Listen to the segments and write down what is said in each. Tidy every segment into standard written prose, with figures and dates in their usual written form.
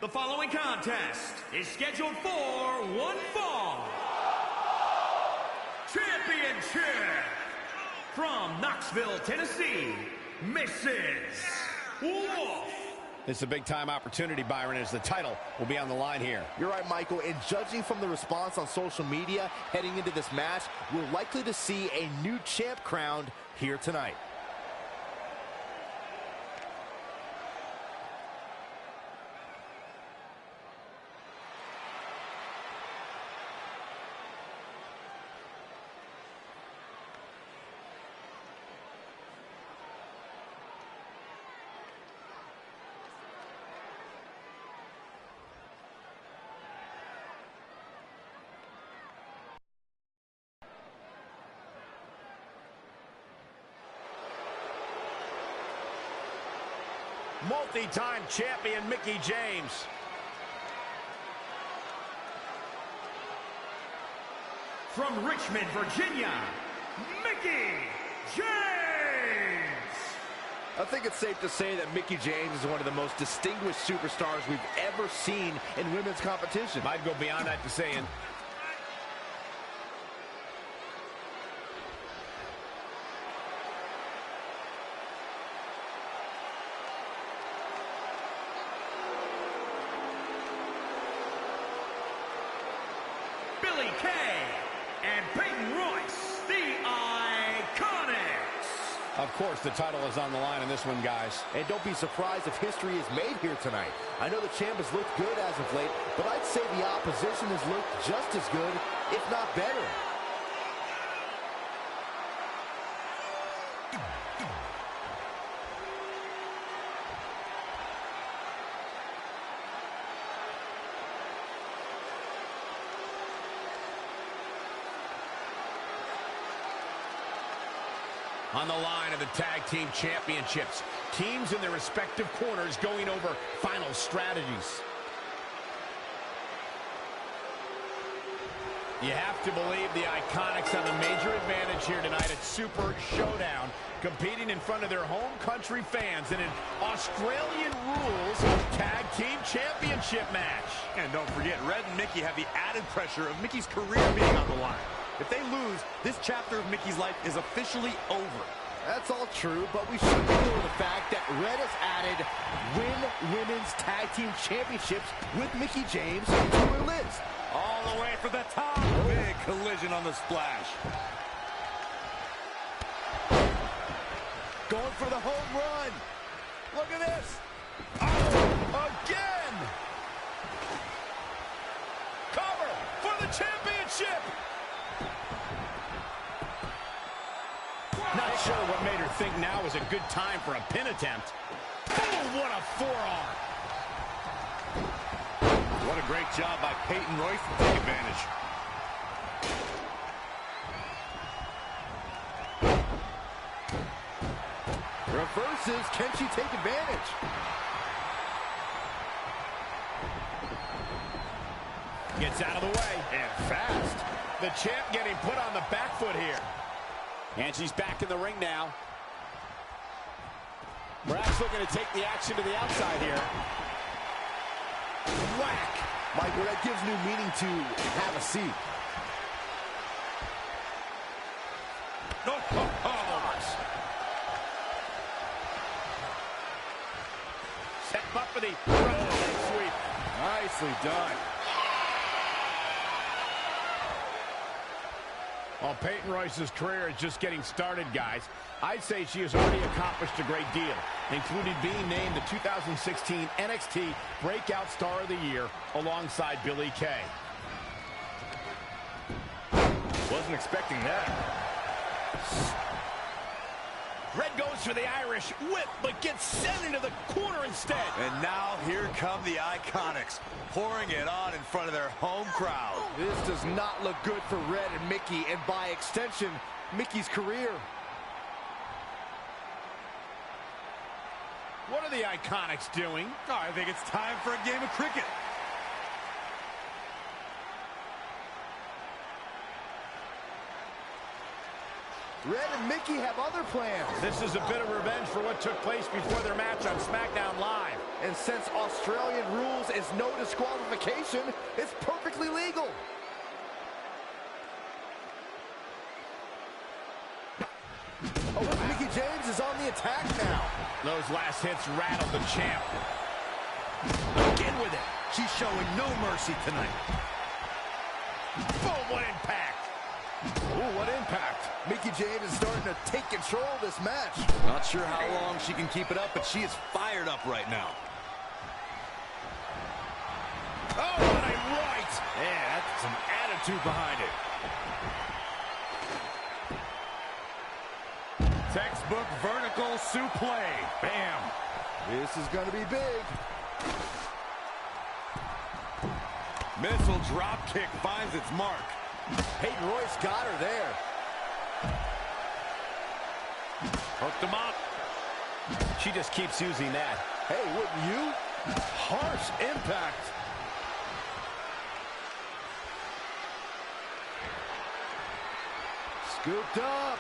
The following contest is scheduled for one fall. Championship from Knoxville, Tennessee, Mrs. Wolf. It's a big-time opportunity, Byron, as the title will be on the line here. You're right, Michael, and judging from the response on social media heading into this match, we're likely to see a new champ crowned here tonight. Multi-time champion Mickie James. From Richmond, Virginia, Mickie James. I think it's safe to say that Mickie James is one of the most distinguished superstars we've ever seen in women's competition. I'd go beyond that to saying Billie Kay and Peyton Royce, the Iconics. Of course, the title is on the line in this one, guys. And don't be surprised if history is made here tonight. I know the champ has looked good as of late, but I'd say the opposition has looked just as good, if not better. On the line of the tag team championships, teams in their respective corners going over final strategies. You have to believe the Iconics have a major advantage here tonight at Super Showdown, competing in front of their home country fans in an Australian rules tag team championship match. And don't forget, Red and Mickie have the added pressure of Mickie's career being on the line. If they lose, this chapter of Mickie's life is officially over. That's all true, but we should ignore the fact that Red has added Women's Tag Team Championships with Mickie James to her list. All the way for the top. Big collision on the splash. Going for the home run. Look at this. Oh, again. Cover for the championship. Not sure what made her think now was a good time for a pin attempt. Oh, what a forearm. What a great job by Peyton Royce to take advantage. Reverses, can she take advantage? Gets out of the way. And fast. The champ getting put on the back foot here. And she's back in the ring now. Perhaps looking to take the action to the outside here. Whack! Michael, that gives new meaning to have a seat. Set him up for the sweep. Nicely done. Well, Peyton Royce's career is just getting started, guys. I'd say she has already accomplished a great deal, including being named the 2016 NXT Breakout Star of the Year alongside Billie Kay. Wasn't expecting that. Red goes for the Irish whip, but gets sent into the corner instead. And now here come the Iconics, pouring it on in front of their home crowd. This does not look good for Red and Mickie, and by extension, Mickie's career. What are the Iconics doing? Oh, I think it's time for a game of cricket. Red and Mickey have other plans. This is a bit of revenge for what took place before their match on SmackDown Live. And since Australian rules is no disqualification, it's perfectly legal. Oh, Mickey James is on the attack now. Those last hits rattled the champ. Again with it. She's showing no mercy tonight. Boom, what impact. Ooh, what impact. Mickey James is starting to take control of this match. Not sure how long she can keep it up, but she is fired up right now. Oh, what a right. Yeah, that's some attitude behind it. Textbook vertical suplex. Bam. This is going to be big. Missile drop kick finds its mark. Peyton Royce got her there. Hooked him up. She just keeps using that. Hey, wouldn't you? Harsh impact. Scooped up.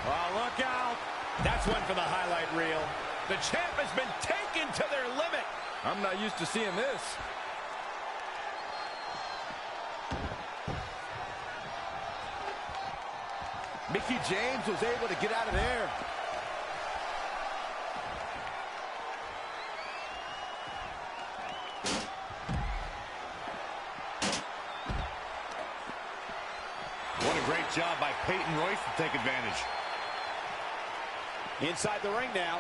Oh, look out. That's one for the highlight reel. The champ has been taken to their limit. I'm not used to seeing this. Mickey James was able to get out of there. What a great job by Peyton Royce to take advantage. Inside the ring now.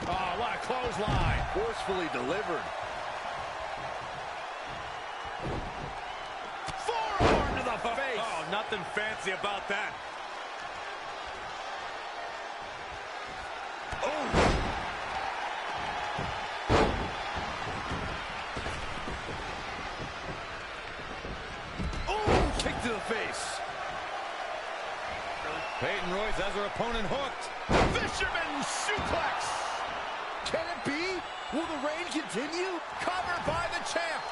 Oh, what a clothesline. Forcefully delivered. Forearm to the face. Oh, nothing fancy about that. Oh. Oh, kick to the face. Peyton Royce has her opponent hooked. Fisherman suplex. Can it be? Will the reign continue? Covered by the champ.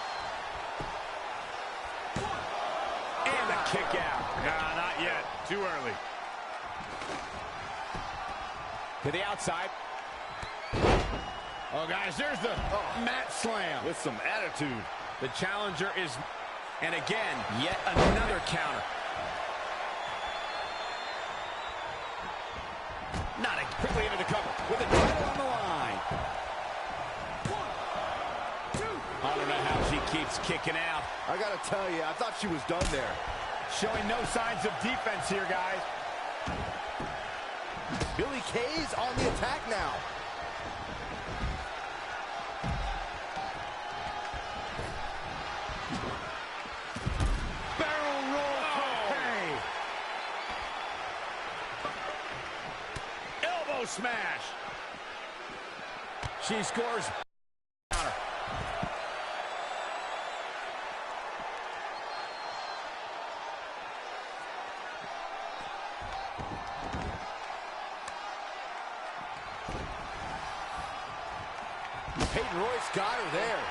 And a kick out. Nah, not yet. Too early. To the outside. Oh, guys, there's the mat slam. With some attitude. The challenger is, and again, yet another counter. Not quickly into the cover with the title on the line. 1, 2. I don't know how she keeps kicking out. I gotta tell you, I thought she was done there. Showing no signs of defense here, guys. Billy Kay's on the attack now. Barrel roll Kay. Elbow smash. She scores. Peyton Royce got her there.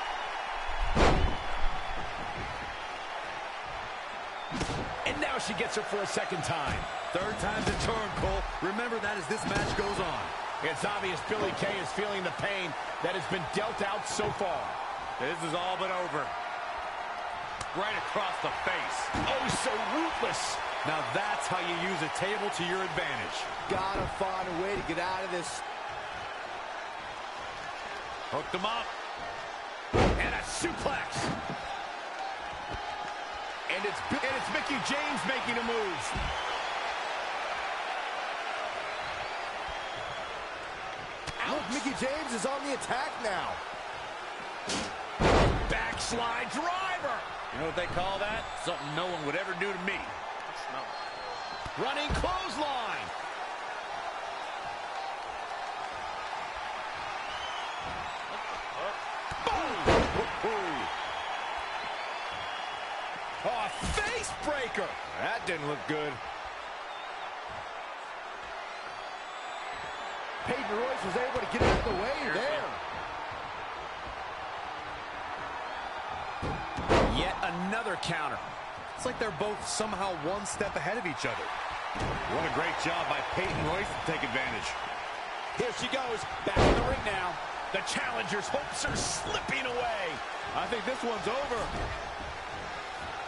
And now she gets her for a second time. Third time's a charm, Cole. Remember that as this match goes on. It's obvious Billy Kay is feeling the pain that has been dealt out so far. This is all but over. Right across the face. Oh, so ruthless. Now that's how you use a table to your advantage. Gotta find a way to get out of this. Hooked him up. And a suplex. And it's Mickey James making a move. Look, Mickey James is on the attack now. Backslide driver. You know what they call that? Something no one would ever do to me. Running clothesline. Oh, face breaker. That didn't look good. Peyton Royce was able to get out of the way there. Yet another counter. It's like they're both somehow one step ahead of each other. What a great job by Peyton Royce to take advantage. Here she goes, back in the ring now. The challenger's hopes are slipping away. I think this one's over.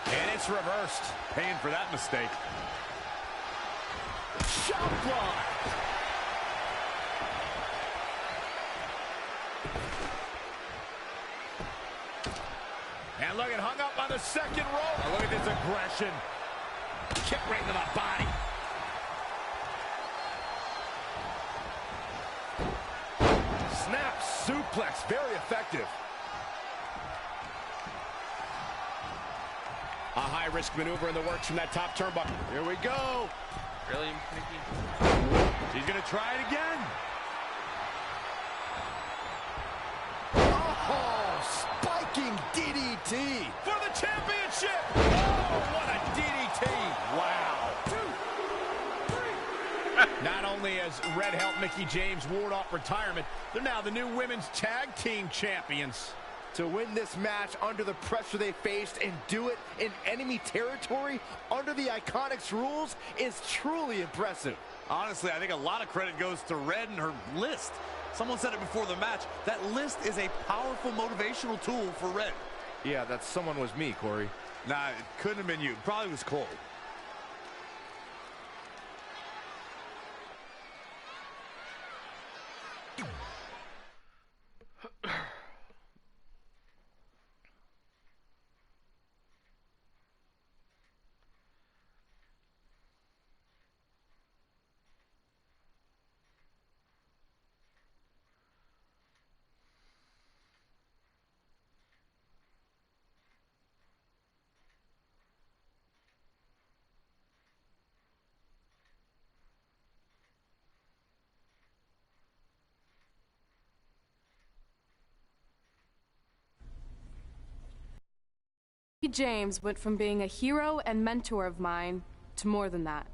And it's reversed. Paying for that mistake. Shot block. And look, it hung up on the second rope. Now look at this aggression. Kick right into the body. Snap suplex, very effective. A high-risk maneuver in the works from that top turnbuckle. Here we go. Really, Mickey? She's going to try it again. Oh, spiking DDT. For the championship! Oh, what a DDT! Wow. Not only has Red helped Mickie James ward off retirement, they're now the new women's tag team champions. To win this match under the pressure they faced and do it in enemy territory under the Iconics rules is truly impressive. Honestly, I think a lot of credit goes to Red and her list. Someone said it before the match. That list is a powerful motivational tool for Red. Yeah, that someone was me, Corey. Nah, it couldn't have been you. Probably was Cole. James went from being a hero and mentor of mine to more than that.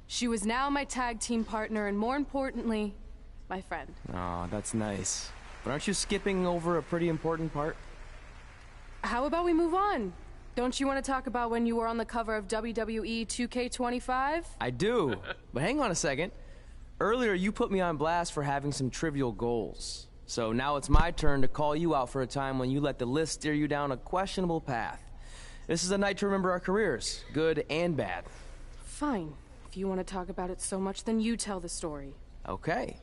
She was now my tag team partner and, more importantly, my friend. Aw, that's nice. But aren't you skipping over a pretty important part? How about we move on? Don't you want to talk about when you were on the cover of WWE 2K25? I do. But hang on a second. Earlier, you put me on blast for having some trivial goals. So now it's my turn to call you out for a time when you let the list steer you down a questionable path. This is a night to remember our careers, good and bad. Fine. If you want to talk about it so much, then you tell the story. Okay.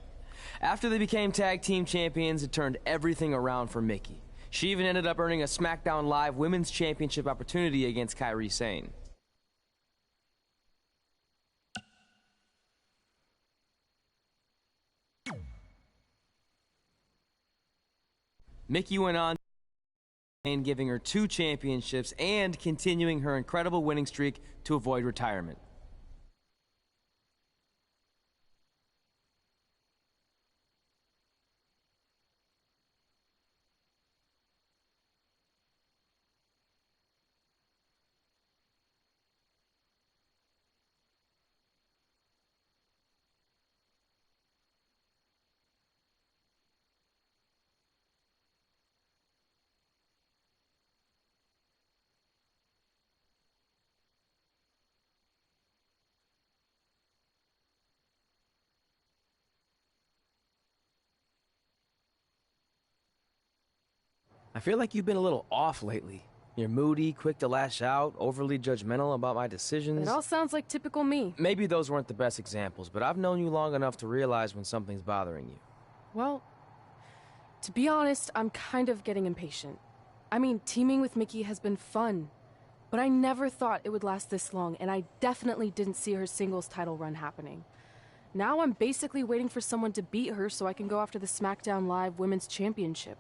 After they became tag team champions, it turned everything around for Mickie. She even ended up earning a SmackDown Live Women's Championship opportunity against Kairi Sane. Mickie went on and giving her 2 championships and continuing her incredible winning streak to avoid retirement. I feel like you've been a little off lately. You're moody, quick to lash out, overly judgmental about my decisions. It all sounds like typical me. Maybe those weren't the best examples, but I've known you long enough to realize when something's bothering you. Well, to be honest, I'm kind of getting impatient. I mean, teaming with Mickie has been fun, but I never thought it would last this long, and I definitely didn't see her singles title run happening. Now I'm basically waiting for someone to beat her so I can go after the SmackDown Live Women's Championship.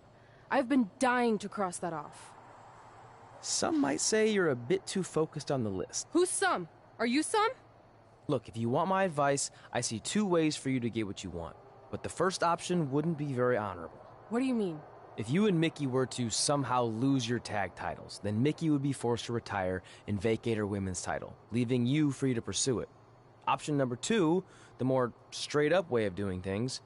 I've been dying to cross that off. Some might say you're a bit too focused on the list. Who's some? Are you some? Look, if you want my advice, I see 2 ways for you to get what you want. But the first option wouldn't be very honorable. What do you mean? If you and Mickie were to somehow lose your tag titles, then Mickie would be forced to retire and vacate her women's title, leaving you free to pursue it. Option number 2, the more straight-up way of doing things,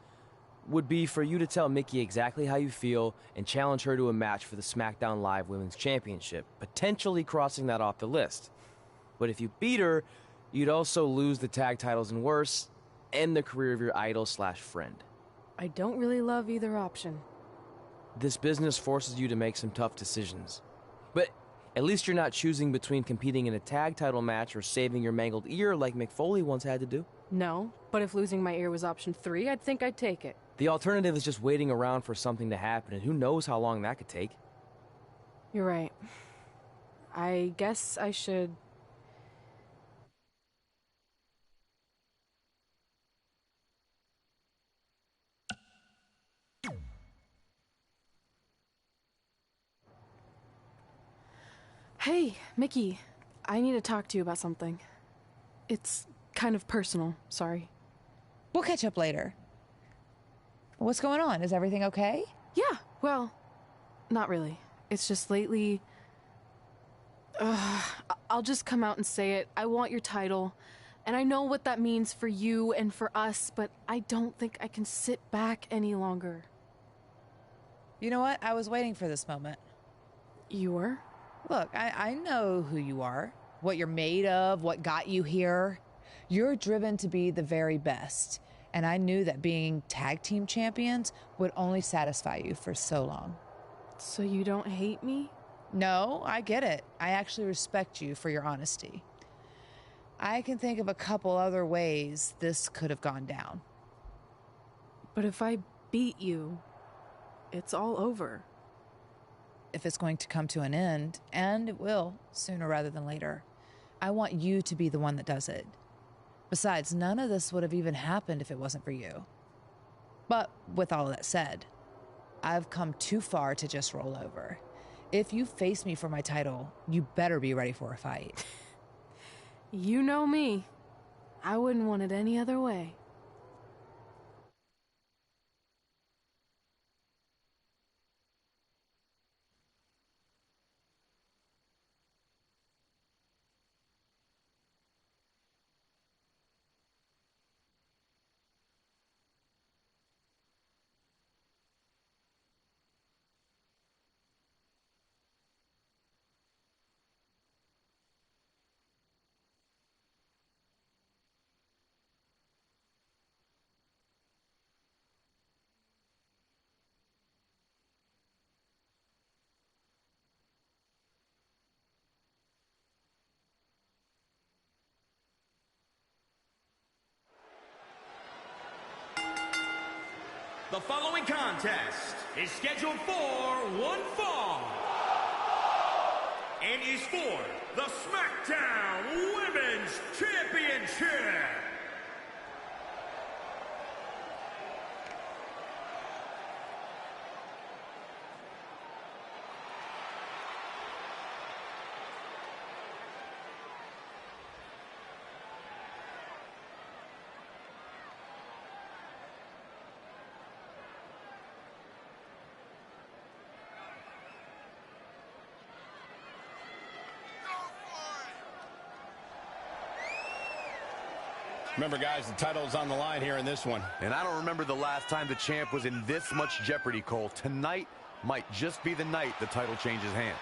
would be for you to tell Mickie exactly how you feel and challenge her to a match for the SmackDown Live Women's Championship, potentially crossing that off the list. But if you beat her, you'd also lose the tag titles and worse, end the career of your idol/friend. I don't really love either option. This business forces you to make some tough decisions. But at least you're not choosing between competing in a tag title match or saving your mangled ear like Mick Foley once had to do. No, but if losing my ear was option 3, I'd think I'd take it. The alternative is just waiting around for something to happen, and who knows how long that could take. You're right. I guess I should... Hey, Mickie. I need to talk to you about something. It's kind of personal, sorry. We'll catch up later. What's going on? Is everything okay? Yeah, well, not really. It's just lately... I'll just come out and say it. I want your title. And I know what that means for you and for us, but I don't think I can sit back any longer. You know what? I was waiting for this moment. You were? Look, I know who you are, what you're made of, what got you here. You're driven to be the very best. And I knew that being tag team champions would only satisfy you for so long. So you don't hate me? No, I get it. I actually respect you for your honesty. I can think of a couple other ways this could have gone down. But if I beat you, it's all over. If it's going to come to an end, and it will, sooner rather than later, I want you to be the one that does it. Besides, none of this would have even happened if it wasn't for you. But with all that said, I've come too far to just roll over. If you face me for my title, you better be ready for a fight. You know me. I wouldn't want it any other way. The following contest is scheduled for one fall and is for the SmackDown Women's Championship. Remember, guys, the title is on the line here in this one. And I don't remember the last time the champ was in this much jeopardy, Cole. Tonight might just be the night the title changes hands.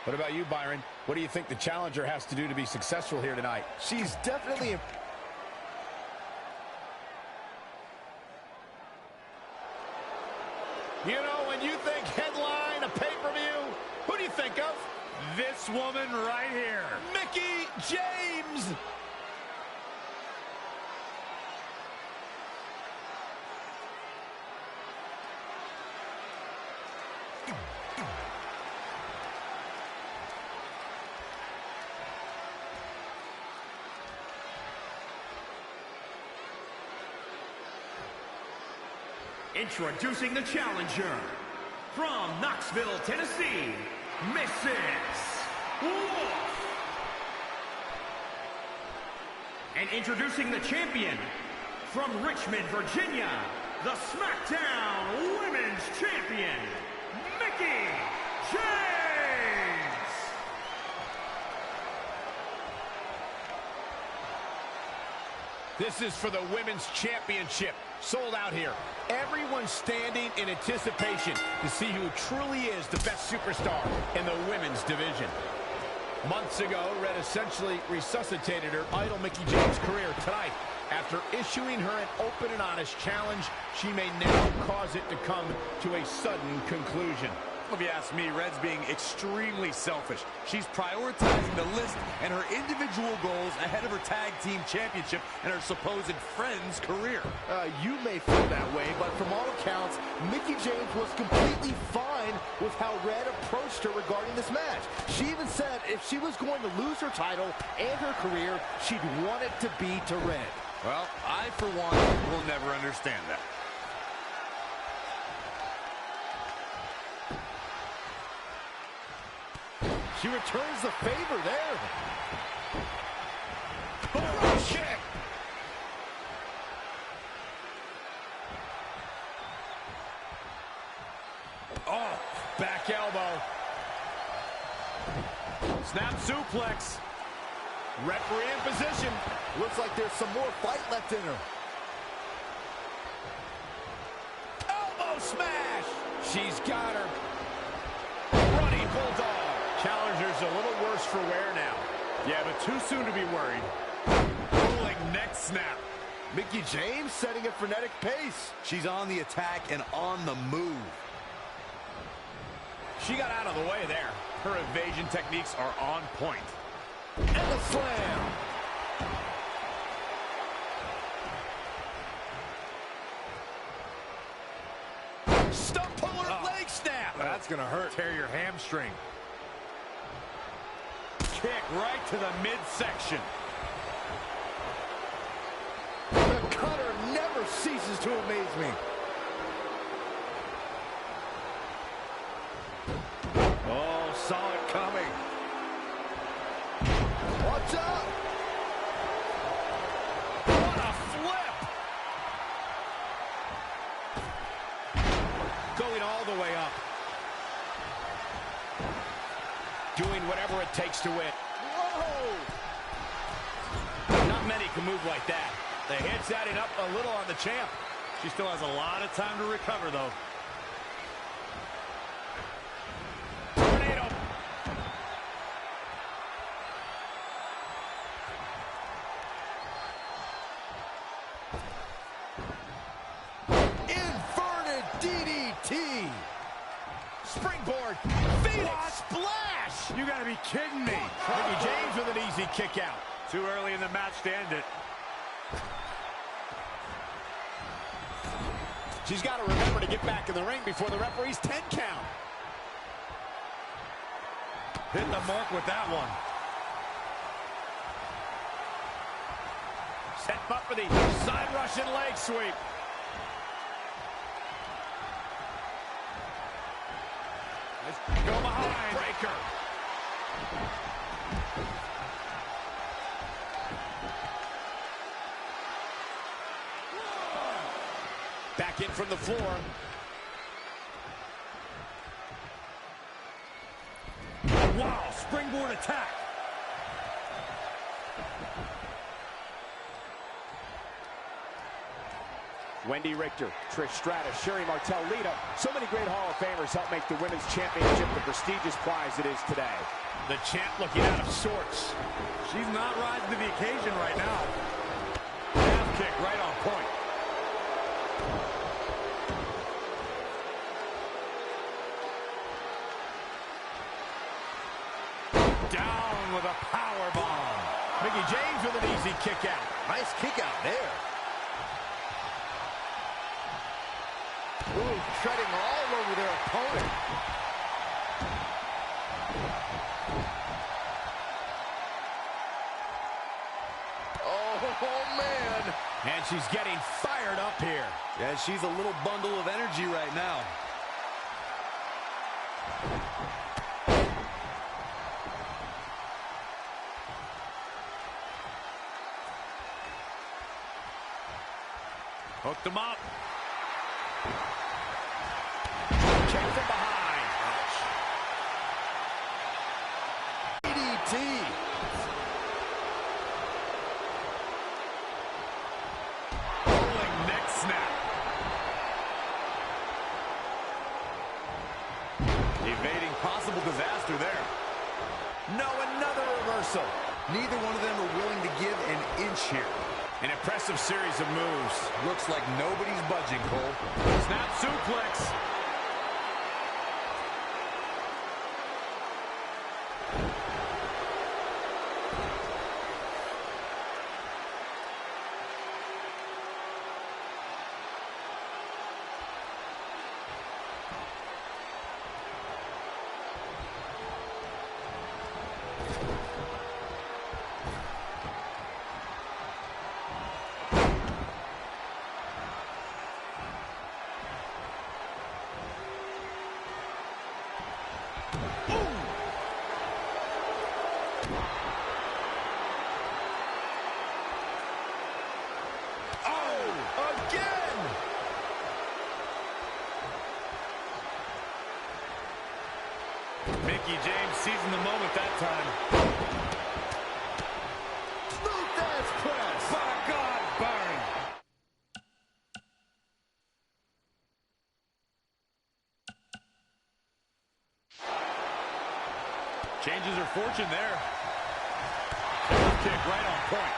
What about you, Byron? What do you think the challenger has to do to be successful here tonight? She's definitely... You know, when you think headline, a pay-per-view, who do you think of? This woman right here. Mickie James! Introducing the challenger, from Knoxville, Tennessee, Mrs. Wolf. And introducing the champion, from Richmond, Virginia, the SmackDown Women's Champion, Mickie James. This is for the Women's Championship. Sold out here. Everyone's standing in anticipation to see who truly is the best superstar in the women's division. Months ago, Red essentially resuscitated her idol Mickie James' career. Tonight, after issuing her an open and honest challenge, she may now cause it to come to a sudden conclusion. If you ask me, Red's being extremely selfish. She's prioritizing the list and her individual goals ahead of her tag team championship and her supposed friend's career. You may feel that way, but from all accounts, Mickie James was completely fine with how Red approached her regarding this match. She even said if she was going to lose her title and her career, she'd want it to be to Red. Well, I, for one, will never understand that. She returns the favor there. Oh, kick! Oh, back elbow. Snap suplex. Referee in position. Looks like there's some more fight left in her. Elbow smash! She's got her. Running bulldog. Challenger's a little worse for wear now. Yeah, but too soon to be worried. Rolling neck snap. Mickie James setting a frenetic pace. She's on the attack and on the move. She got out of the way there. Her evasion techniques are on point. And a slam. Stump puller leg snap. That's going to hurt. Tear your hamstring. Kick right to the midsection. The cutter never ceases to amaze me. Oh, saw it coming. Watch out! What a flip! Going all the way up. Doing whatever it takes to win. Whoa! Not many can move like that. The hit's adding up a little on the champ. She still has a lot of time to recover, though. Tornado. Inverted DDT. Springboard. Phoenix splash. You gotta be kidding me. Mickie James with an easy kick out. Too early in the match to end it. She's got to remember to get back in the ring before the referee's 10 count. Hit the mark with that one. Set up for the side Russian leg sweep. Let's go behind. Breaker. Back in from the floor. Wow, springboard attack. Wendy Richter, Trish Stratus, Sherry Martel, Lita. So many great Hall of Famers help make the Women's Championship the prestigious prize it is today. The champ looking out of sorts. She's not rising to the occasion right now. Half kick right on point. Down with a power bomb. Mickie James with an easy kick out. Nice kick out there. Ooh, treading all over their opponent. Oh, man. And she's getting fired up here. Yeah, she's a little bundle of energy right now. Hooked him up. Kick from behind. DDT. Evading possible disaster there. No, another reversal. Neither one of them are willing to give an inch here. An impressive series of moves. Looks like nobody's budging, Cole. Snap suplex. Mickie James seizing the moment that time. Smooth dance press. By God, burn. Changes her fortune there. Kick right on point.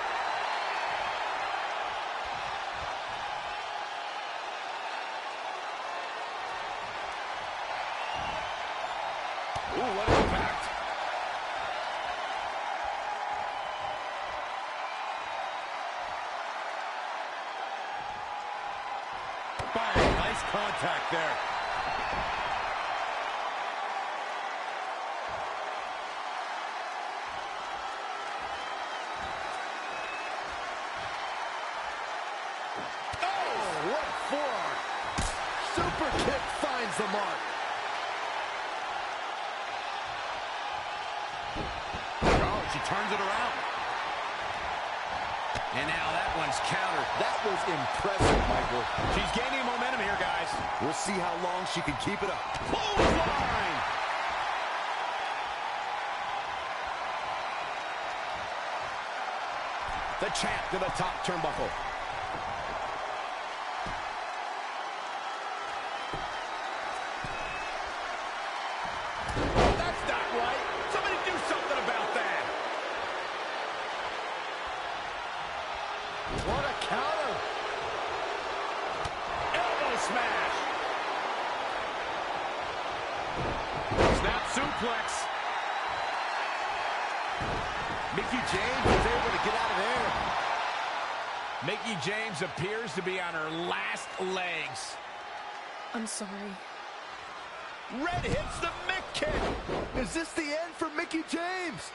Ooh, what impact. Bang, nice contact there. Oh, what a forearm. Super kick finds the mark. Oh, she turns it around. And now that one's countered. That was impressive, Michael. She's gaining momentum here, guys. We'll see how long she can keep it up. Clothesline! The champ to the top turnbuckle. That's not right. Somebody do something about that. What a counter. Elbow smash. Snap suplex. Mickie James is able to get out of there. Mickie James appears to be on her last legs. I'm sorry. Red hits the Mick kick. Is this the end for Mickie James?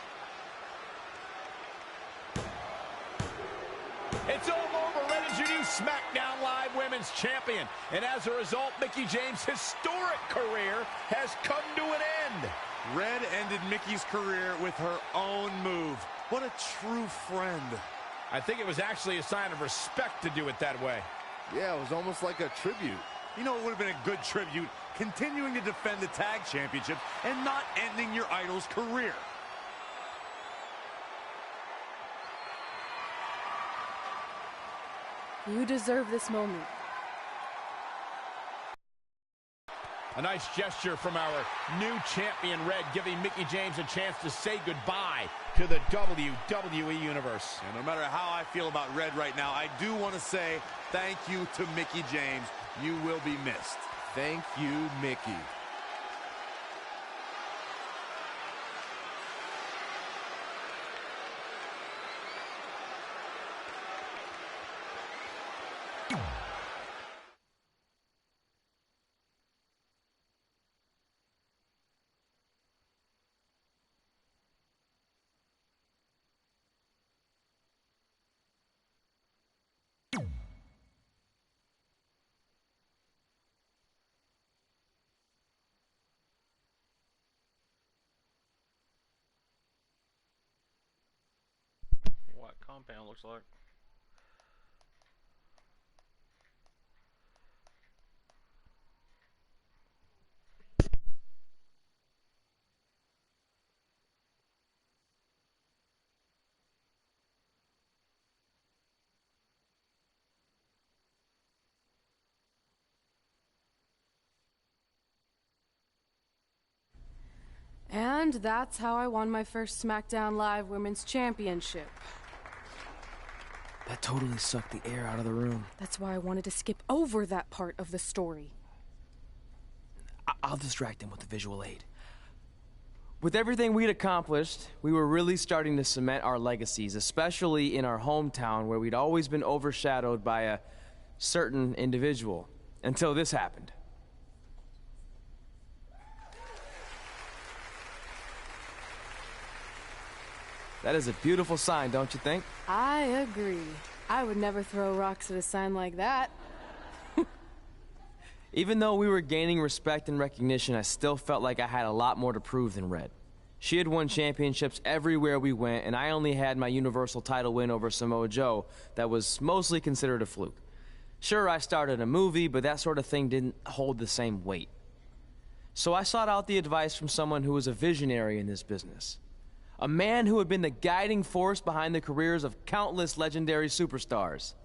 It's all over. Red is your new SmackDown Live Women's Champion. And as a result, Mickie James' historic career has come to an end. Red ended Mickie's career with her own move. What a true friend. I think it was actually a sign of respect to do it that way. Yeah, it was almost like a tribute. You know, it would have been a good tribute, continuing to defend the tag championship and not ending your idol's career. You deserve this moment. A nice gesture from our new champion, Red, giving Mickie James a chance to say goodbye to the WWE Universe. And no matter how I feel about Red right now, I do want to say thank you to Mickie James. You will be missed. Thank you, Mickie. What compound looks like. And that's how I won my first SmackDown Live Women's Championship. That totally sucked the air out of the room. That's why I wanted to skip over that part of the story. I'll distract him with the visual aid. With everything we'd accomplished, we were really starting to cement our legacies, especially in our hometown where we'd always been overshadowed by a certain individual, until this happened. That is a beautiful sign, don't you think? I agree. I would never throw rocks at a sign like that. Even though we were gaining respect and recognition, I still felt like I had a lot more to prove than Red. She had won championships everywhere we went, and I only had my Universal title win over Samoa Joe that was mostly considered a fluke. Sure, I started a movie, but that sort of thing didn't hold the same weight. So I sought out the advice from someone who was a visionary in this business. A man who had been the guiding force behind the careers of countless legendary superstars.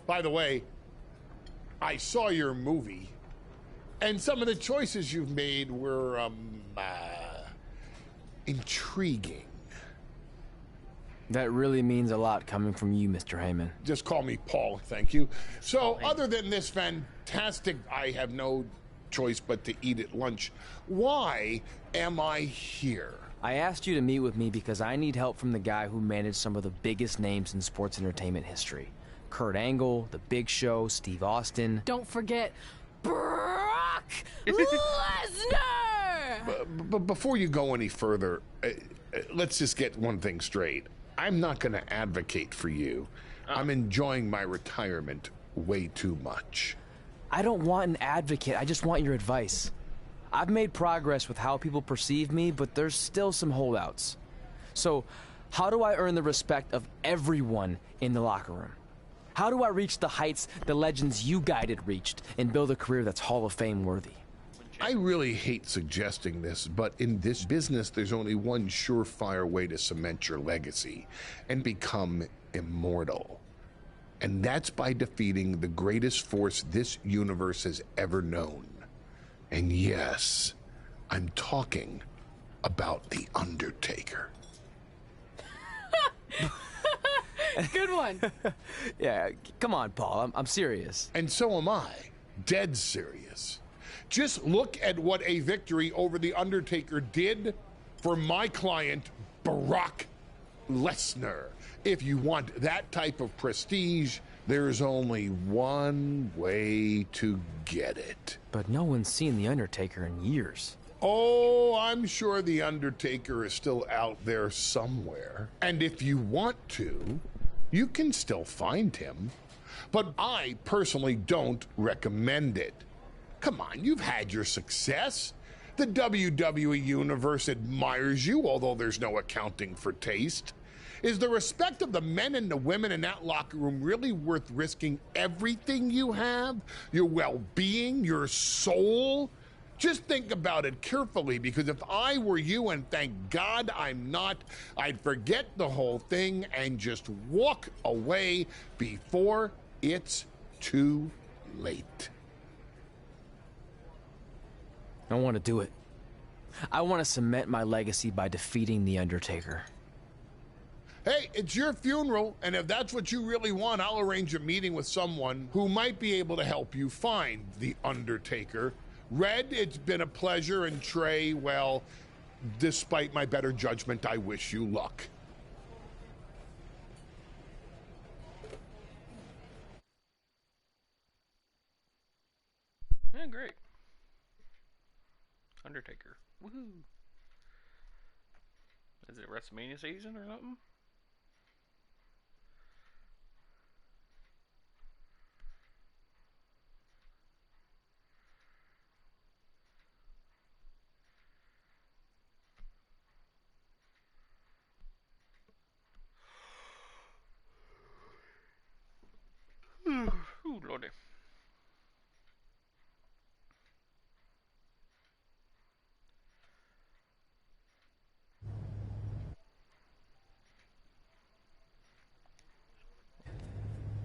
By the way, I saw your movie, and some of the choices you've made were, intriguing. That really means a lot coming from you, Mr. Heyman. Just call me Paul, thank you. So, other than this fantastic, I have no choice but to eat at lunch, why am I here? I asked you to meet with me because I need help from the guy who managed some of the biggest names in sports entertainment history. Kurt Angle, The Big Show, Steve Austin. Don't forget Brock Lesnar! But before you go any further, let's just get one thing straight. I'm not going to advocate for you. I'm enjoying my retirement way too much. I don't want an advocate, I just want your advice. I've made progress with how people perceive me, but there's still some holdouts. So, how do I earn the respect of everyone in the locker room? How do I reach the heights the legends you guided reached and build a career that's Hall of Fame worthy? I really hate suggesting this, but in this business, there's only one surefire way to cement your legacy and become immortal. And that's by defeating the greatest force this universe has ever known. And yes, I'm talking about The Undertaker. Good one. Yeah, come on, Paul, I'm serious. And so am I, dead serious. Just look at what a victory over The Undertaker did for my client, Brock Lesnar. If you want that type of prestige, there's only one way to get it. But no one's seen The Undertaker in years. Oh, I'm sure The Undertaker is still out there somewhere. And if you want to, you can still find him. But I personally don't recommend it. Come on, you've had your success. The WWE Universe admires you, although there's no accounting for taste. Is the respect of the men and the women in that locker room really worth risking everything you have? Your well-being, your soul? Just think about it carefully, because if I were you, and thank God I'm not, I'd forget the whole thing and just walk away before it's too late. I want to do it. I want to cement my legacy by defeating The Undertaker. Hey, it's your funeral, and if that's what you really want, I'll arrange a meeting with someone who might be able to help you find The Undertaker. Red, it's been a pleasure, and Trey, well, despite my better judgment, I wish you luck. Yeah, great. Undertaker. Woohoo. Is it WrestleMania season or something? lordy.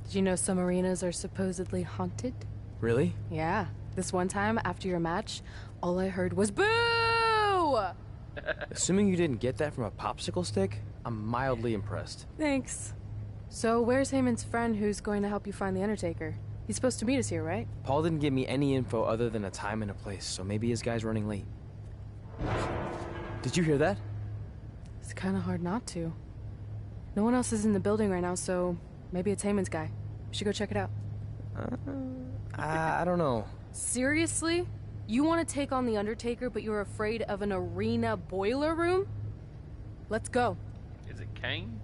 Did you know some arenas are supposedly haunted? Really? Yeah. This one time, after your match, all I heard was boo! Assuming you didn't get that from a popsicle stick, I'm mildly impressed. Thanks. So where's Heyman's friend who's going to help you find the Undertaker? He's supposed to meet us here, right? Paul didn't give me any info other than a time and a place, so maybe his guy's running late. Did you hear that? It's kind of hard not to. No one else is in the building right now, so maybe it's Heyman's guy. We should go check it out. I don't know. Seriously? You want to take on the Undertaker, but you're afraid of an arena boiler room? Let's go. Is it Kane?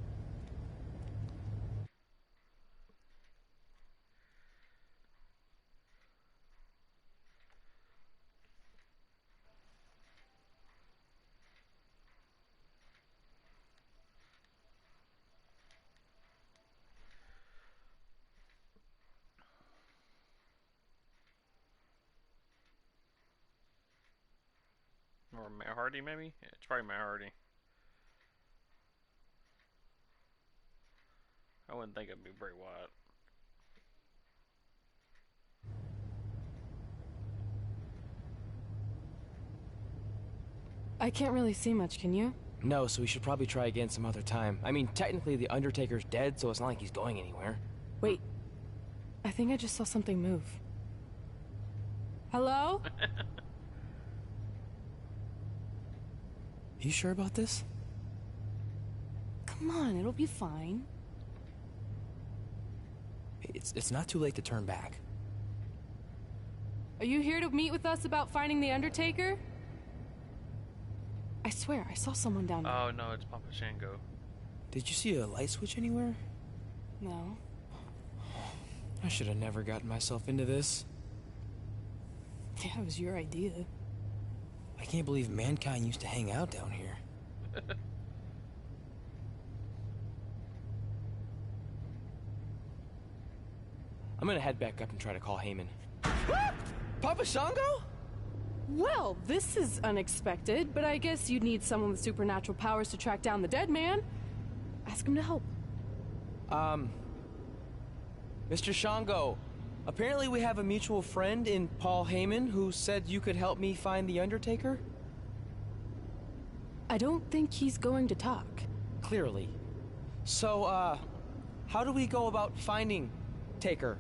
Or Matt Hardy, maybe? Yeah, it's probably Matt Hardy. I wouldn't think it'd be Bray Wyatt. I can't really see much, can you? No, so we should probably try again some other time. I mean, technically the Undertaker's dead, so it's not like he's going anywhere. Wait. I think I just saw something move. Hello? You sure about this? Come on, it'll be fine. It's not too late to turn back. Are you here to meet with us about finding the Undertaker? I swear, I saw someone down there. Oh no, it's Papa Shango. Did you see a light switch anywhere? No. I should have never gotten myself into this. Yeah, it was your idea. I can't believe mankind used to hang out down here. I'm gonna head back up and try to call Heyman. Papa Shango? Well, this is unexpected, but I guess you'd need someone with supernatural powers to track down the dead man. Ask him to help. Mr. Shango, apparently we have a mutual friend in Paul Heyman who said you could help me find the Undertaker? I don't think he's going to talk. Clearly. So, how do we go about finding Taker?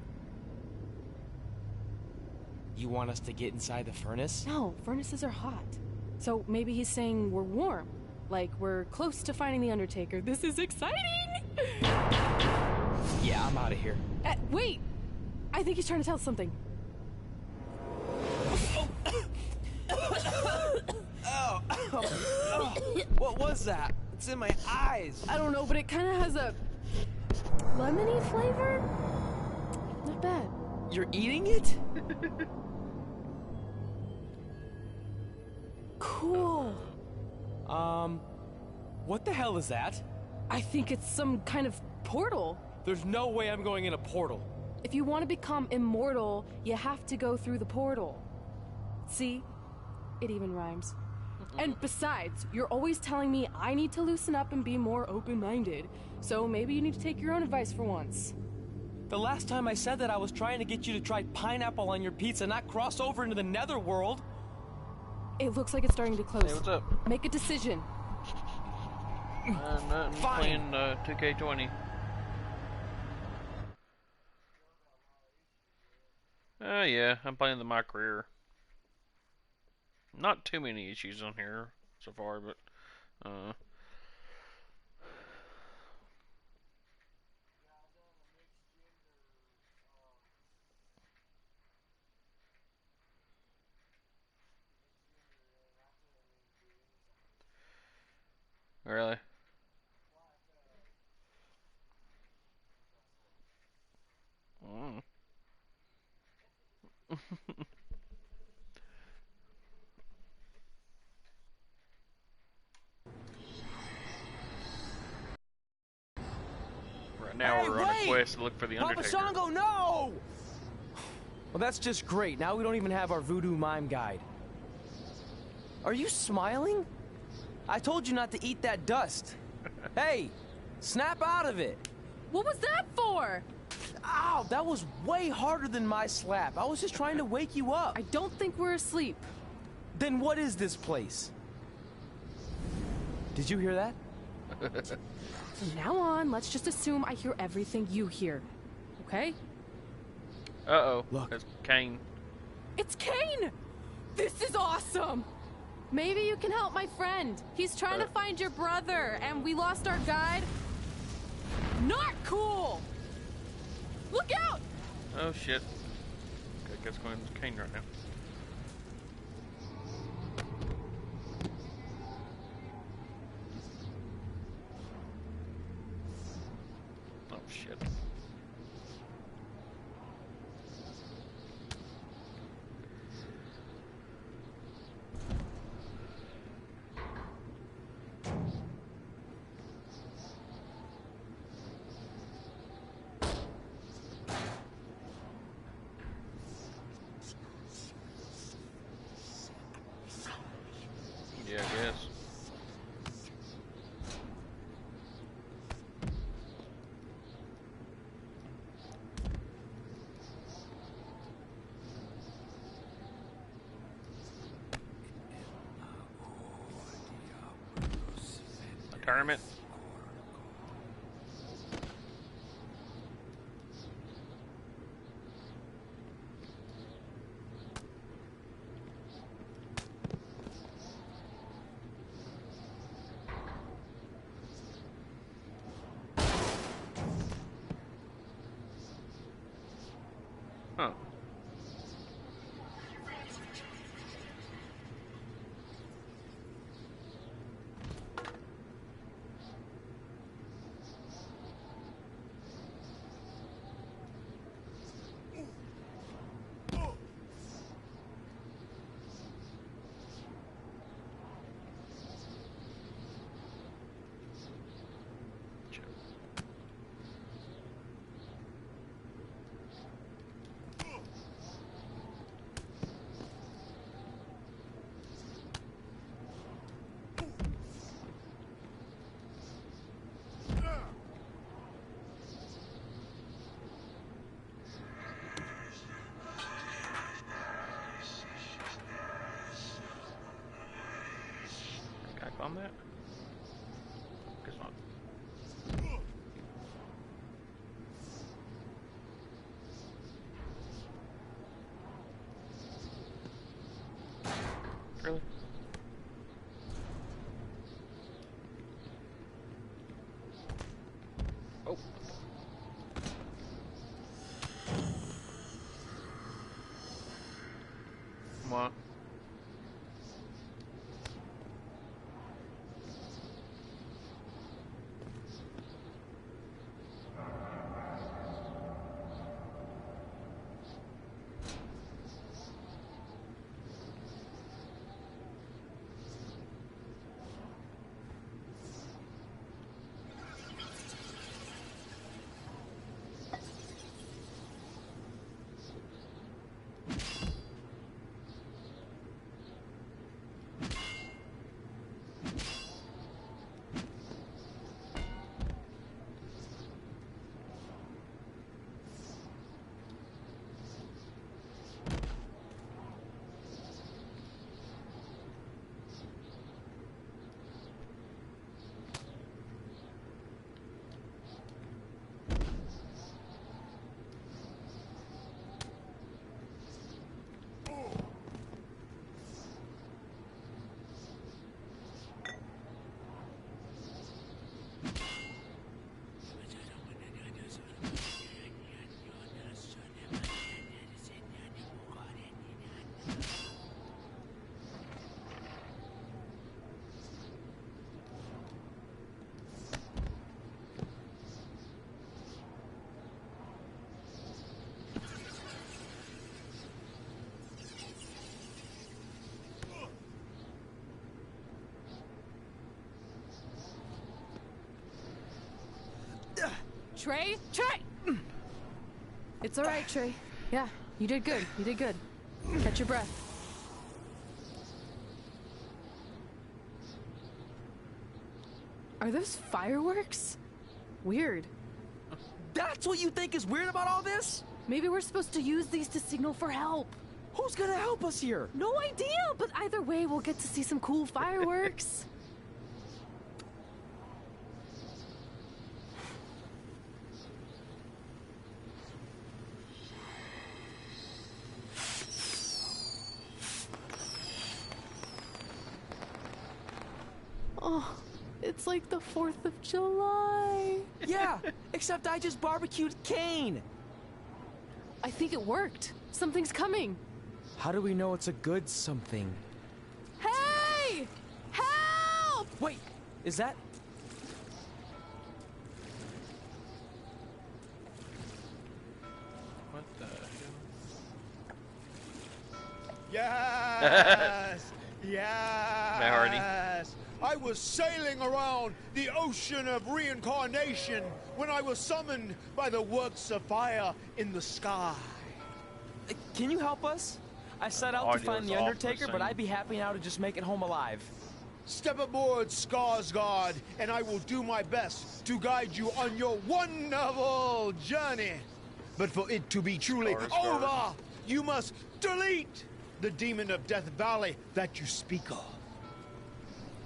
You want us to get inside the furnace? No, furnaces are hot. So maybe he's saying we're warm. Like we're close to finding the Undertaker. This is exciting! Yeah, I'm out of here. Wait! I think he's trying to tell us something. What was that? It's in my eyes. I don't know, but it kind of has a lemony flavor? Not bad. You're eating it? Cool. What the hell is that? I think it's some kind of portal. There's no way I'm going in a portal. If you want to become immortal, you have to go through the portal. See? It even rhymes. And besides, you're always telling me I need to loosen up and be more open-minded. So maybe you need to take your own advice for once. The last time I said that, I was trying to get you to try pineapple on your pizza, not cross over into the netherworld. It looks like it's starting to close. Hey, what's up? Make a decision. Nothing. Fine. Playing 2K20. Yeah, I'm playing my career. Not too many issues on here so far, but really. Mm. Right now we're on a quest to look for the Undertaker. Papa Shango, no! Well, that's just great. Now we don't even have our voodoo mime guide. Are you smiling? I told you not to eat that dust. Hey, snap out of it. What was that for? Ow, that was way harder than my slap. I was just trying to wake you up. I don't think we're asleep. Then what is this place? Did you hear that? From now on, let's just assume I hear everything you hear. Okay? Uh-oh. Look. That's Kane. It's Kane! This is awesome! Maybe you can help my friend. He's trying to find your brother, and we lost our guide. Not cool! Look out! Oh, shit. Okay, I guess going to Kane right now. Oh, shit. Yeah, I guess. A tournament? Huh. Can I bomb that? Guess not. Really? Oh. What? Trey? Trey! It's all right, Trey. Yeah, You did good. You did good. Catch your breath. Are those fireworks? Weird. That's what you think is weird about all this? Maybe we're supposed to use these to signal for help. Who's gonna help us here? No idea, but either way, we'll get to see some cool fireworks. Oh, it's like the 4th of July. Yeah, except I just barbecued Kane. I think it worked. Something's coming. How do we know it's a good something? Hey! Help! Wait, is that... What the hell? Yes! Yes! Matt Hardy. I was sailing around the ocean of reincarnation when I was summoned by the works of fire in the sky. Can you help us? I set out to Audio's find the off for Undertaker, but saying- I'd be happy now to just make it home alive. Step aboard, Skarsgård, and I will do my best to guide you on your wonderful journey. But for it to be truly Skarsgård. over, you must delete the demon of Death Valley that you speak of.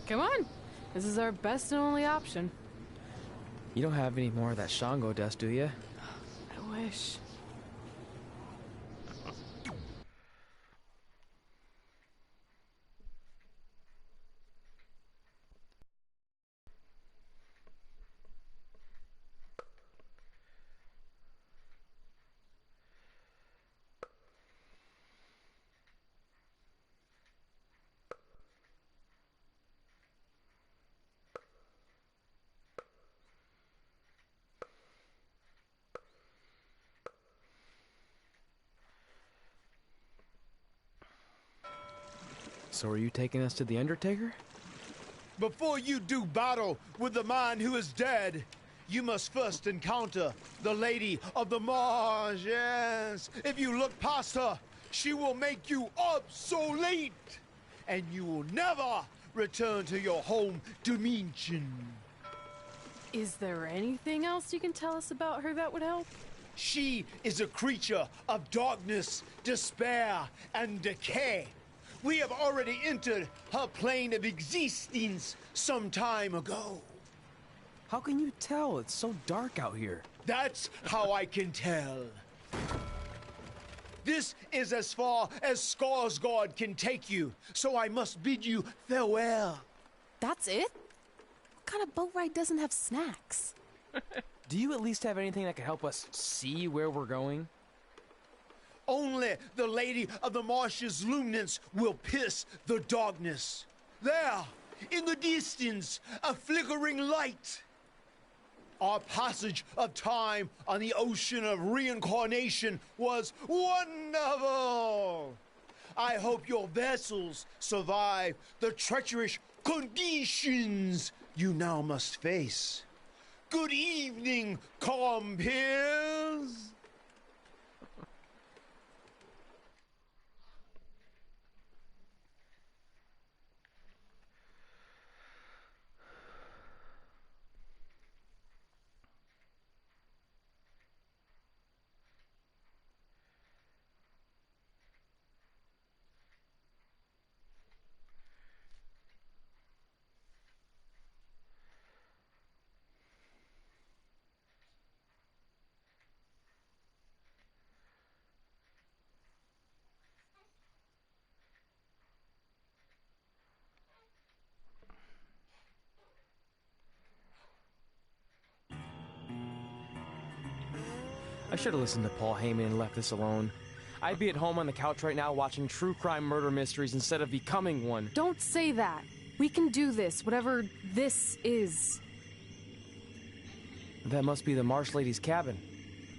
Come on. This is our best and only option. You don't have any more of that Shango dust, do you? I wish. So are you taking us to the Undertaker? Before you do battle with the man who is dead, you must first encounter the Lady of the Marsh. Yes. If you look past her, she will make you obsolete, and you will never return to your home dimension. Is there anything else you can tell us about her that would help? She is a creature of darkness, despair, and decay. We have already entered her plane of existence some time ago. How can you tell? It's so dark out here. That's how I can tell. This is as far as Skarsgård can take you, so I must bid you farewell. That's it? What kind of boat ride doesn't have snacks? Do you at least have anything that can help us see where we're going? Only the Lady of the Marsh's luminance will pierce the darkness. There, in the distance, a flickering light. Our passage of time on the ocean of reincarnation was wonderful. I hope your vessels survive the treacherous conditions you now must face. Good evening, compeers. I should have listened to Paul Heyman and left this alone. I'd be at home on the couch right now watching true crime murder mysteries instead of becoming one. Don't say that. We can do this, whatever this is. That must be the Marsh Lady's cabin.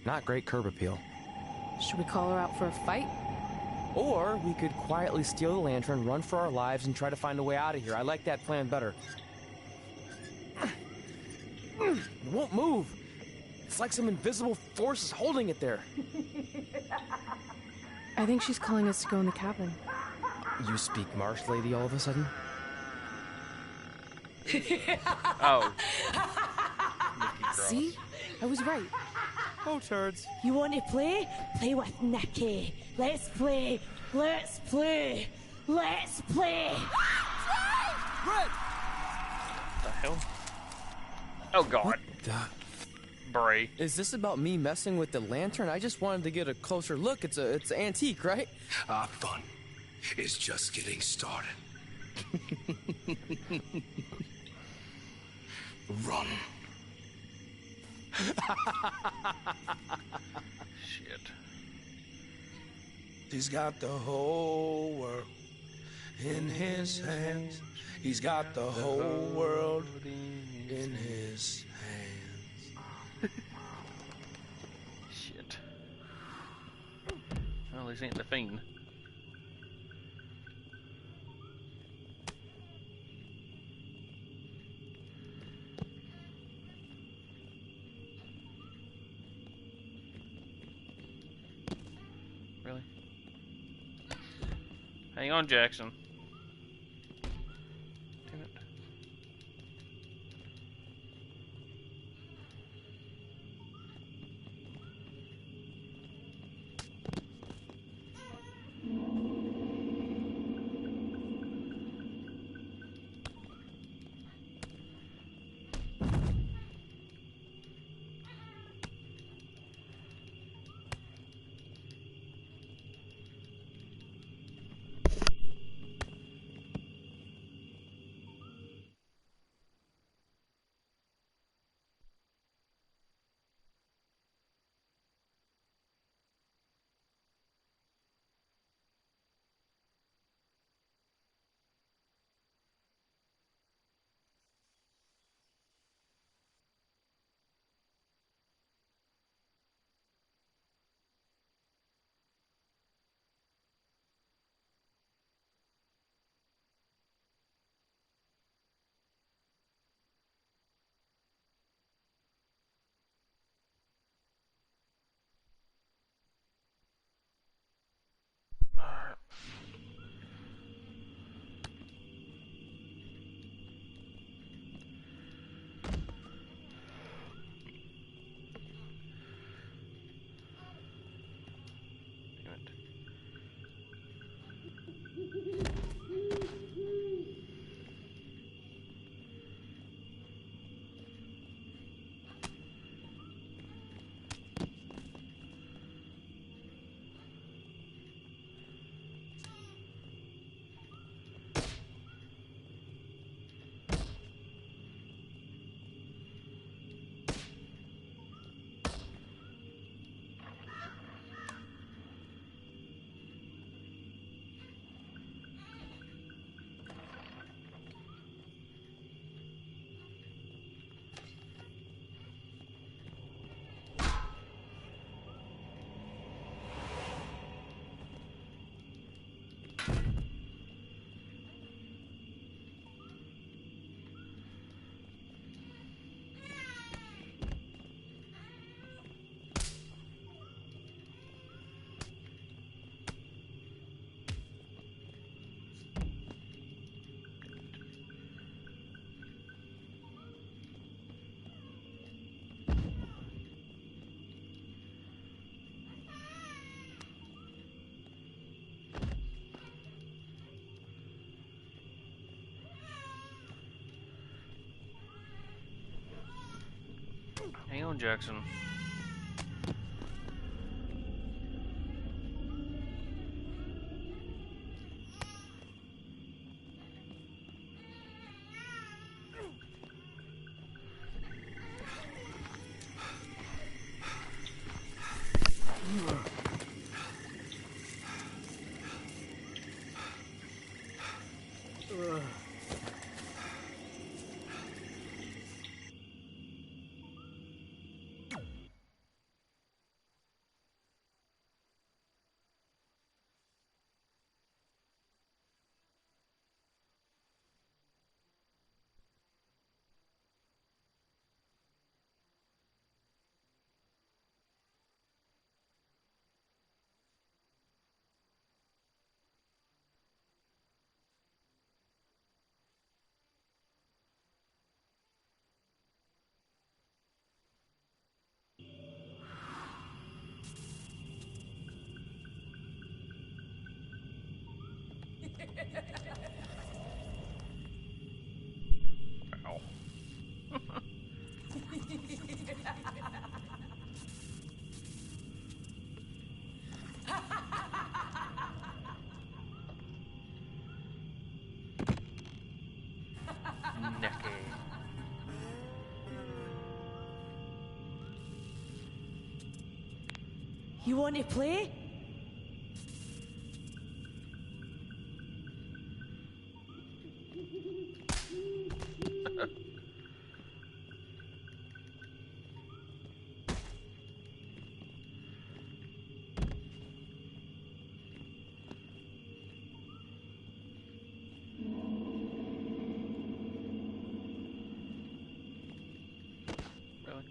Not great curb appeal. Should we call her out for a fight? Or we could quietly steal the lantern, run for our lives, and try to find a way out of here. I like that plan better. It won't move. It's like some invisible force is holding it there. I think she's calling us to go in the cabin. You speak Marsh, lady, all of a sudden? Oh. See? I was right. Oh, turds. You want to play? Play with Nikki. Let's play. Let's play. Let's play. What the hell? Oh, God. Bray. Is this about me messing with the lantern? I just wanted to get a closer look. It's antique, right? Our fun is just getting started. Run. Shit. He's got the whole world in his hands. He's got the whole world in his hands. Shit. Well, this ain't the Fiend. Really? Hang on, Jackson. Damn it. Hang on, Jackson. Necky. You want to play? Really?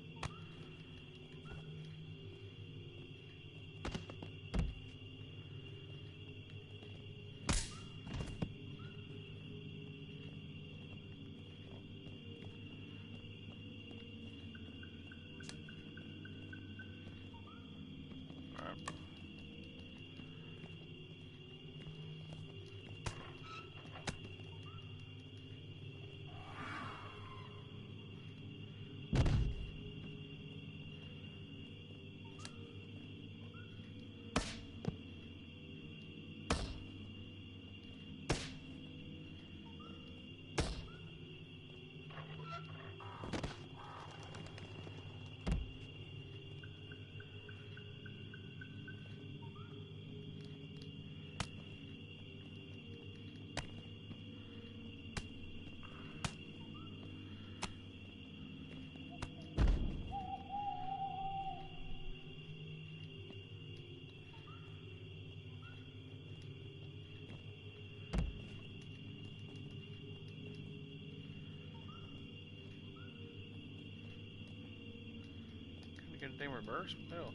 Get a thing reverse? Hell.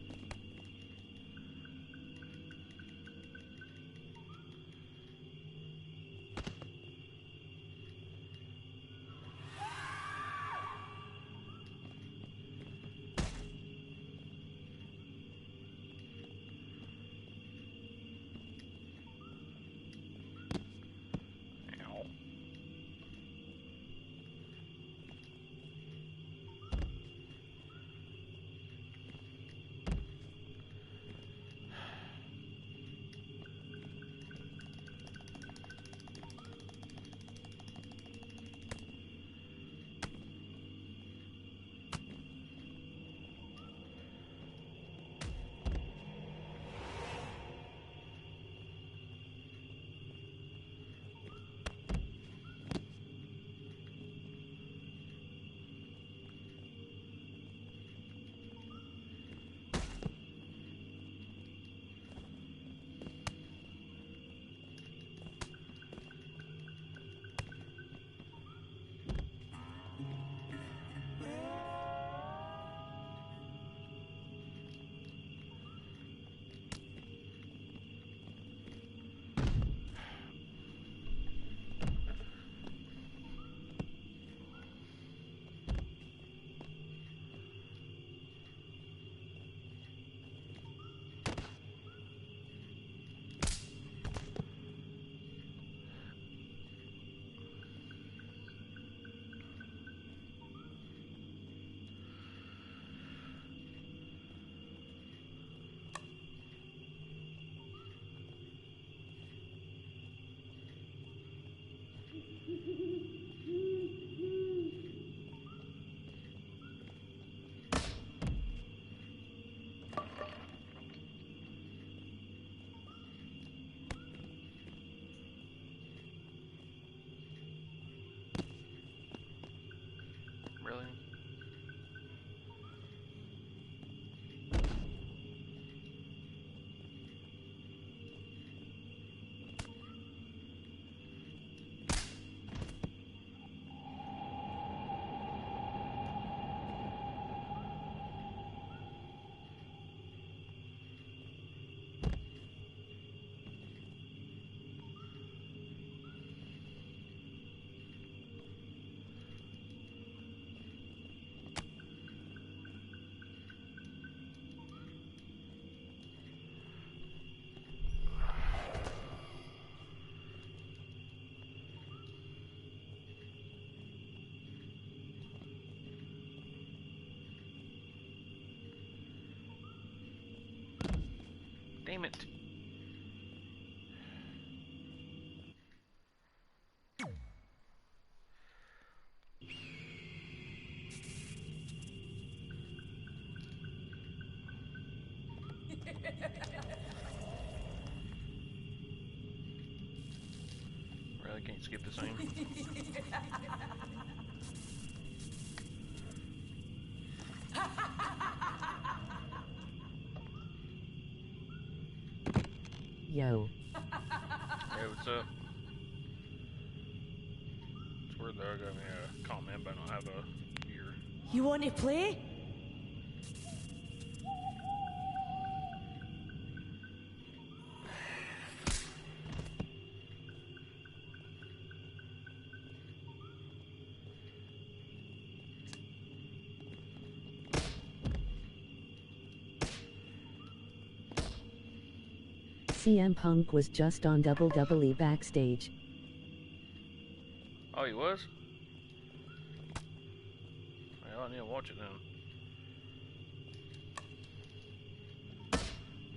Ow. Really? Damn it. Really can't skip the scene. Yo. Hey, what's up? It's weird though, I got me a comment, but I don't have a beer. You want to play? CM Punk was just on WWE backstage. Oh, he was? Well, I need to watch it then.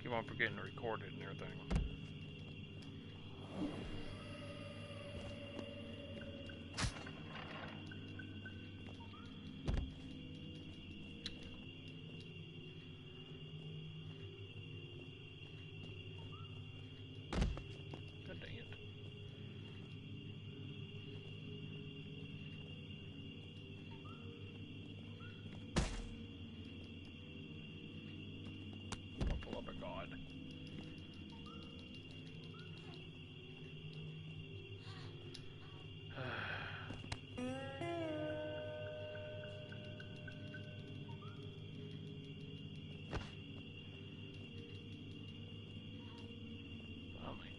Keep on forgetting to record it and everything. God dang it. I'll pull up a god. Finally.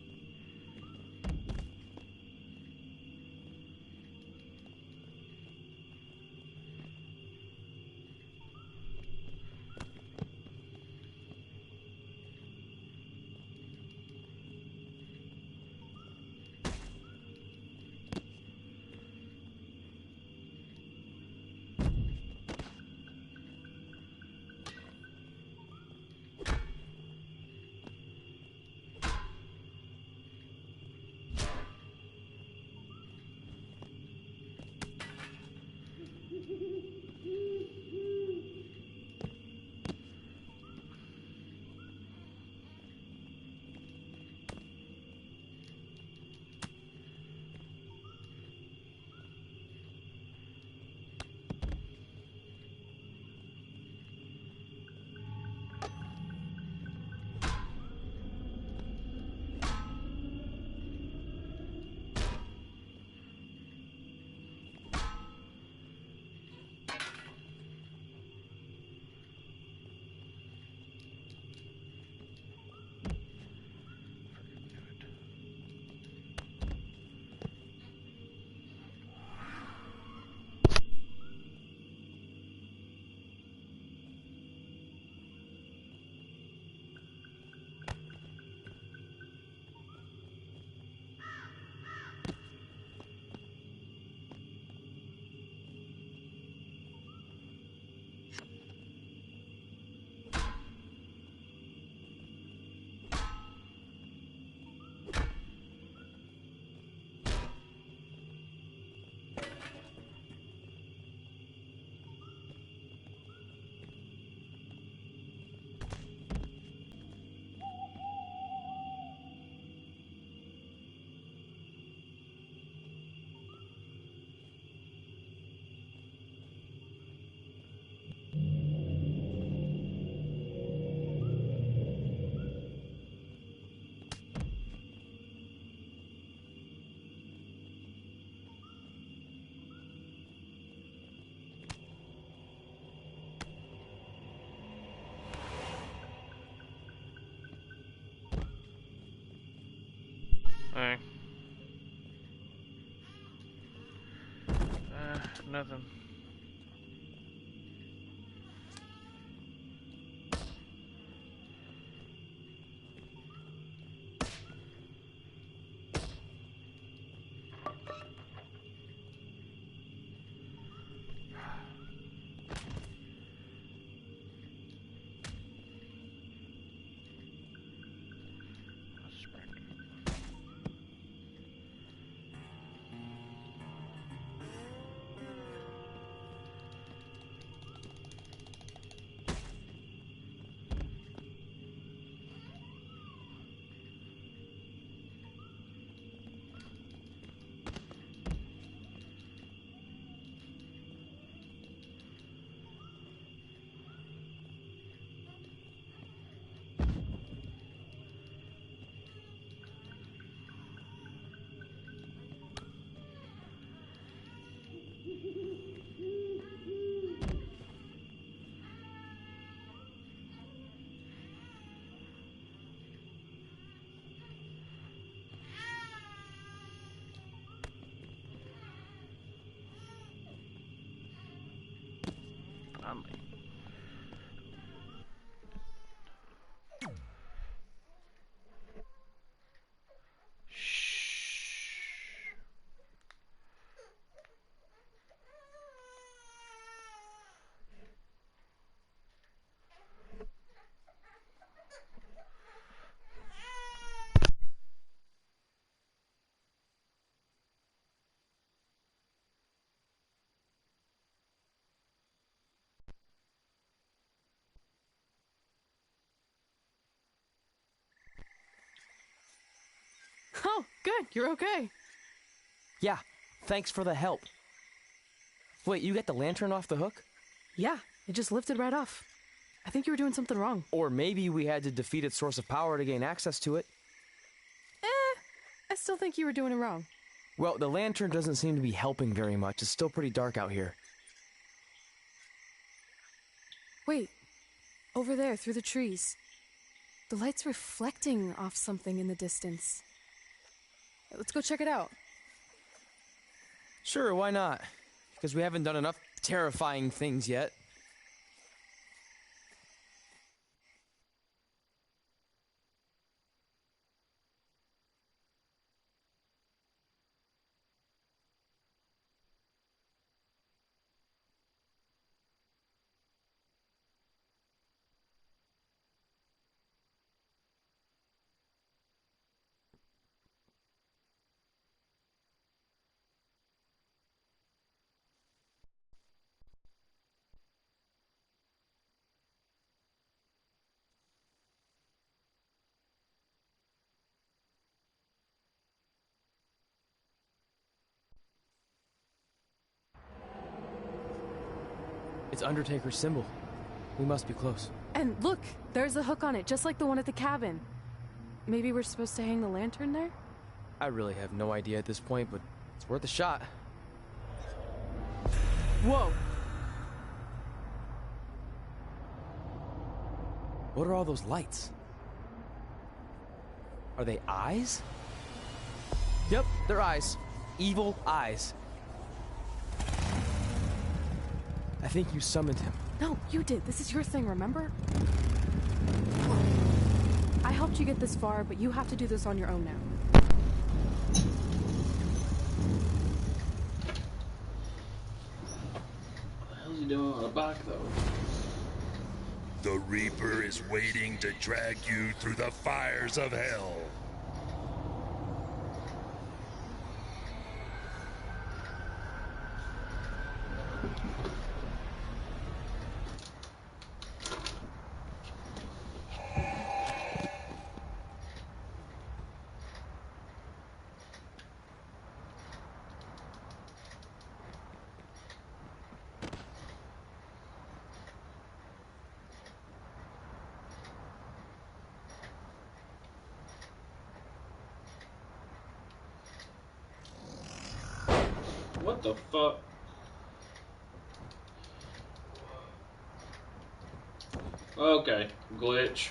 Hey. Nothing. Oh, good. You're okay. Yeah, thanks for the help. Wait, you got the lantern off the hook? Yeah, it just lifted right off. I think you were doing something wrong. Or maybe we had to defeat its source of power to gain access to it. I still think you were doing it wrong. Well, the lantern doesn't seem to be helping very much. It's still pretty dark out here. Wait, over there, through the trees. The light's reflecting off something in the distance. Let's go check it out. Sure, why not? Because we haven't done enough terrifying things yet. It's Undertaker's symbol. We must be close. And look, there's a hook on it, just like the one at the cabin. Maybe we're supposed to hang the lantern there? I really have no idea at this point, but it's worth a shot. Whoa! What are all those lights? Are they eyes? Yep, they're eyes. Evil eyes. I think you summoned him. No, you did. This is your thing, remember? I helped you get this far, but you have to do this on your own now. What the hell's he doing on a back, though? The Reaper is waiting to drag you through the fires of hell. What the fuck? Okay, glitch.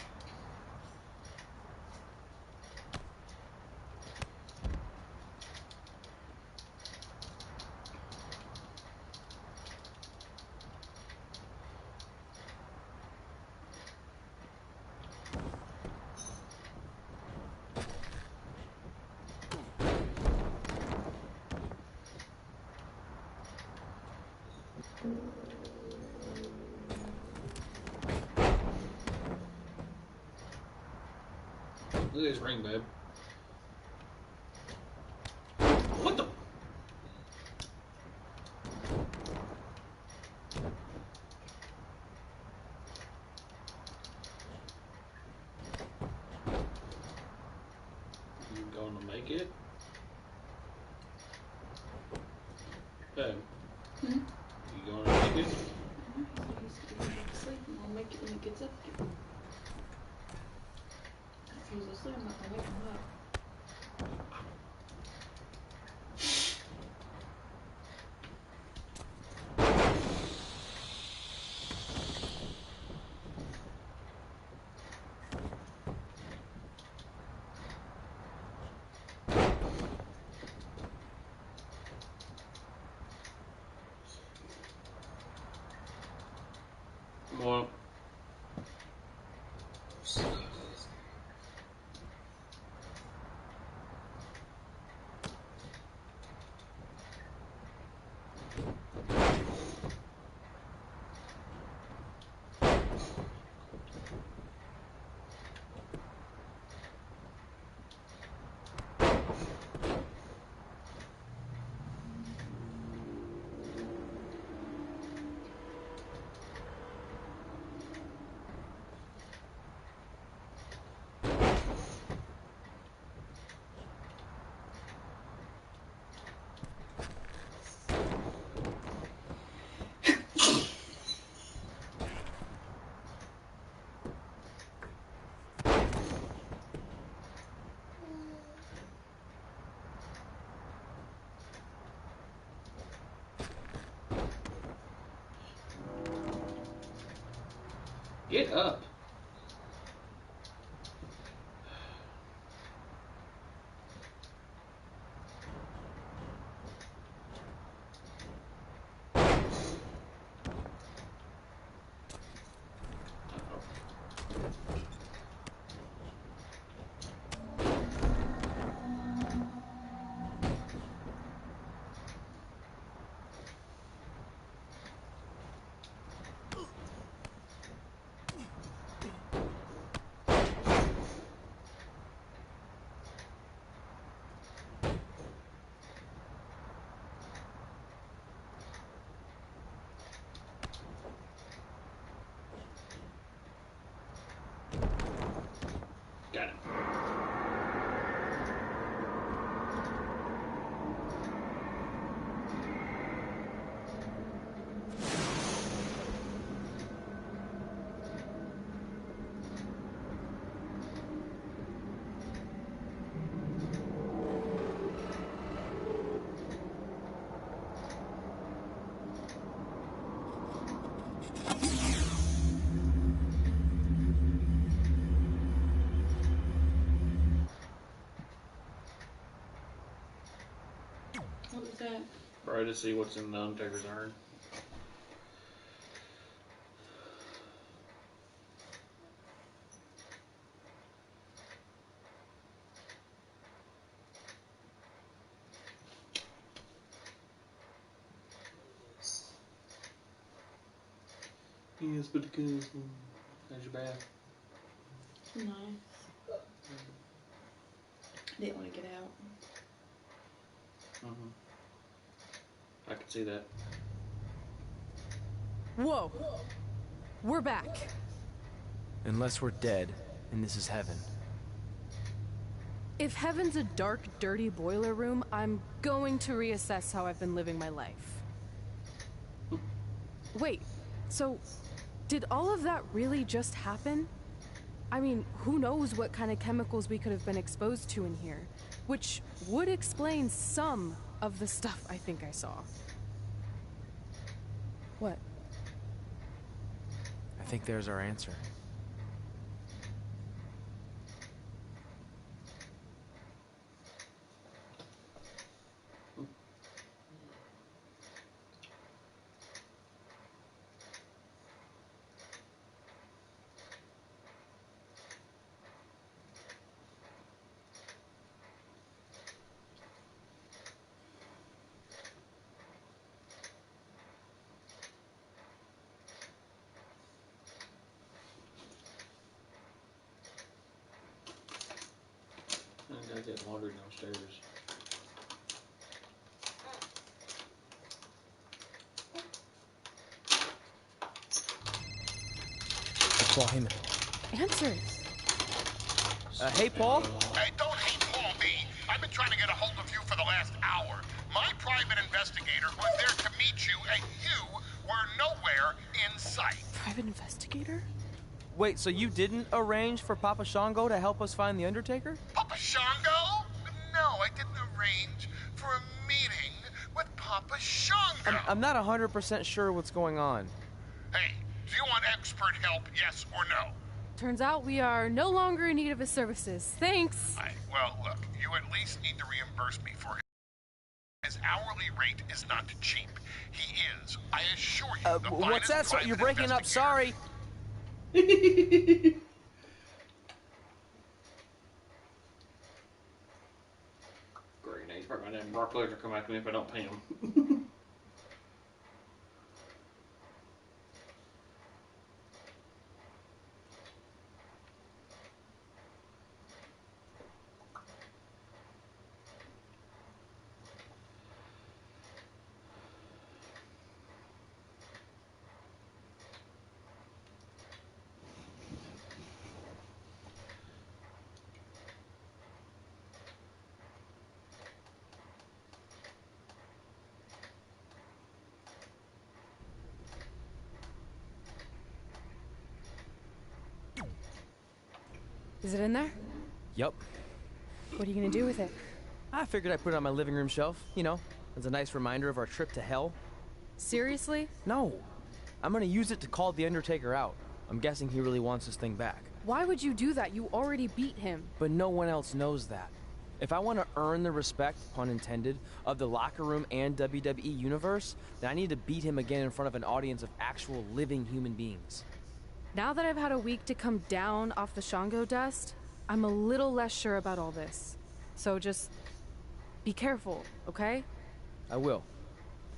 Look at this ring, babe. What the? You gonna make it? Babe. Hmm? You gonna make it? He's going to sleep and I'll make it when he gets up again. If he's asleep, I'm not going to wake him up. Well. Get up. Got it. What was that? Try to see what's in the Undertaker's urn. Yes, but because there's your bath. Nice. I didn't want to get out. I can see that. Whoa! We're back. Unless we're dead, and this is heaven. If heaven's a dark, dirty boiler room, I'm going to reassess how I've been living my life. Wait, so did all of that really just happen? I mean, who knows what kind of chemicals we could have been exposed to in here, which would explain some of the stuff I think I saw. What? I think there's our answer. I gotta get laundry downstairs. Paul Heyman. Answer. Hey, Paul? Hey, don't hate Paul B. I've been trying to get a hold of you for the last hour. My private investigator was there to meet you, and you were nowhere in sight. Private investigator? Wait, so you didn't arrange for Papa Shango to help us find the Undertaker? Papa Shango? No, I didn't arrange for a meeting with Papa Shango. I'm not 100% sure what's going on. Hey, do you want expert help, yes or no? Turns out we are no longer in need of his services. Thanks. Well, look, you at least need to reimburse me for his hourly rate is not cheap. He is, I assure you, the what's that? finest You're private breaking up. investigator. Sorry. Great, now he's probably gonna have Brock Lesnar come after me if I don't pay him. Is it in there? Yup. What are you gonna do with it? I figured I'd put it on my living room shelf, you know, as a nice reminder of our trip to hell. Seriously? No. I'm gonna use it to call The Undertaker out. I'm guessing he really wants this thing back. Why would you do that? You already beat him. But no one else knows that. If I want to earn the respect, pun intended, of the locker room and WWE universe, then I need to beat him again in front of an audience of actual living human beings. Now that I've had a week to come down off the Shango dust, I'm a little less sure about all this. So just be careful, okay? I will.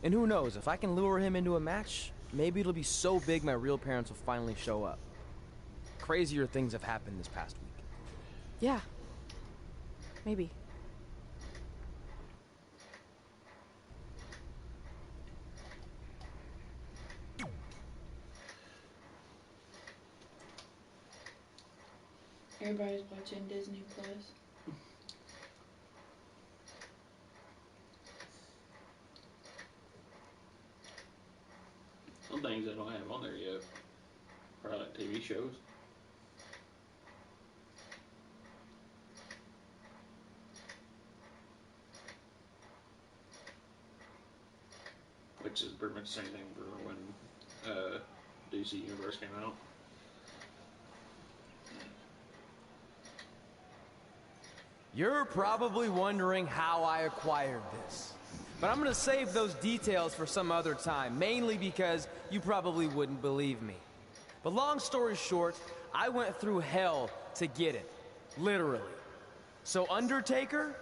And who knows, if I can lure him into a match, maybe it'll be so big my real parents will finally show up. Crazier things have happened this past week. Yeah. Maybe. Everybody's watching Disney Plus. Some things they don't have on there yet. Probably like TV shows. Which is pretty much the same thing for when DC Universe came out. You're probably wondering how I acquired this. But I'm gonna save those details for some other time, mainly because you probably wouldn't believe me. But long story short, I went through hell to get it. Literally. So Undertaker,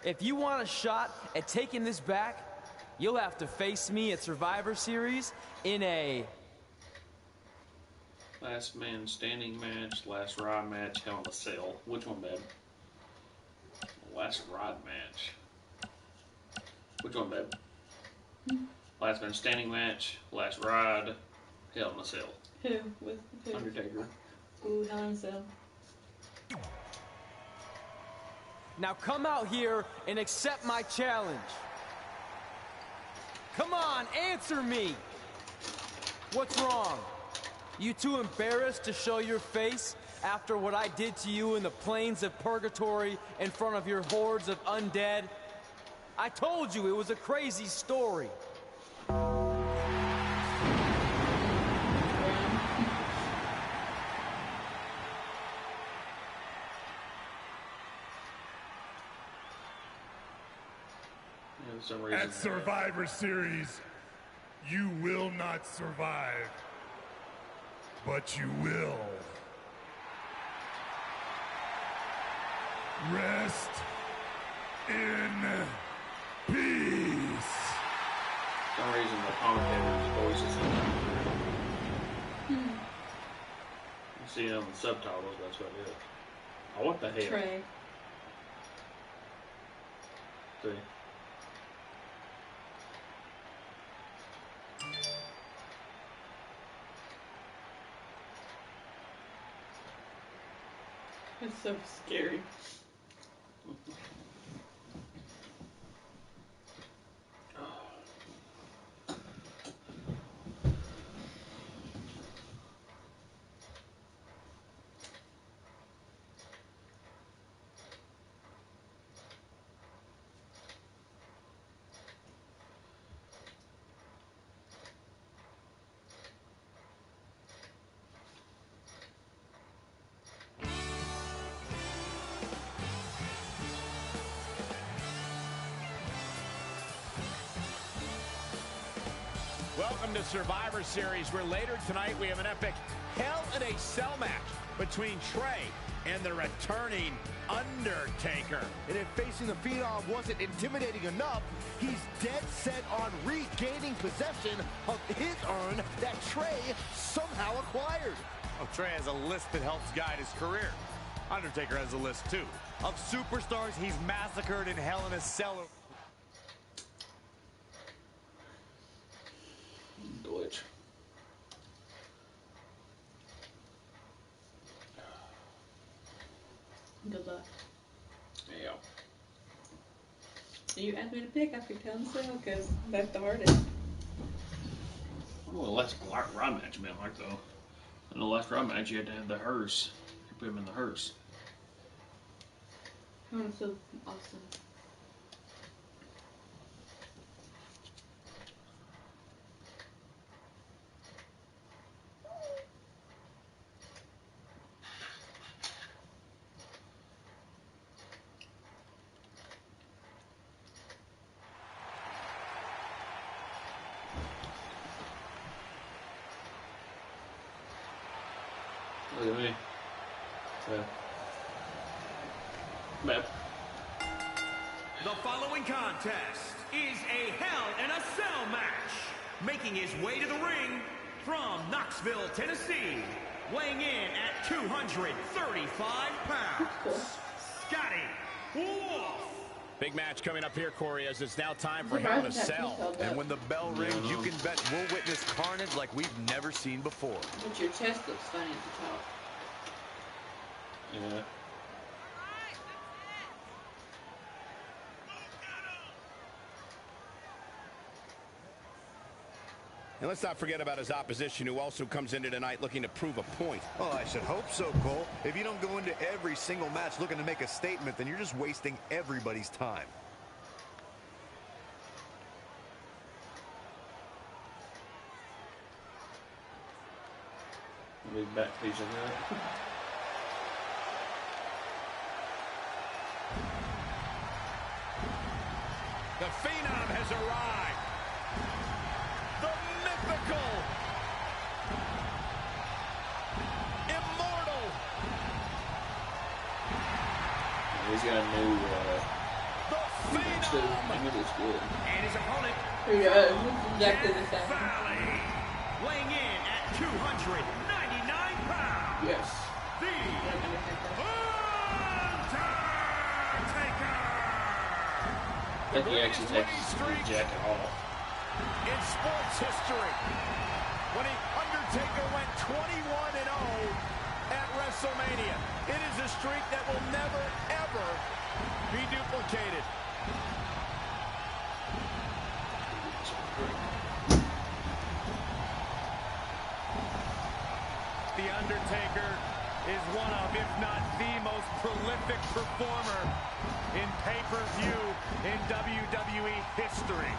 if you want a shot at taking this back, you'll have to face me at Survivor Series in a... Last man standing match, last rod match, Hell in a Cell. Which one, babe? Last rod match. Which one, babe? Last man standing match, last rod, Hell in a Cell. Who? With who? Undertaker. Ooh, Hell in a Cell. Now come out here and accept my challenge. Come on, answer me! What's wrong? You too embarrassed to show your face after what I did to you in the plains of purgatory in front of your hordes of undead? I told you it was a crazy story. At Survivor Series, you will not survive, but you will rest in peace. For some reason, the commentator's voice is in You see it on the subtitles, that's what it is. Oh, what the hell? Trey. See? It's so scary. Welcome to Survivor Series, where later tonight we have an epic Hell in a Cell match between Trey and the returning Undertaker. And if facing the Phenom wasn't intimidating enough, he's dead set on regaining possession of his urn that Trey somehow acquired. Oh, Trey has a list that helps guide his career. Undertaker has a list, too, of superstars he's massacred in Hell in a Cell. Glitch. Good luck. Yeah. You asked me to pick, I picked Hell in a Cell because that's the hardest. Well, the last Raw match been like though. In the last Raw match, you had to have the hearse. You put him in the hearse. Hell in a Cell, awesome. Look at me. Map. The following contest is a Hell in a Cell match. Making his way to the ring from Knoxville, Tennessee, weighing in at 235 pounds, Scotty Wolf. Big match coming up here, Corey, as it's now time for Hell in a Cell. And when the bell rings, you can bet we'll witness carnage like we've never seen before. But your chest looks funny at the top. Yeah. And let's not forget about his opposition, who also comes into tonight looking to prove a point. Oh, I should hope so, Cole. If you don't go into every single match looking to make a statement, then you're just wasting everybody's time. Big back piece of that. The Phenom has arrived. The mythical, immortal. He's got a new, the Phenom. It looks good. And his opponent, Exactly the same. Valley, weighing in at 299 pounds. Yes. The Undertaker. I think he actually takes his jacket off. In sports history, when the Undertaker went 21-0 at WrestleMania. It is a streak that will never, ever be duplicated. The Undertaker is one of, if not the most prolific performer in pay-per-view in WWE history.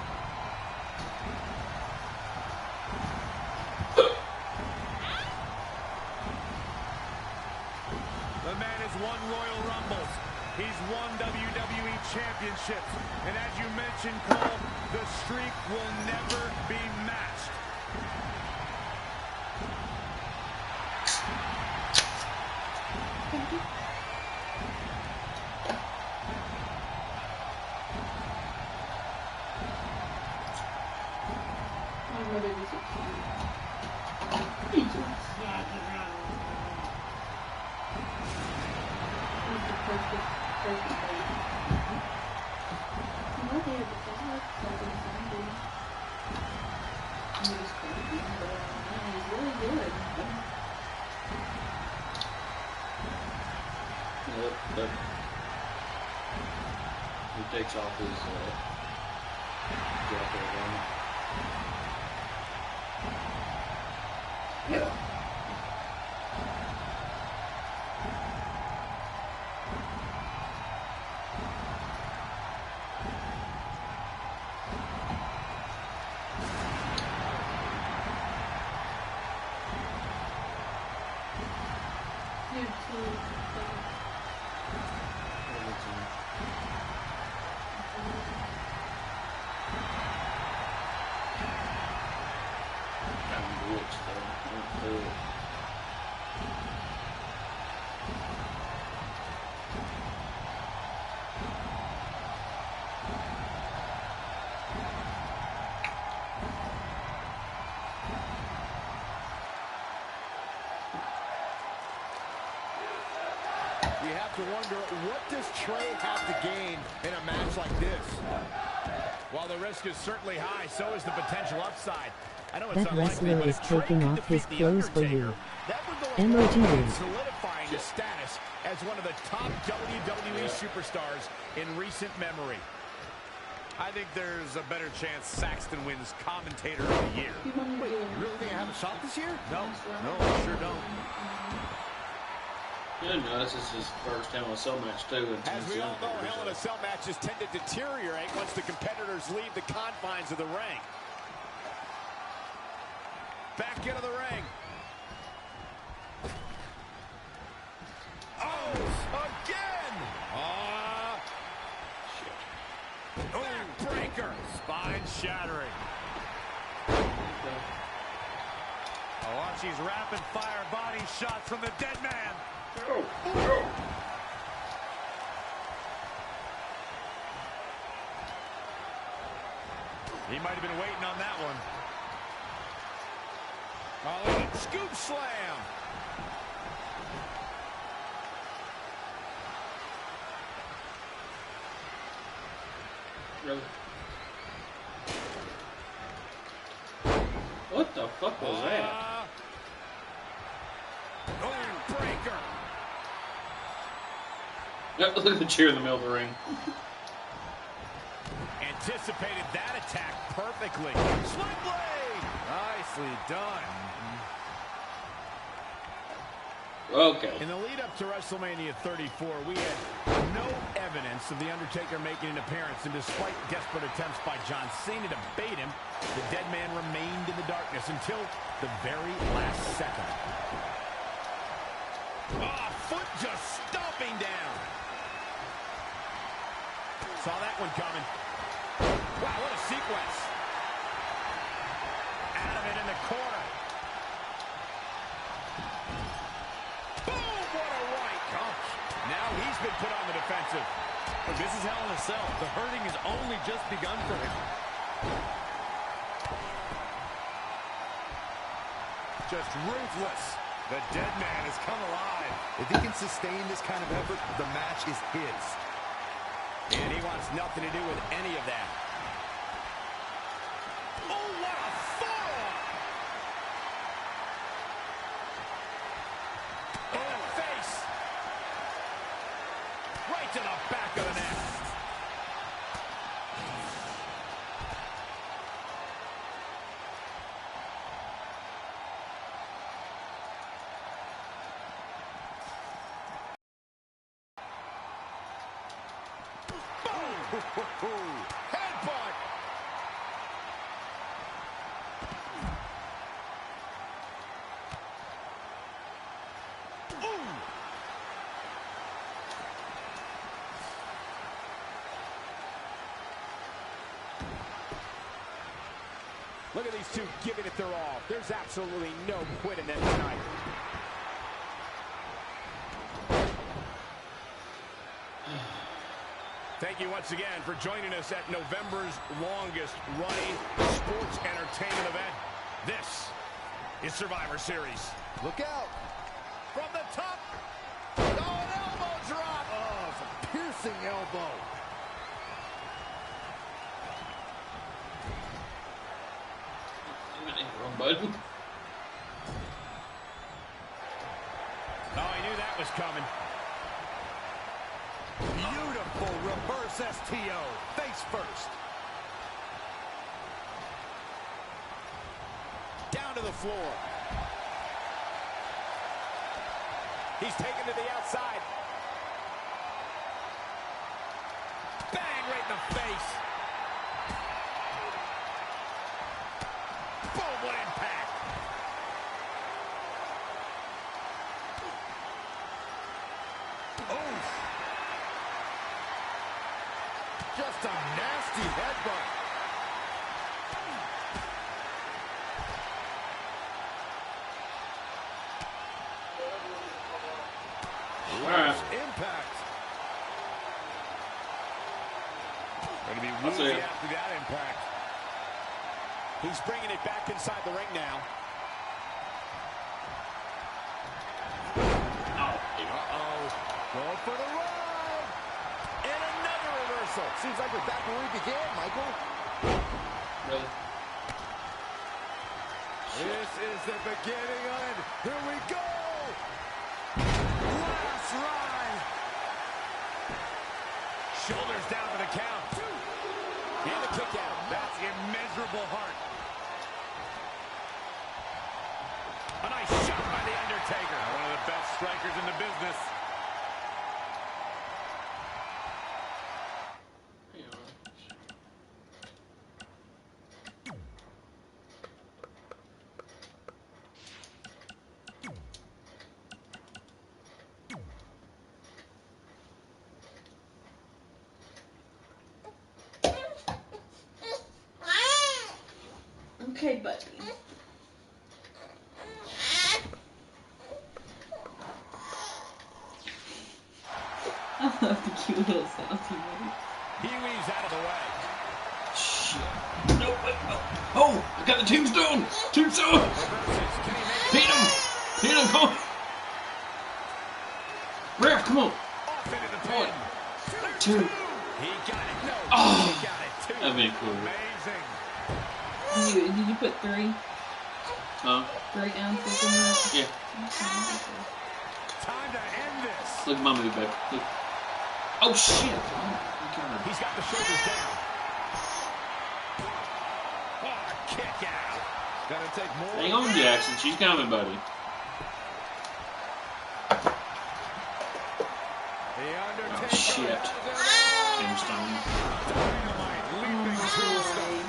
The man has won Royal Rumbles. He's won WWE championships. And as you mentioned, Cole, the streak will never be matched. He takes off his jacket again. Yeah. switch though. I won't do it. You have to wonder, what does Trey have to gain in a match like this? While the risk is certainly high, so is the potential upside. I know it's That unlikely, wrestler but is if Trey taking can off his defeat The clothes for Undertaker, you. that would go a Emoji long way in wave. solidifying his status as one of the top WWE superstars in recent memory. I think there's a better chance Saxton wins Commentator of the Year. Wait, you really think I have a shot this year? No, I sure don't. Yeah, no, this is his first Hell in a Cell match too. As we all know, Hell in a Cell matches tend to deteriorate once the competitors leave the confines of the ring. Back into the ring. Oh, again! Backbreaker. Spine shattering. Oh, Archie's rapid fire body shots from the dead man. He might have been waiting on that one. Oh, and scoop slam. Really? What the fuck was that? Breaker. Look at the chair in the middle of the ring. Anticipated that attack perfectly. Sling blade. Nicely done. Okay. In the lead up to WrestleMania 34, we had no evidence of The Undertaker making an appearance, and despite desperate attempts by John Cena to bait him, the dead man remained in the darkness until the very last second. Foot just stomping down. Saw that one coming. Wow, what a sequence. Adamant in the corner. Boom, what a right. Gosh. Now he's been put on the defensive. But this is Hell in a Cell. The hurting has only just begun for him. Just ruthless. The dead man has come alive. If he can sustain this kind of effort, the match is his. And he wants nothing to do with any of that. Oh, what a forearm! In the face! Right to the back of the neck. Headbutt! Ooh! Look at these two giving it their all. There's absolutely no quitting them tonight. Thank you once again for joining us at November's longest running sports entertainment event. This is Survivor Series. Look out. From the top. Oh, an elbow drop. Oh, it's a piercing elbow. Wrong button. Oh, I knew that was coming. Beautiful reverse STO. Face first. Down to the floor. He's taken to the outside. Bang, right in the face. Boom, what impact. Oh. Just a nasty headbutt. moves after that impact. He's bringing it back inside the ring now. Uh-oh. Going for the run. And another reversal. Seems like we're back where we began, Michael. Really? This is the beginning of it. Here we go. Last ride. Shoulders down for the count. And the kick out. That's immeasurable heart. A nice shot by The Undertaker. One of the best strikers in the business. Okay, buddy. I love the cute little sounds he made. Pee-wee's out of the way. Shit. No, oh, I got the tombstone. Tombstone. Beat him. Beat him, come on. Ref, come on. Off into the pin. 2. He got it. No, oh, he got it. 2. That'd be cool. Amazing. Did you put 3? Huh? 3 ounces in that? Yeah. Time to end this. Look at my move, babe. Look. Oh, shit. He's got the shoulders down. Oh, kick out. Gonna take more. Hang on, Jackson. She's coming, buddy. The Undertaker. Oh, shit. Tombstone. Dynamite leaping tombstone.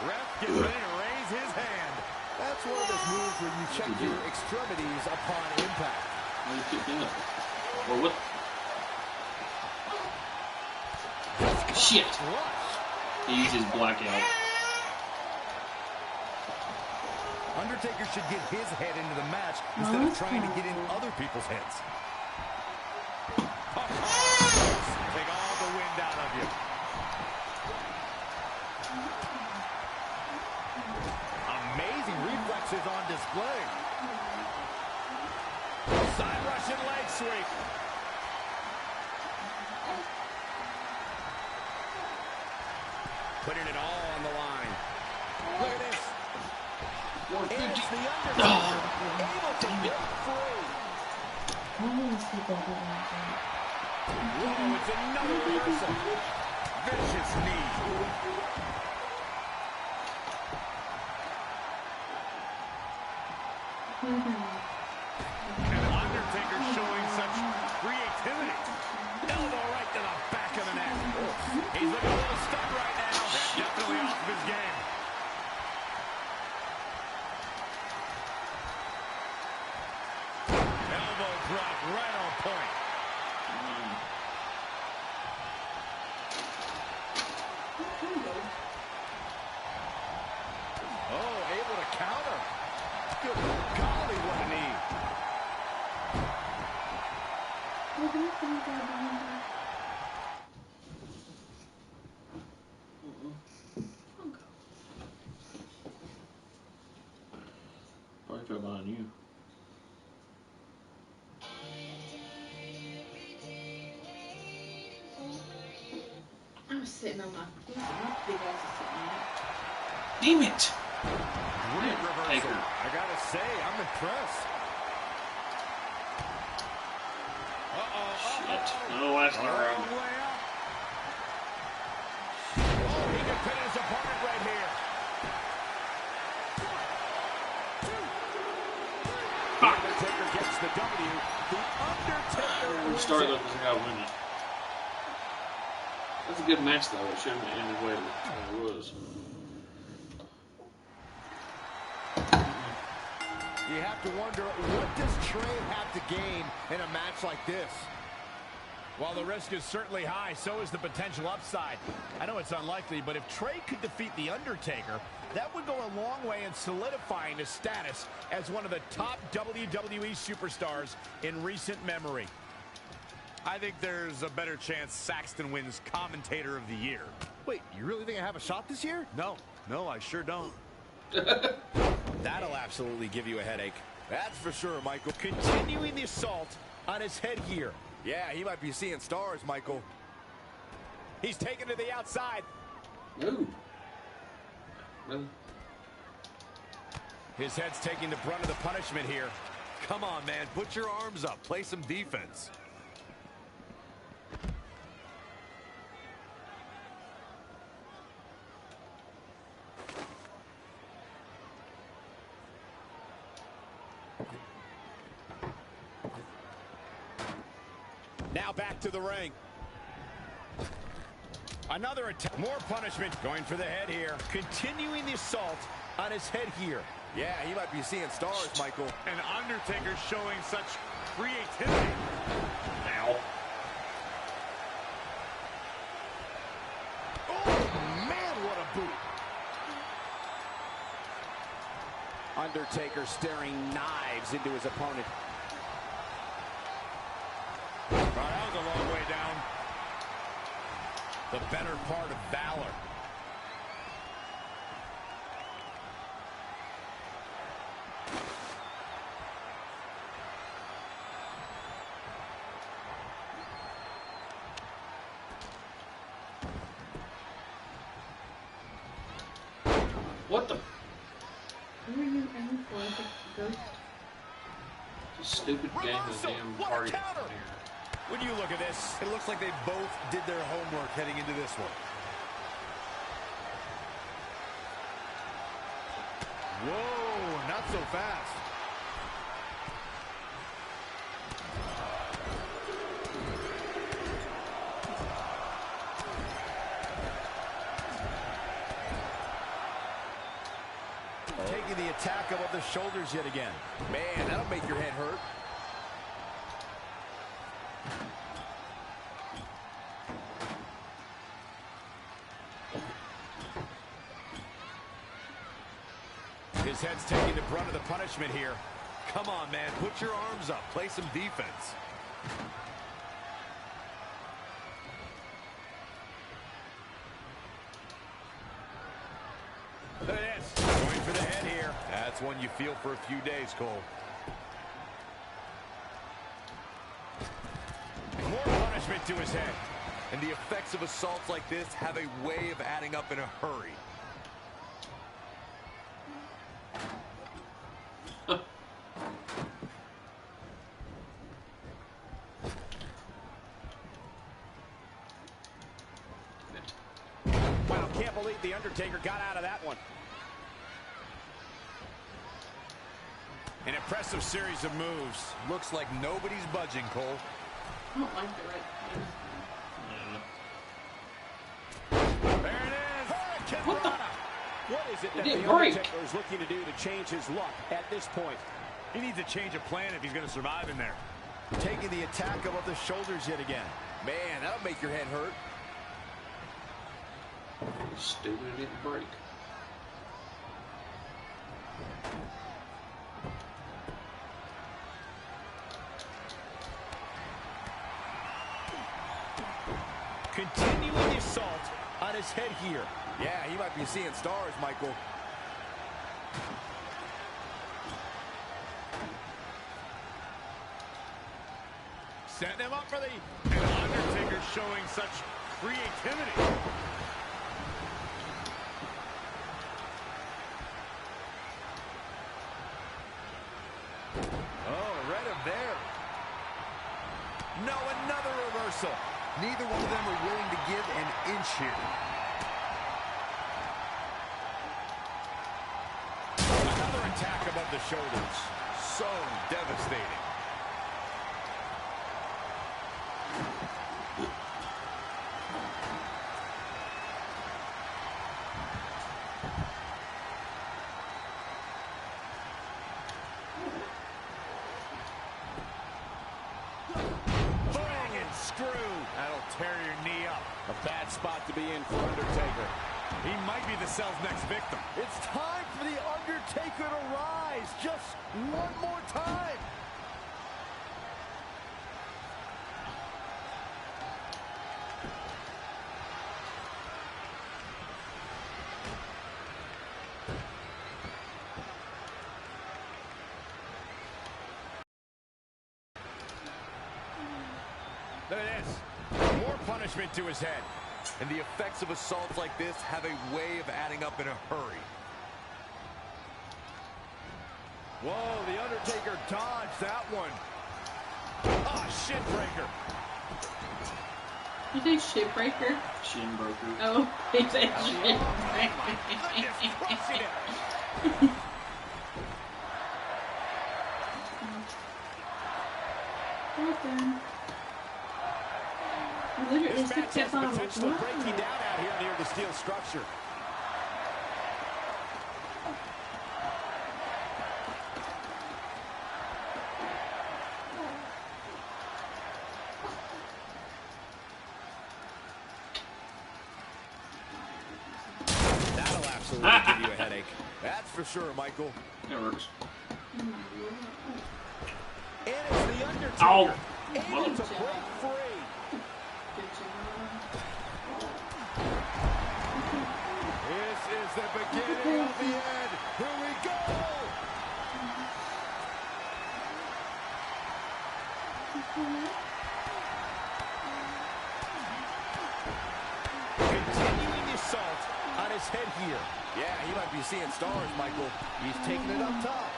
Ref gets ready to raise his hand. That's one of those moves where you check your extremities upon impact. Why are you kicking up? Or what? Shit. He uses blackout. Undertaker should get his head into the match instead of trying to get in other people's heads. Take all the wind out of you. Amazing reflexes on display. Side Russian leg sweep. Putting it all on the line. Look at this. It's the Undertaker able to get free. Whoa, it's another reversal. Vicious knee. And Undertaker showing such creativity. Elbow right to the back of the neck. He's looking a little stunned right now. That's definitely off of his game. Elbow drop right on point. Oh, able to counter. Good golly, what a knee. Probably fell behind you. I was sitting on my big ass is sitting on it. Damn it! Great reversal. I gotta say, I'm impressed. Shit. No, last time around. Oh, he can pin his opponent right here. The Undertaker gets the W. The Undertaker wins Started it. looking like I win it. That's a good match, though. It shouldn't have ended the way it was. You have to wonder, what does Trey have to gain in a match like this? While the risk is certainly high, so is the potential upside. I know it's unlikely, but if Trey could defeat The Undertaker, that would go a long way in solidifying his status as one of the top WWE superstars in recent memory. I think there's a better chance Saxton wins Commentator of the Year. Wait, you really think I have a shot this year? No, I sure don't. That'll absolutely give you a headache. That's for sure, Michael. Continuing the assault on his head here. Yeah, he might be seeing stars, Michael. He's taken to the outside. Ooh. Really? His head's taking the brunt of the punishment here. Come on, man. Put your arms up. Play some defense. Now back to the ring. Another attack. More punishment. Going for the head here. Continuing the assault on his head here. Yeah, he might be seeing stars, Michael. And Undertaker showing such creativity. Ow. Oh, man, what a boot. Undertaker staring knives into his opponent. That was a long way down. The better part of valor. What the? Who are you aiming for? The ghost? It's a stupid game of damn party in here. When you look at this, It looks like they both did their homework heading into this one. Whoa, not so fast. taking the attack above the shoulders yet again. Man, that'll make your head hurt. His head's taking the brunt of the punishment here. Come on, man. Put your arms up. Play some defense. Look at this. Going for the head here. That's one you feel for a few days, Cole. More punishment to his head. And the effects of assaults like this have a way of adding up in a hurry. Wow, can't believe the Undertaker got out of that one. An impressive series of moves. Looks like nobody's budging, Cole. I don't like the right. There it is. What the? What is it that didn't the break. Undertaker is looking to do to change his luck at this point? He needs a change of plan if he's going to survive in there. Taking the attack above the shoulders yet again. Man, that'll make your head hurt. Stupid, it didn't break. Continuing the assault on his head here. Yeah, he might be seeing stars, Michael. Setting him up for the... And Undertaker showing such creativity. Oh, read him there. No, another reversal. Neither one of them are willing to give an inch here. Another attack above the shoulders. So devastating. Bang and screw. That'll tear your knee up. A bad spot to be in for Undertaker. He might be the cell's next victim. It's time for the Undertaker to rise just one more time. Look at this. More punishment to his head. And the effects of assaults like this have a way of adding up in a hurry. Whoa, The Undertaker dodged that one. Ah, shin breaker. You say shit breaker? Shin broker. Oh, he said shit breaker. Well done. Literally, This match has the potential to break you down out here near the steel structure. That'll absolutely give you a headache. That's for sure, Michael. It works. And it's The Undertaker. Ow. Able to break free. This is the beginning of the end. Here we go. Continuing the assault on his head here. Yeah, he might be seeing stars, Michael. He's taking it up top.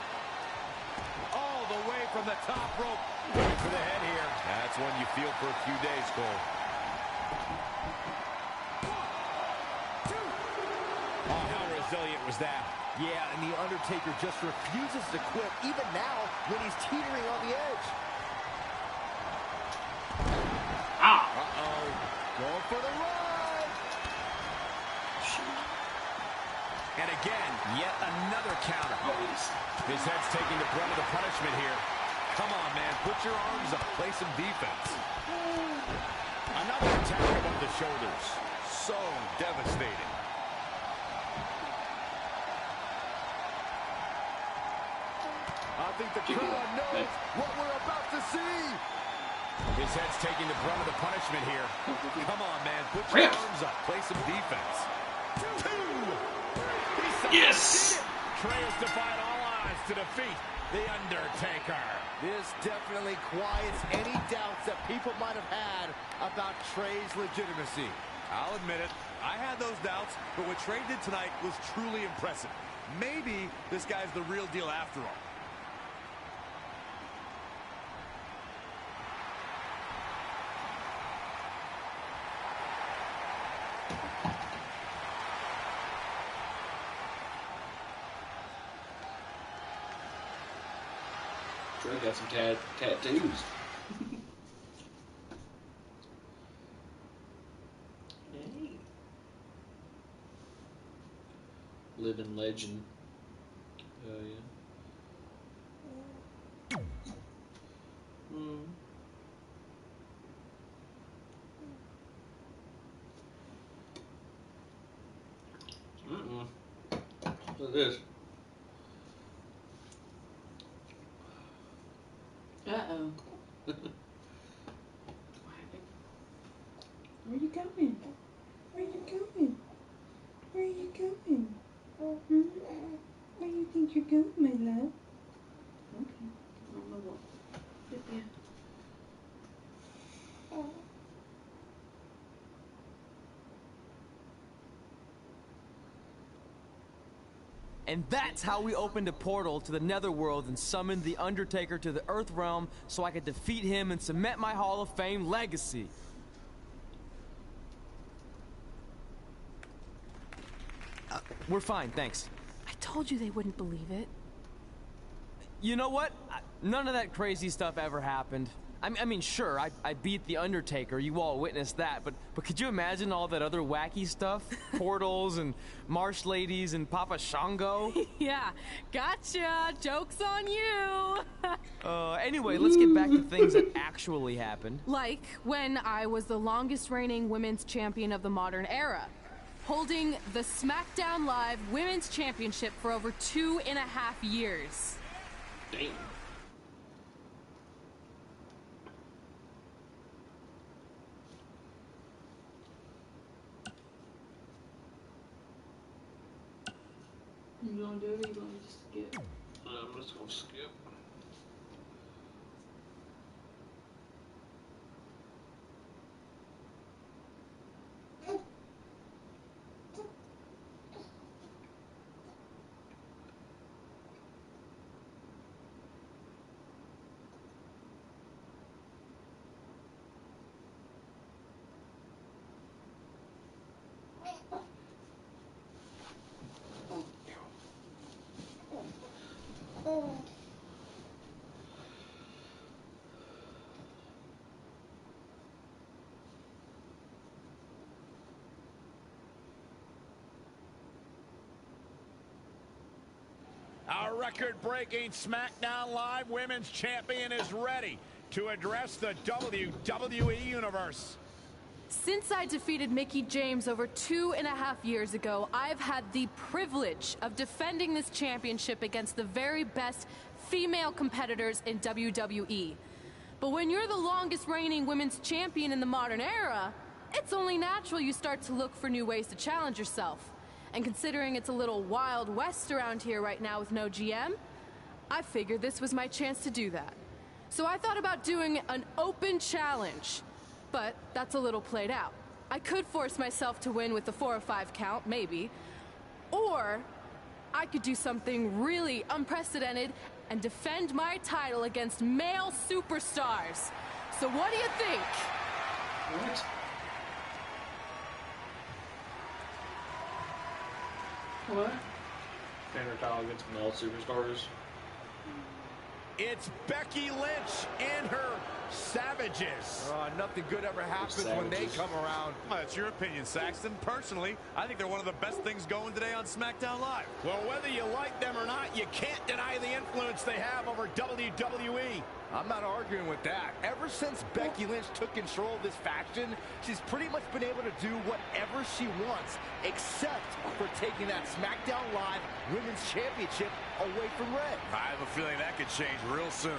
All the way from the top rope. Going for the head here. That's one you feel for a few days, Cole. Oh, how resilient was that? Yeah, and The Undertaker just refuses to quit, even now when he's teetering on the edge. Ah! Uh-oh. Going for the ride. And again, yet another counter. His head's taking the brunt of the punishment here. Come on, man. Put your arms up. Play some defense. Another attack above the shoulders. So devastating. I think the crowd knows what we're about to see. His head's taking the brunt of the punishment here. Come on, man. Put your arms up. Play some defense. Yes! Trey has defied all odds to defeat The Undertaker. This definitely quiets any doubts that people might have had about Trey's legitimacy. I'll admit it. I had those doubts, but what Trey did tonight was truly impressive. Maybe this guy's the real deal after all. Trey got some tattoos. Hey. Living legend. Oh, yeah. Look at this. Uh-oh. Where you going? Where you going? Where you going? Where you think you're going, my love? Okay. I don't know what. Sit there. And that's how we opened a portal to the Netherworld and summoned The Undertaker to the Earth Realm so I could defeat him and cement my Hall of Fame legacy. We're fine, thanks. I told you they wouldn't believe it. You know what? None of that crazy stuff ever happened. I mean, sure, I beat The Undertaker, you all witnessed that, but could you imagine all that other wacky stuff? Portals and marsh ladies and Papa Shango? Yeah, gotcha! Joke's on you! Anyway, let's get back to things that actually happened. Like when I was the longest reigning women's champion of the modern era, holding the SmackDown Live Women's Championship for over 2.5 years. Damn. You gonna do it or you gonna just skip? I'm just gonna skip. Our record-breaking SmackDown Live Women's Champion is ready to address the WWE Universe. Since I defeated Mickie James over 2.5 years ago, I've had the privilege of defending this championship against the very best female competitors in WWE. But when you're the longest reigning women's champion in the modern era, it's only natural you start to look for new ways to challenge yourself. And considering it's a little Wild West around here right now with no GM, I figured this was my chance to do that. So I thought about doing an open challenge. But that's a little played out. I could force myself to win with a 4 or 5 count, maybe. Or I could do something really unprecedented and defend my title against male superstars. So what do you think? What? What? Defend her title against male superstars? It's Becky Lynch and her Savages. Nothing good ever happens when they come around. Well, that's your opinion, Saxton. Personally, I think they're one of the best things going today on SmackDown Live. Well, whether you like them or not, you can't deny the influence they have over WWE. I'm not arguing with that. Ever since Becky Lynch took control of this faction, she's pretty much been able to do whatever she wants, except for taking that SmackDown Live Women's Championship away from Red. I have a feeling that could change real soon.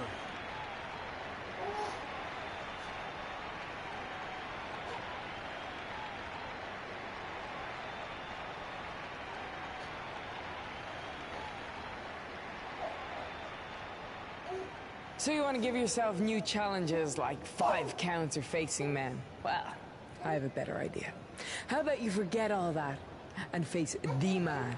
So you want to give yourself new challenges like 5 counts or facing men? Well, I have a better idea. How about you forget all that and face the man?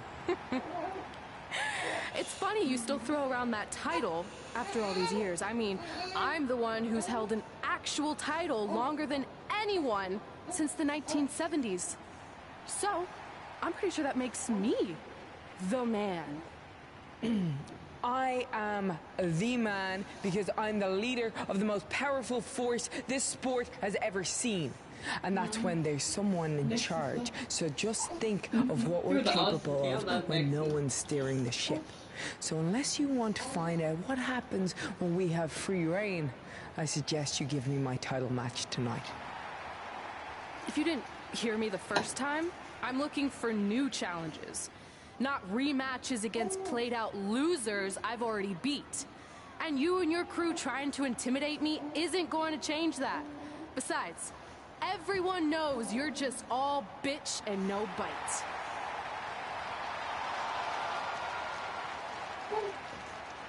It's funny you still throw around that title after all these years. I mean, I'm the one who's held an actual title longer than anyone since the 1970s. So, I'm pretty sure that makes me the man. I am the man because I'm the leader of the most powerful force this sport has ever seen. And that's when there's someone in charge. So just think of what we're capable of when no one's steering the ship. So unless you want to find out what happens when we have free reign, I suggest you give me my title match tonight. If you didn't hear me the first time, I'm looking for new challenges. Not rematches against played-out losers I've already beat. And you and your crew trying to intimidate me isn't going to change that. Besides, everyone knows you're just all bitch and no bite.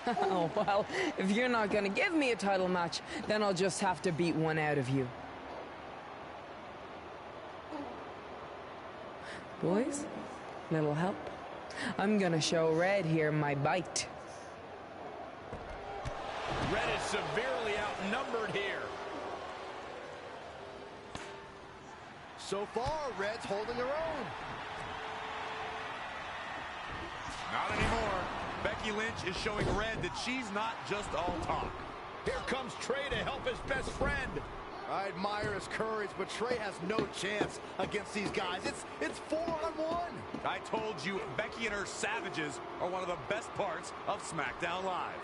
Oh, well, if you're not going to give me a title match, then I'll just have to beat one out of you. Boys, little help? I'm gonna show Red here my bite. Red is severely outnumbered here. So far, Red's holding her own. Not anymore. Becky Lynch is showing Red that she's not just all talk. Here comes Trey to help his best friend. I admire his courage, but Trey has no chance against these guys. It's 4-on-1. I told you, Becky and her Savages are one of the best parts of SmackDown Live.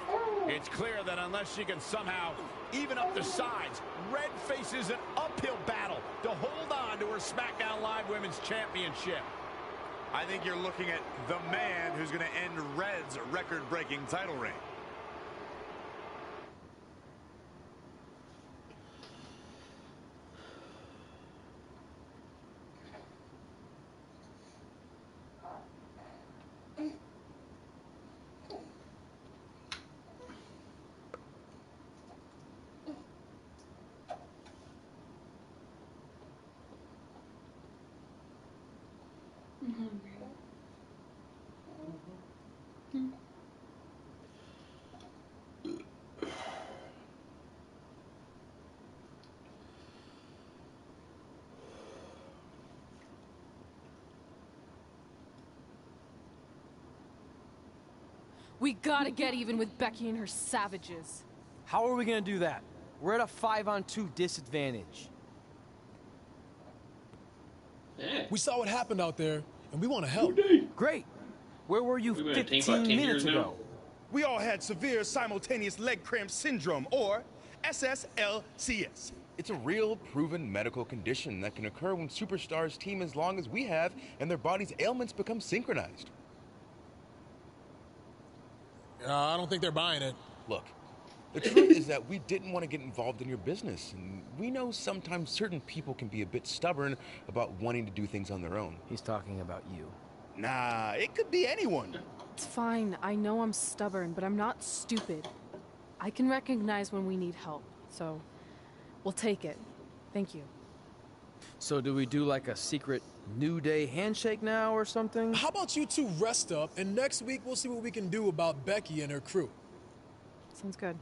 It's clear that unless she can somehow even up the sides, Red faces an uphill battle to hold on to her SmackDown Live Women's Championship. I think you're looking at the man who's going to end Red's record-breaking title reign. We gotta get even with Becky and her savages. How are we gonna do that? We're at a 5-on-2 disadvantage. We saw what happened out there, and we want to help. Great. Where were you 15 minutes ago? We all had severe simultaneous leg cramp syndrome, or SSLCS. It's a real, proven medical condition that can occur when superstars team as long as we have and their body's ailments become synchronized. I don't think they're buying it. Look, the truth is that we didn't want to get involved in your business, and we know sometimes certain people can be a bit stubborn about wanting to do things on their own. He's talking about you. Nah, it could be anyone. It's fine. I know I'm stubborn, but I'm not stupid. I can recognize when we need help, so we'll take it. Thank you. So do we do like a secret New Day handshake now or something? How about you two rest up, and next week we'll see what we can do about Becky and her crew. Sounds good.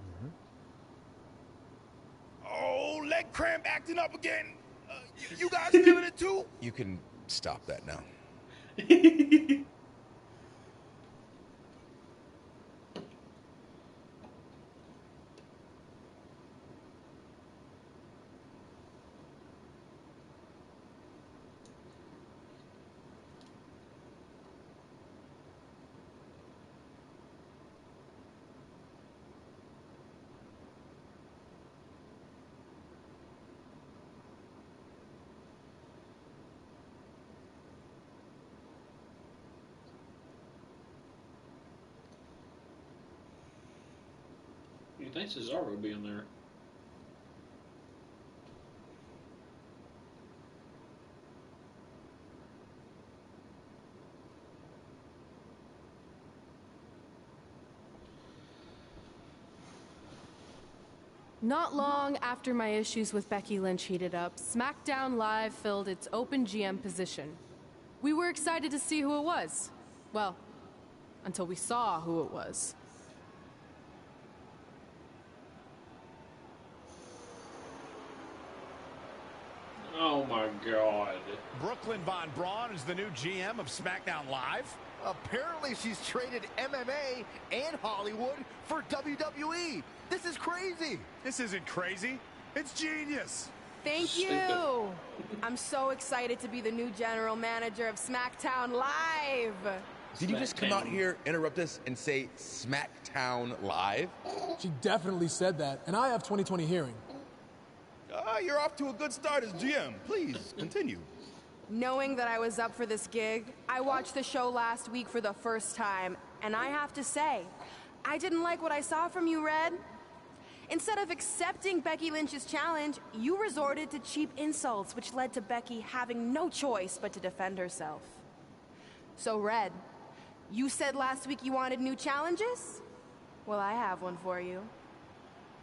Oh, leg cramp acting up again. You guys feeling it too? You can stop that now. You think Cesaro would be in there? Not long after my issues with Becky Lynch heated up, SmackDown Live filled its open GM position. We were excited to see who it was. Well, until we saw who it was. Oh my God. Brooklyn Von Braun is the new GM of SmackDown Live. Apparently she's traded MMA and Hollywood for WWE. This is crazy. This isn't crazy. It's genius. Thank you. I'm so excited to be the new general manager of SmackDown Live. Did you just come out here, interrupt us, and say SmackDown Live? She definitely said that, and I have 20/20 hearing. You're off to a good start as GM. Please, continue. Knowing that I was up for this gig, I watched the show last week for the first time, and I have to say, I didn't like what I saw from you, Red. Instead of accepting Becky Lynch's challenge, you resorted to cheap insults, which led to Becky having no choice but to defend herself. So, Red, you said last week you wanted new challenges? Well, I have one for you.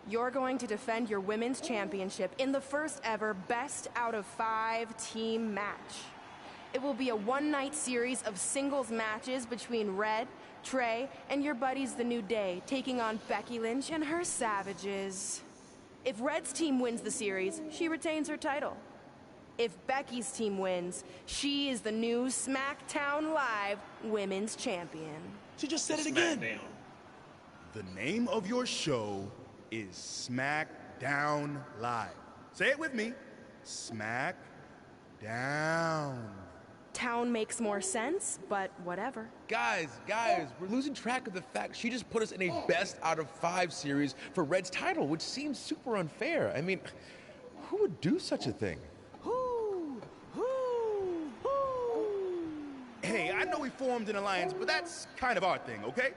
You're going to defend your women's championship in the first ever best out of 5 team match. It will be a one-night series of singles matches between Red, Trey, and your buddies The New Day, taking on Becky Lynch and her savages. If Red's team wins the series, she retains her title. If Becky's team wins, she is the new SmackDown Live Women's Champion. She just said it again. The name of your show is SmackDown Live. Say it with me. SmackDown. Town makes more sense, but whatever. Guys, we're losing track of the fact she just put us in a best out of 5 series for Red's title, which seems super unfair. I mean, who would do such a thing? Hey, I know we formed an alliance, but that's kind of our thing, okay?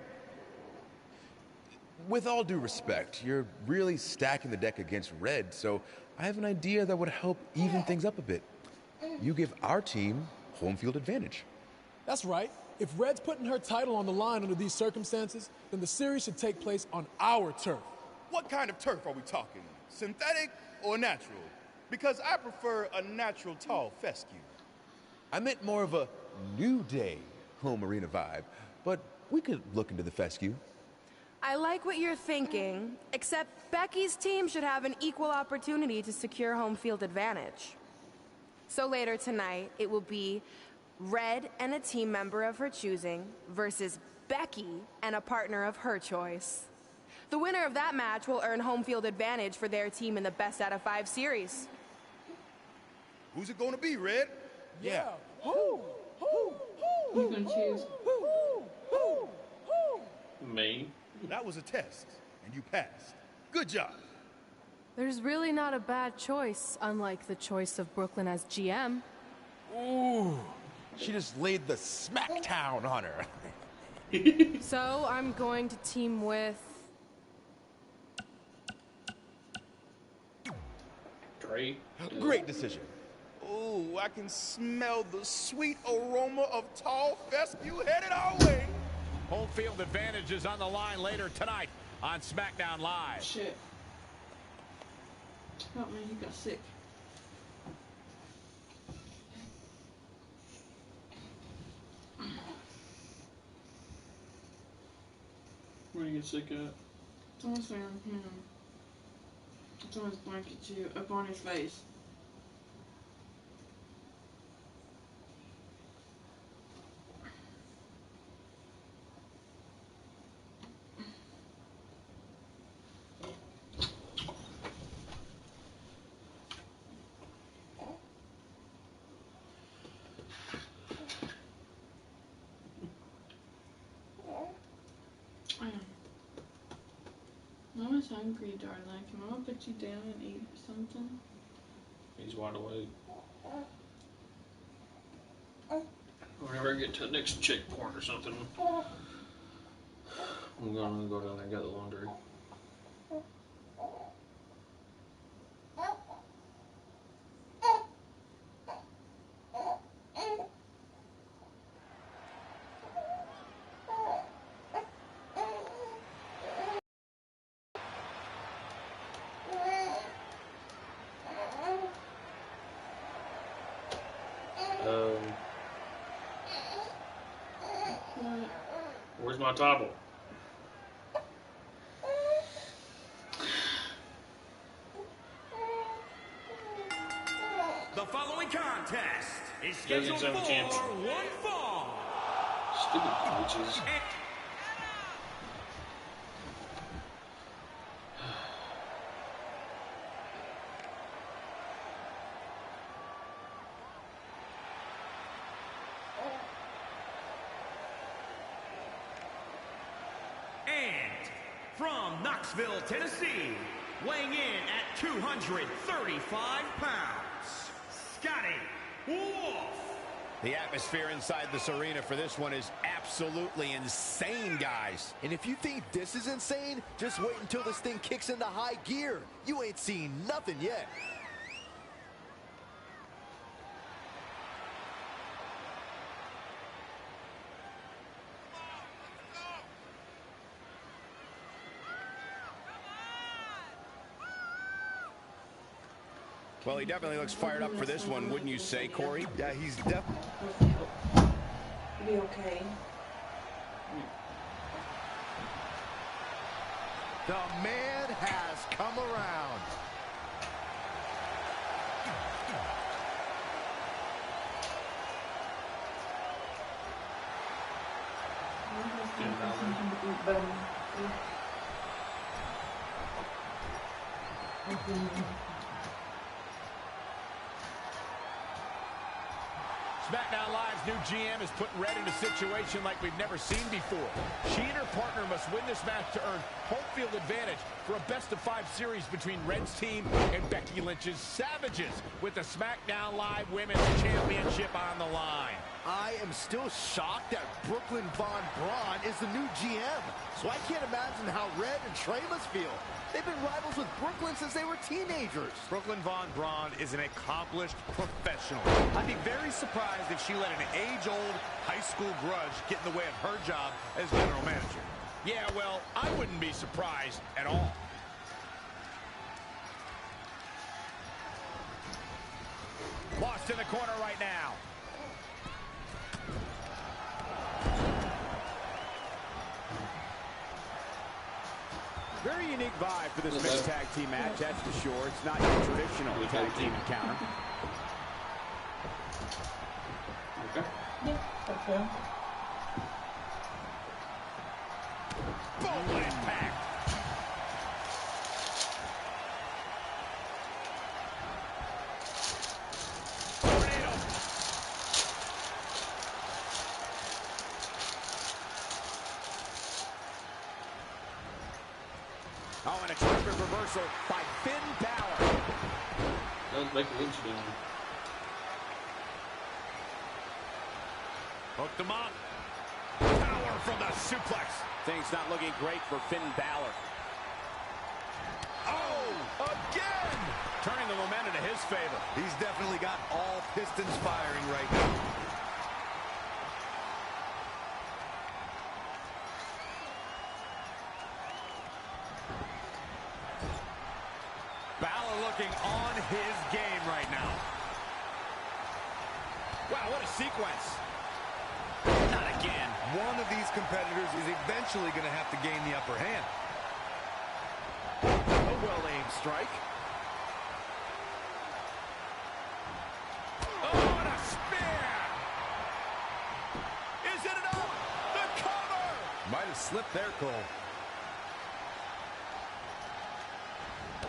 With all due respect, you're really stacking the deck against Red, so I have an idea that would help even things up a bit. You give our team home field advantage. That's right. If Red's putting her title on the line under these circumstances, then the series should take place on our turf. What kind of turf are we talking? Synthetic or natural? Because I prefer a natural tall fescue. I meant more of a New Day home arena vibe, but we could look into the fescue. I like what you're thinking, except Becky's team should have an equal opportunity to secure home field advantage. So later tonight, it will be Red and a team member of her choosing versus Becky and a partner of her choice. The winner of that match will earn home field advantage for their team in the best out of 5 series. Who's it going to be, Red? Yeah. You gonna choose? Me? That was a test, and you passed. Good job. There's really not a bad choice, unlike the choice of Brooklyn as GM. Ooh, she just laid the smackdown on her. So I'm going to team with... Dre? Great decision. Ooh, I can smell the sweet aroma of tall fescue headed our way. Home field advantage is on the line later tonight on SmackDown Live. Shit. Oh man, you got sick. Where do you get sick at? Someone's saying him. Someone's blanket you up on his face. Mama's hungry, darling. Can Mama put you down and eat something? He's wide awake. Whenever I get to the next checkpoint or something, I'm gonna go down there and get the laundry. Where's my towel? The following contest is scheduled for one fall. Stupid glitches. And from Knoxville, Tennessee, weighing in at 235 pounds, Scotty Wolf. The atmosphere inside this arena for this one is absolutely insane, guys. And if you think this is insane, just wait until this thing kicks into high gear. You ain't seen nothing yet. Well, he definitely looks fired up for this one, wouldn't you say, Corey? Yeah, he's definitely... Be okay. The man has come around. SmackDown Live's new GM is putting Red in a situation like we've never seen before. She and her partner must win this match to earn home field advantage for a best-of-5 series between Red's team and Becky Lynch's Savages, with the SmackDown Live Women's Championship on the line. I am still shocked that Brooklyn Von Braun is the new GM. So I can't imagine how Red and Trey must feel. They've been rivals with Brooklyn since they were teenagers. Brooklyn Von Braun is an accomplished professional. I'd be very surprised if she let an age-old high school grudge get in the way of her job as general manager. Yeah, well, I wouldn't be surprised at all. Lost in the corner right now. Very unique vibe for this mixed tag team match, that's for sure. It's not your traditional tag team encounter. Okay. Yeah, okay. Boom, what impact. Tornado. Oh, and a terrific reversal by Finn Balor. That was Becky Lynch doing it. Hooked him up. Power from the suplex. Things not looking great for Finn Balor. Oh, again! Turning the momentum to his favor. He's definitely got all pistons firing right now. Balor looking on his game right now. Wow, what a sequence. Not again. One of these competitors is eventually going to have to gain the upper hand. A well-aimed strike. Oh, and a spear! Is it enough? The cover! Might have slipped there, Cole.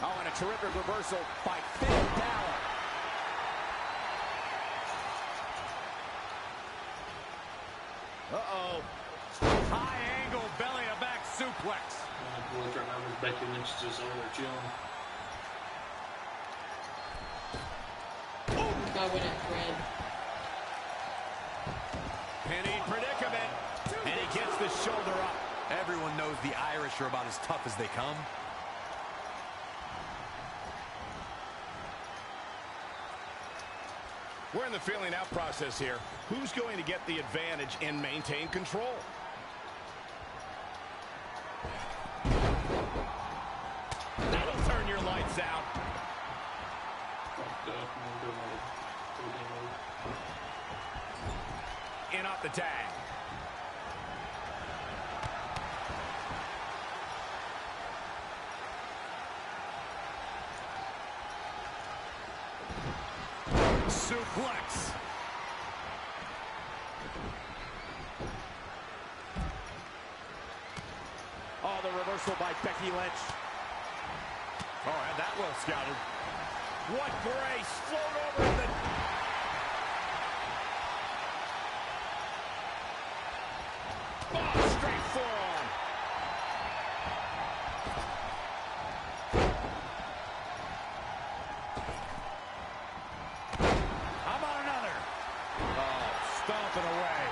Oh, and a terrific reversal by Finn Balor. Uh-oh. High angle belly-to-back suplex. Boys right now, Miss Becky Lynch is just over there chilling. I went at Red. Penny predicament. And he gets the shoulder up. Everyone knows the Irish are about as tough as they come. We're in the feeling out process here. Who's going to get the advantage and maintain control? That'll turn your lights out. In off the tag. Suplex. Oh, the reversal by Becky Lynch. Oh, had that well scouted. What grace. Float over the... Oh, straight forearm. How about another? Oh, stomping away.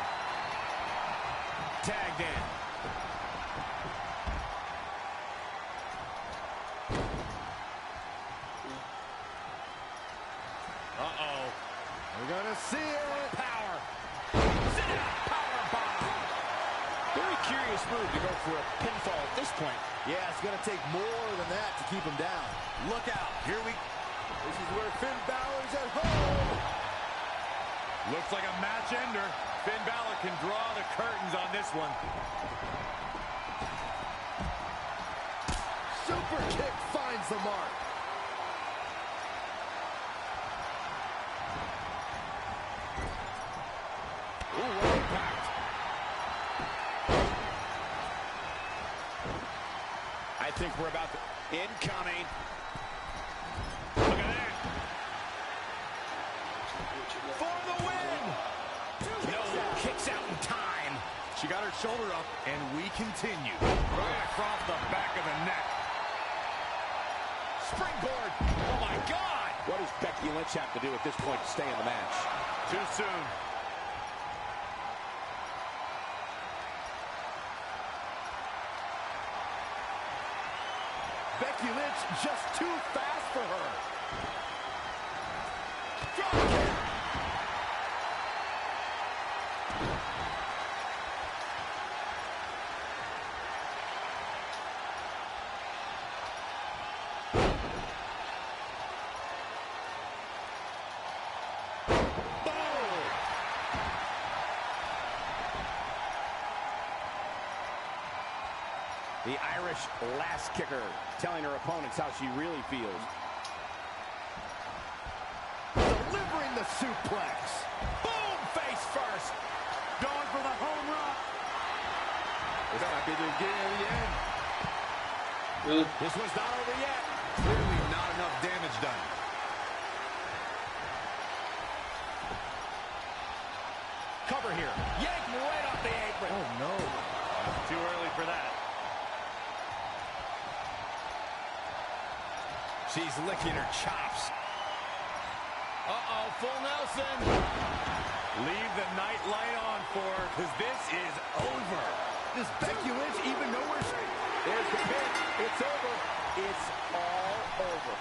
Tagged in. Uh-oh. We're gonna see it. Power. Sit down. Power bomb. Very curious move to go for a pinfall at this point. Yeah, it's gonna take more than that to keep him down. Look out. Here we... This is where Finn Balor's at home. Looks like a match ender. Finn Balor can draw the curtains on this one. Super kick finds the mark. Ooh, what impact. I think we're about to... Incoming. Look at that. For the win. No, kicks out in time. She got her shoulder up, and we continue. Right across the back of the neck. Springboard. Oh, my God. What does Becky Lynch have to do at this point to stay in the match? Too soon. Becky Lynch just too fast for her. Drop kick. The Irish last kicker telling her opponents how she really feels. Delivering the suplex. Boom! Face first. Going for the home run. This might be the beginning of the end. Really? This was not over yet. Clearly not enough damage done. Cover here. Yanked right off the apron. Oh, no. Too early for that. She's licking her chops. Uh-oh, full Nelson. Leave the night light on for her, because this is over. Does Becky Lynch even know where she... There's the pin. It's over. It's all over.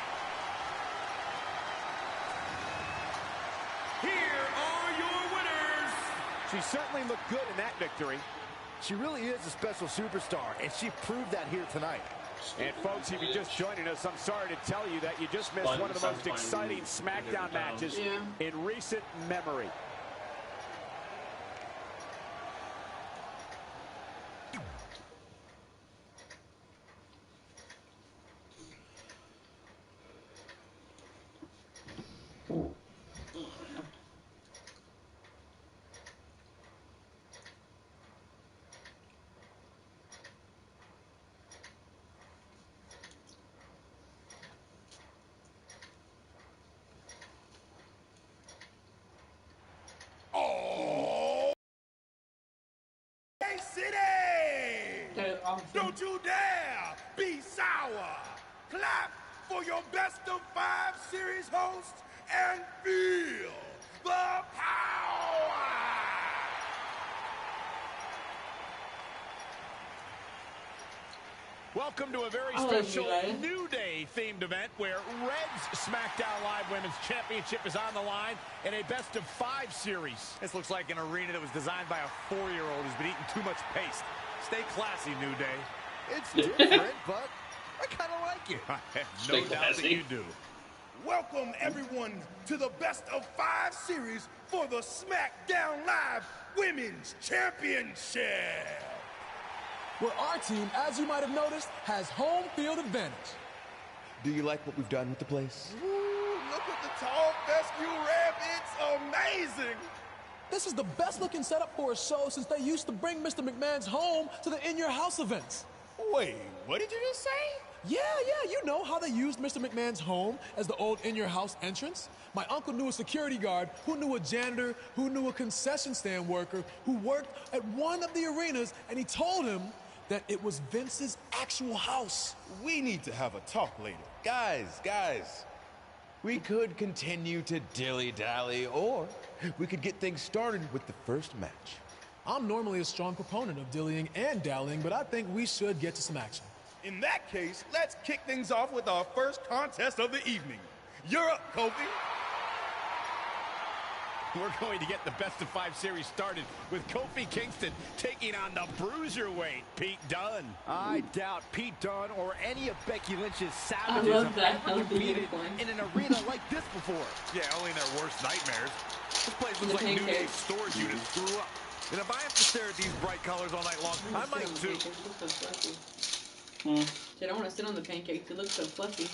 Here are your winners. She certainly looked good in that victory. She really is a special superstar, and she proved that here tonight. And folks, if you're just joining us, I'm sorry to tell you that you just missed one of the most exciting SmackDown matches in recent memory. Don't you dare be sour. Clap for your best of 5 series hosts and feel the power. Welcome to a very special New Day themed event where Red's SmackDown Live Women's Championship is on the line in a best of 5 series. This looks like an arena that was designed by a 4-year-old who's been eating too much paste. Stay classy, New Day. It's different, but I kind of like it. I have no doubt that you do. Welcome, everyone, to the best of 5 series for the SmackDown Live Women's Championship. Where our team, as you might have noticed, has home field advantage. Do you like what we've done with the place? Ooh, look at the tall fescue ramp. It's amazing. This is the best looking setup for a show since they used to bring Mr. McMahon's home to the In Your House events. Wait, what did you just say? Yeah, you know how they used Mr. McMahon's home as the old In Your House entrance? My uncle knew a security guard, who knew a janitor, who knew a concession stand worker, who worked at one of the arenas, and he told him that it was Vince's actual house. We need to have a talk later. Guys, we could continue to dilly-dally, or we could get things started with the first match. I'm normally a strong proponent of dillying and dallying, but I think we should get to some action. In that case, let's kick things off with our first contest of the evening. You're up, Kofi. We're going to get the best of 5 series started with Kofi Kingston taking on the bruiserweight Pete Dunne. I doubt Pete Dunne or any of Becky Lynch's savages have ever competed in an arena like this before. Yeah, only in their worst nightmares. This place looks like New Day storage units threw up. And if I have to stare at these bright colors all night long, I might too. I don't want to sit on the pancakes. It looks so fluffy.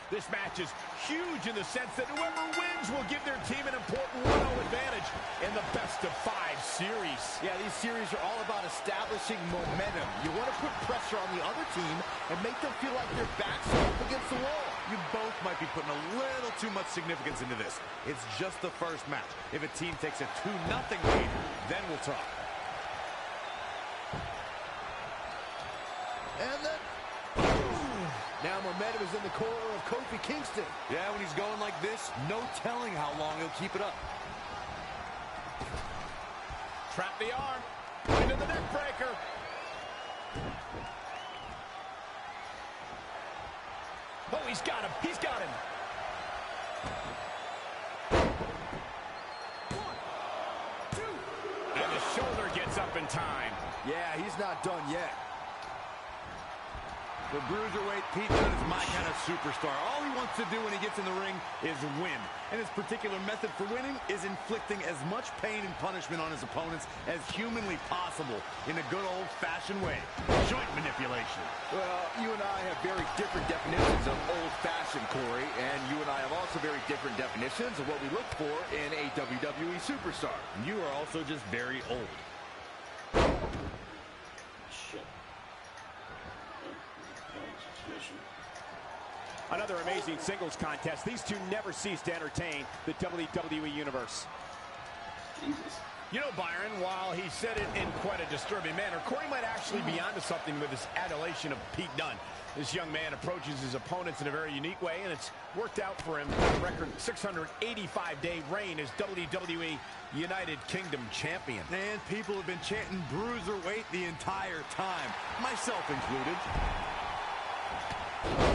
This match is huge in the sense that whoever wins will give their team an important 1-0 advantage in the best of 5 series. Yeah, these series are all about establishing momentum. You want to put pressure on the other team and make them feel like their backs are up against the wall. You both might be putting a little too much significance into this. It's just the first match. If a team takes a 2-0 lead, then we'll talk. And then... now momentum is in the corner of Kofi Kingston. Yeah, when he's going like this, no telling how long he'll keep it up. Trap the arm. Into the neck breaker. Oh, he's got him. He's got him. 1, 2. And the shoulder gets up in time. Yeah, he's not done yet. For Bruiserweight, Pete Dunne is my kind of superstar. All he wants to do when he gets in the ring is win. And his particular method for winning is inflicting as much pain and punishment on his opponents as humanly possible in a good old-fashioned way. Joint manipulation. Well, you and I have very different definitions of old-fashioned, Corey, and you and I have also very different definitions of what we look for in a WWE superstar. You are also just very old. Shit. Another amazing singles contest. These two never cease to entertain the WWE Universe. Jesus. You know, Byron, while he said it in quite a disturbing manner, Corey might actually be onto something with his adulation of Pete Dunne. This young man approaches his opponents in a very unique way, and it's worked out for him. A record 685-day reign as WWE United Kingdom champion. And people have been chanting Bruiserweight the entire time, myself included.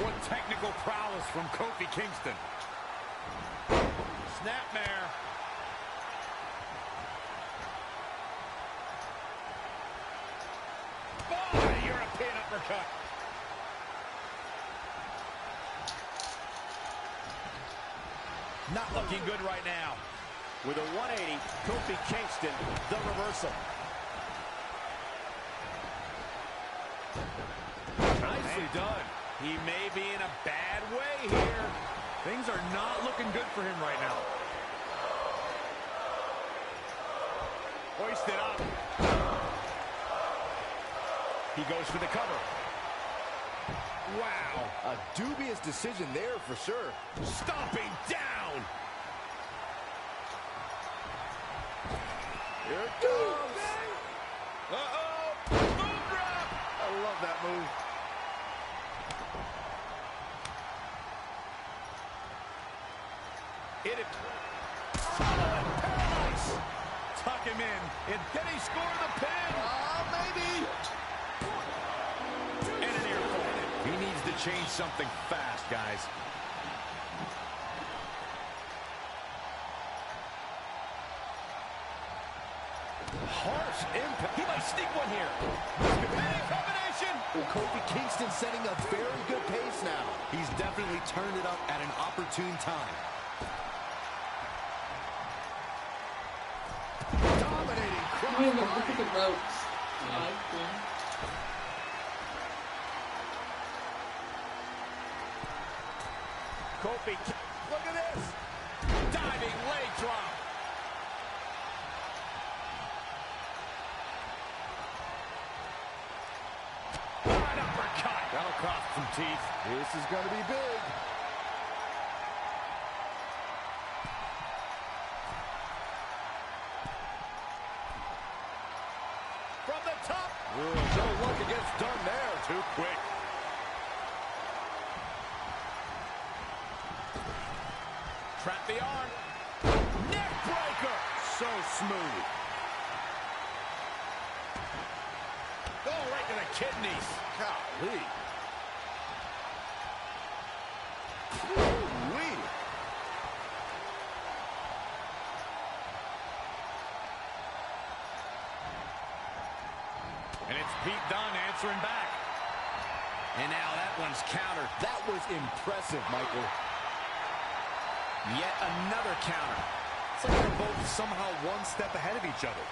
What technical prowess from Kofi Kingston. Snapmare. Oh, European uppercut. Not looking good right now. With a 180, Kofi Kingston, the reversal. Nicely done. He may be in a bad way here. Things are not looking good for him right now. Hoisted up. He goes for the cover. Wow. A dubious decision there for sure. Stomping down. Here it comes. Uh-oh. Boom drop. I love that move. Hit it. Paradise. Tuck him in. And can he score the pin? Maybe. And an ear fall. He needs to change something fast, guys. Harsh impact. He might sneak one here. Big combination. Well, Kofi Kingston setting a very good pace now. He's definitely turned it up at an opportune time. Dominating cross. Oh, look at the ropes. I like them. Kofi, look at this. Diving leg drop. Right uppercut. That'll cost some teeth. This is going to be big. From the top. Ooh, no luck against Dunne there. Too quick. Trap the arm. Neck breaker. So smooth. Oh, right to the kidneys. Golly. Ooh-wee. And it's Pete Dunne answering back. And now that one's countered. That was impressive, Michael. Yet another counter. It's like they're both somehow one step ahead of each other.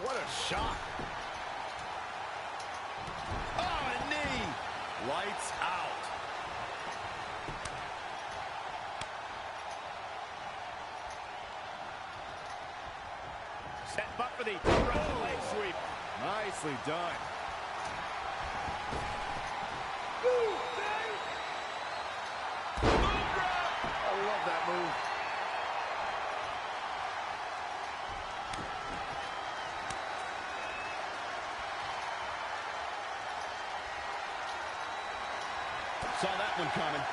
What a shot. Oh, a knee. Lights out. Set up for the leg sweep. Nicely done. I love that move. Saw that one coming.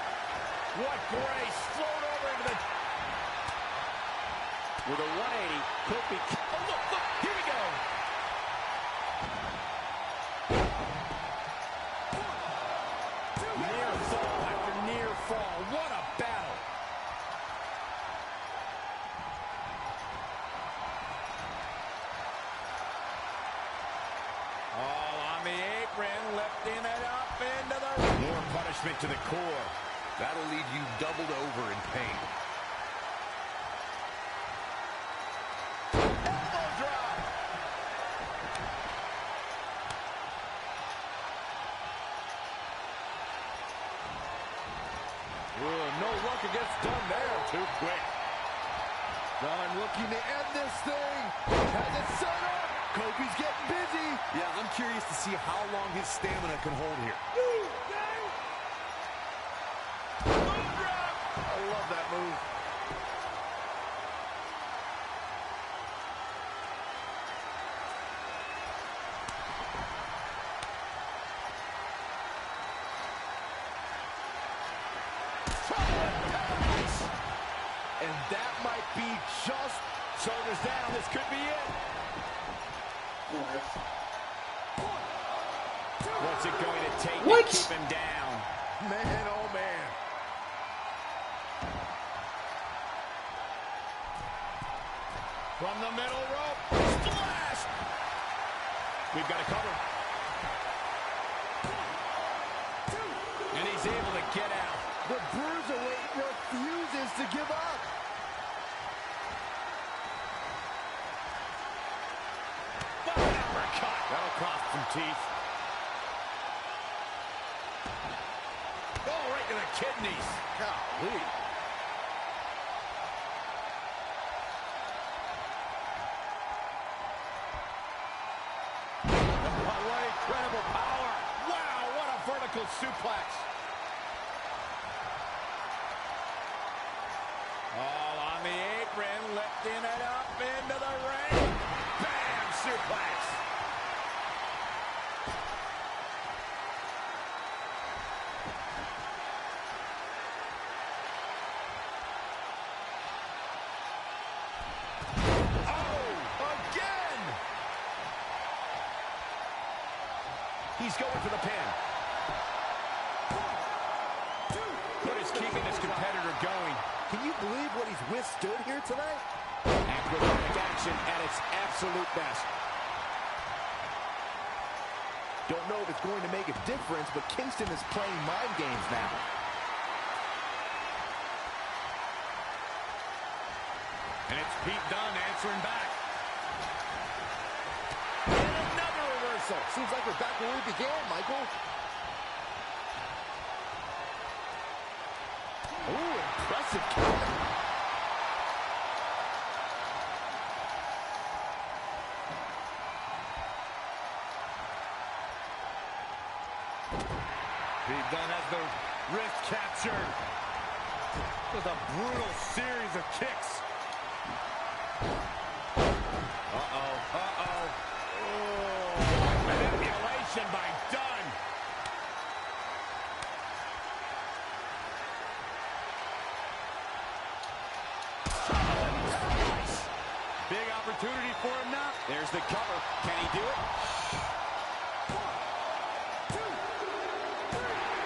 What grace. Float over into the... With a 180, Kofi... Oh, look, here we go. Near fall after near fall. What a battle. punishment to the core. That'll leave you doubled over in pain. Elbow drop. No work gets done there. Too quick. I'm looking to end this thing. Has it set up. Kofi's getting busy. Yeah, I'm curious to see how long his stamina can hold here. I love that move. And that might be just shoulders down. This could be it. What's it going to take to keep him down? Man, oh man. From the middle rope. Splash! We've got to cover. And he's able to get out. The Bruiserweight refuses to give up. Uppercut. That'll cost some teeth. Oh, right to the kidneys. Golly. What incredible power. Wow, what a vertical suplex. All on the apron, lifting it up into the ring. Bam, suplex. He's going for the pin. What is keeping this competitor going? Can you believe what he's withstood here tonight? Acrobatic action at its absolute best. Don't know if it's going to make a difference, but Kingston is playing mind games now. And it's Pete Dunne answering back. Seems like we're back where we began, Michael. Ooh, impressive counter. Pete Dunne has the wrist captured with a brutal series of kicks. Manipulation by Dunne. Big opportunity for him now. There's the cover. Can he do it?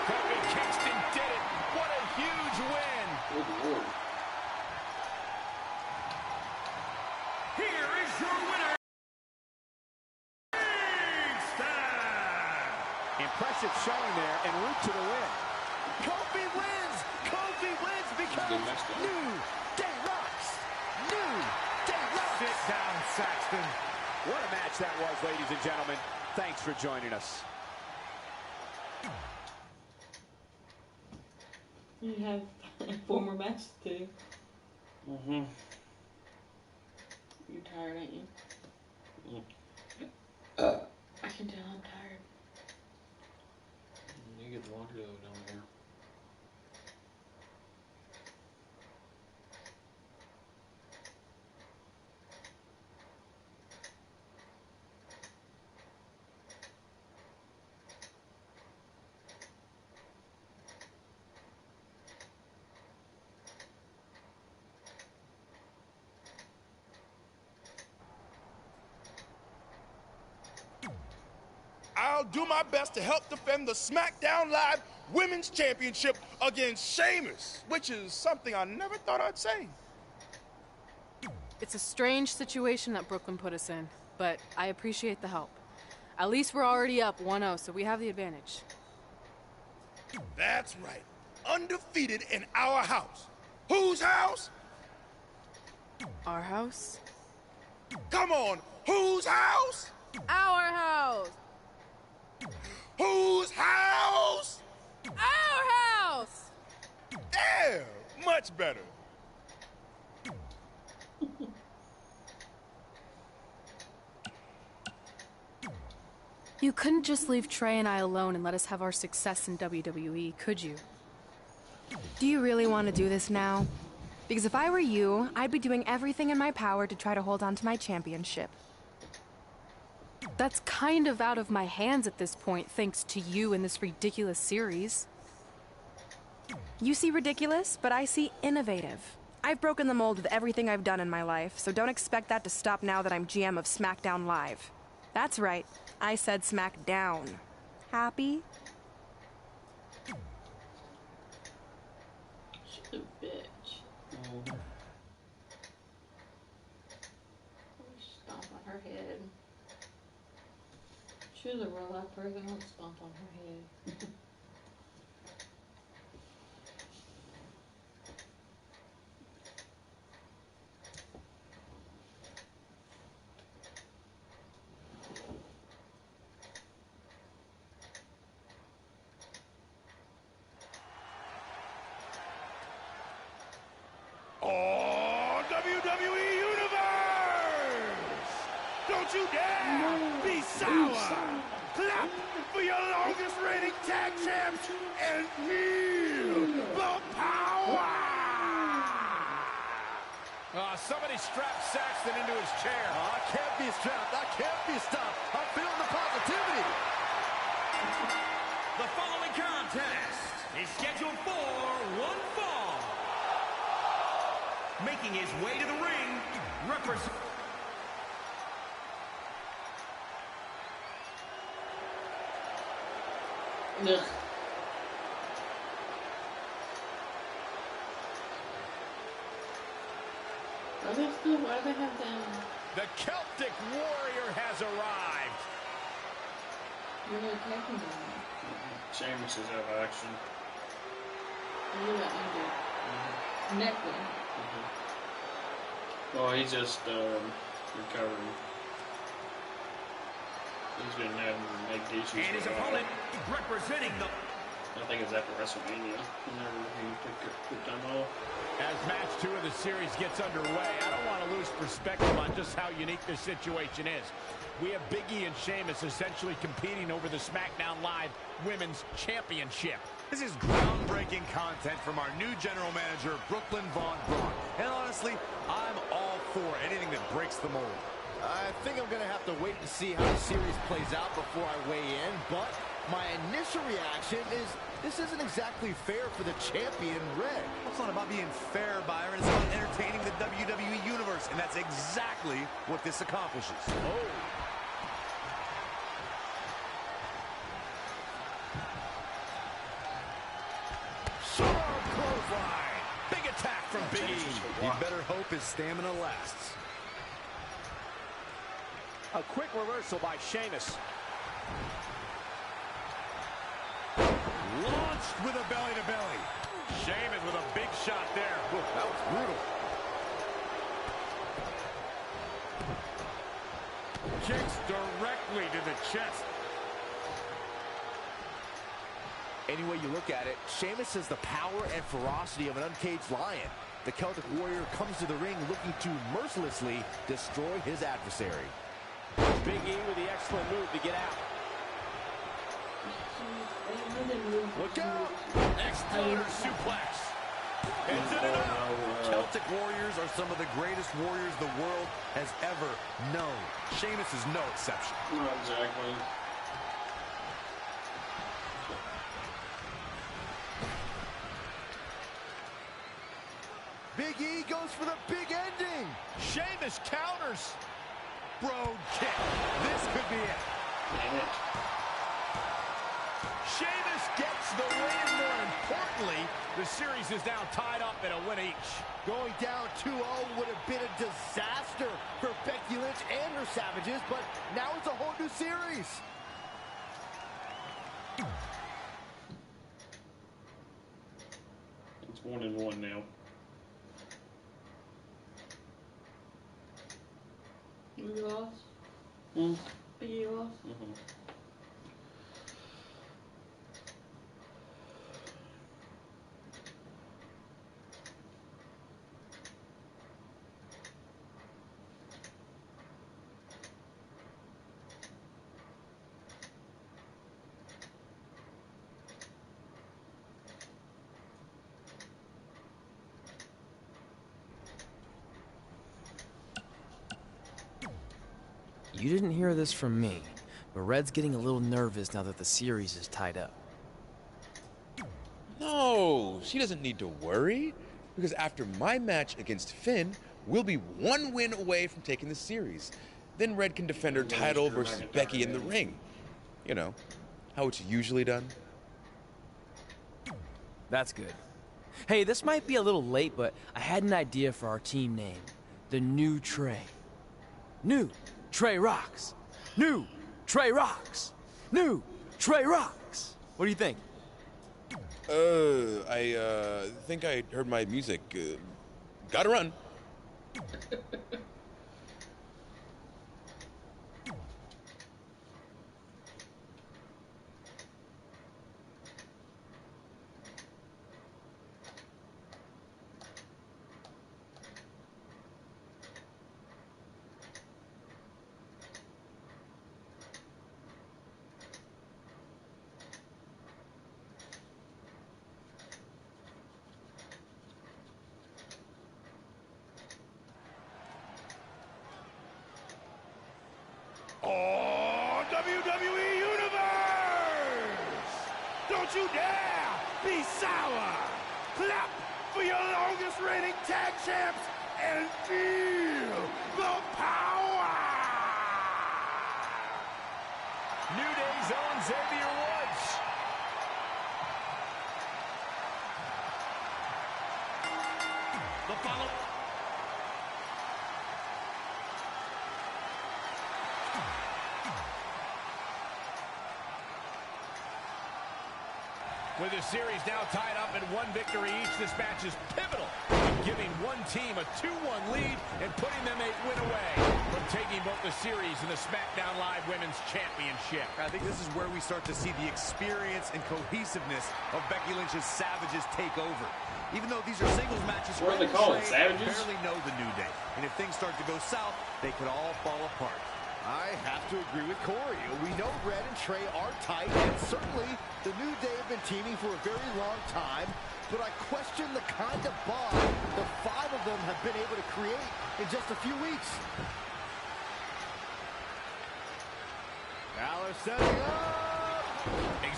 Kofi Kingston did it. What a huge win. Good Lord. Here is your winner. Impressive showing there en route to the win. Kofi wins! Kofi wins because New Day rocks! New Day rocks! Sit down, Saxton. What a match that was, ladies and gentlemen. Thanks for joining us. You have 4 more matches to do. Mm-hmm. You're tired, ain't you? I can tell I'm tired. You get the laundry load down there. I'll do my best to help defend the SmackDown Live Women's Championship against Sheamus, which is something I never thought I'd say. It's a strange situation that Brooklyn put us in, but I appreciate the help. At least we're already up 1-0, so we have the advantage. That's right. Undefeated in our house. Whose house? Our house? Come on, whose house? Our house! Whose house? Our house! There, much better. You couldn't just leave Trey and I alone and let us have our success in WWE, could you? Do you really want to do this now? Because if I were you, I'd be doing everything in my power to try to hold on to my championship. That's kind of out of my hands at this point, thanks to you and this ridiculous series. You see ridiculous, but I see innovative. I've broken the mold with everything I've done in my life, so don't expect that to stop now that I'm GM of SmackDown Live. That's right, I said SmackDown. Happy? She's a bitch. Stomp on her head. She was a real life person. I'll stomp on her head. Oh, WWE Universe! Don't you dare be sour! Clap for your longest reigning tag champs and feel the power! Somebody strapped Saxton into his chair. I can't be strapped. I can't be stopped. I'm feeling the positivity. The following contest is scheduled for one fall. Making his way to the ring, represent... Ugh. Why do they have them? The Celtic Warrior has arrived. You're attacking them. Sheamus is out of action. What do that do? Neck one. Well, he's just recovering. He's been having leg issues. And his opponent, representing the... I think it's after WrestleMania. Whenever he took time off. As match 2 of the series gets underway, I don't want to lose perspective on just how unique this situation is. We have Big E and Sheamus essentially competing over the SmackDown Live Women's Championship. This is groundbreaking content from our new general manager, Brooklyn Von Braun. And honestly, I'm all for anything that breaks the mold. I think I'm going to have to wait and see how the series plays out before I weigh in, but my initial reaction is this isn't exactly fair for the champion, Red. It's not about being fair, Byron. It's about entertaining the WWE Universe, and that's exactly what this accomplishes. Oh. Sharp clothesline. Big attack from Big E. You better hope his stamina lasts. A quick reversal by Sheamus. Launched with a belly-to-belly. Sheamus with a big shot there. Ooh, that was brutal. Kicks directly to the chest. Any way you look at it, Sheamus has the power and ferocity of an uncaged lion. The Celtic Warrior comes to the ring looking to mercilessly destroy his adversary. Big E with the excellent move to get out. Look out! Exploder suplex. Into the Celtic Warriors are some of the greatest warriors the world has ever known. Sheamus is no exception. Not exactly. Big E goes for the big ending. Sheamus counters. Brogue kick. This could be it. Dang it. Sheamus gets the win. More importantly, the series is now tied up at a win each. Going down 2-0 would have been a disaster for Becky Lynch and her Savages, but now it's a whole new series. 1-1 now. You lost? Hmm? You lost? Mm-hmm. You didn't hear this from me, but Red's getting a little nervous now that the series is tied up. No, she doesn't need to worry, because after my match against Finn, we'll be 1 win away from taking the series. Then Red can defend her title versus Becky in the ring. You know, how it's usually done. That's good. Hey, this might be a little late, but I had an idea for our team name. The New Trey. New Trey Rocks. New Trey Rocks. New Trey Rocks. What do you think? I think I heard my music. Gotta run. Oh, WWE Universe! Don't you dare be sour! Clap for your longest reigning tag champs and feel the power! New Day's own Xavier Woods. The follow. With the series now tied up in 1 victory each, this match is pivotal in giving one team a 2-1 lead and putting them a win away from taking both the series and the SmackDown Live Women's Championship. I think this is where we start to see the experience and cohesiveness of Becky Lynch's Savages take over. Even though these are singles matches, What are they calling, Savages? Barely know the New Day, and if things start to go south, they could all fall apart. I have to agree with Corey. We know Red and Trey are tight, and certainly the New Day have been teaming for a very long time, but I question the kind of bond the 5 of them have been able to create in just a few weeks. Balor setting up!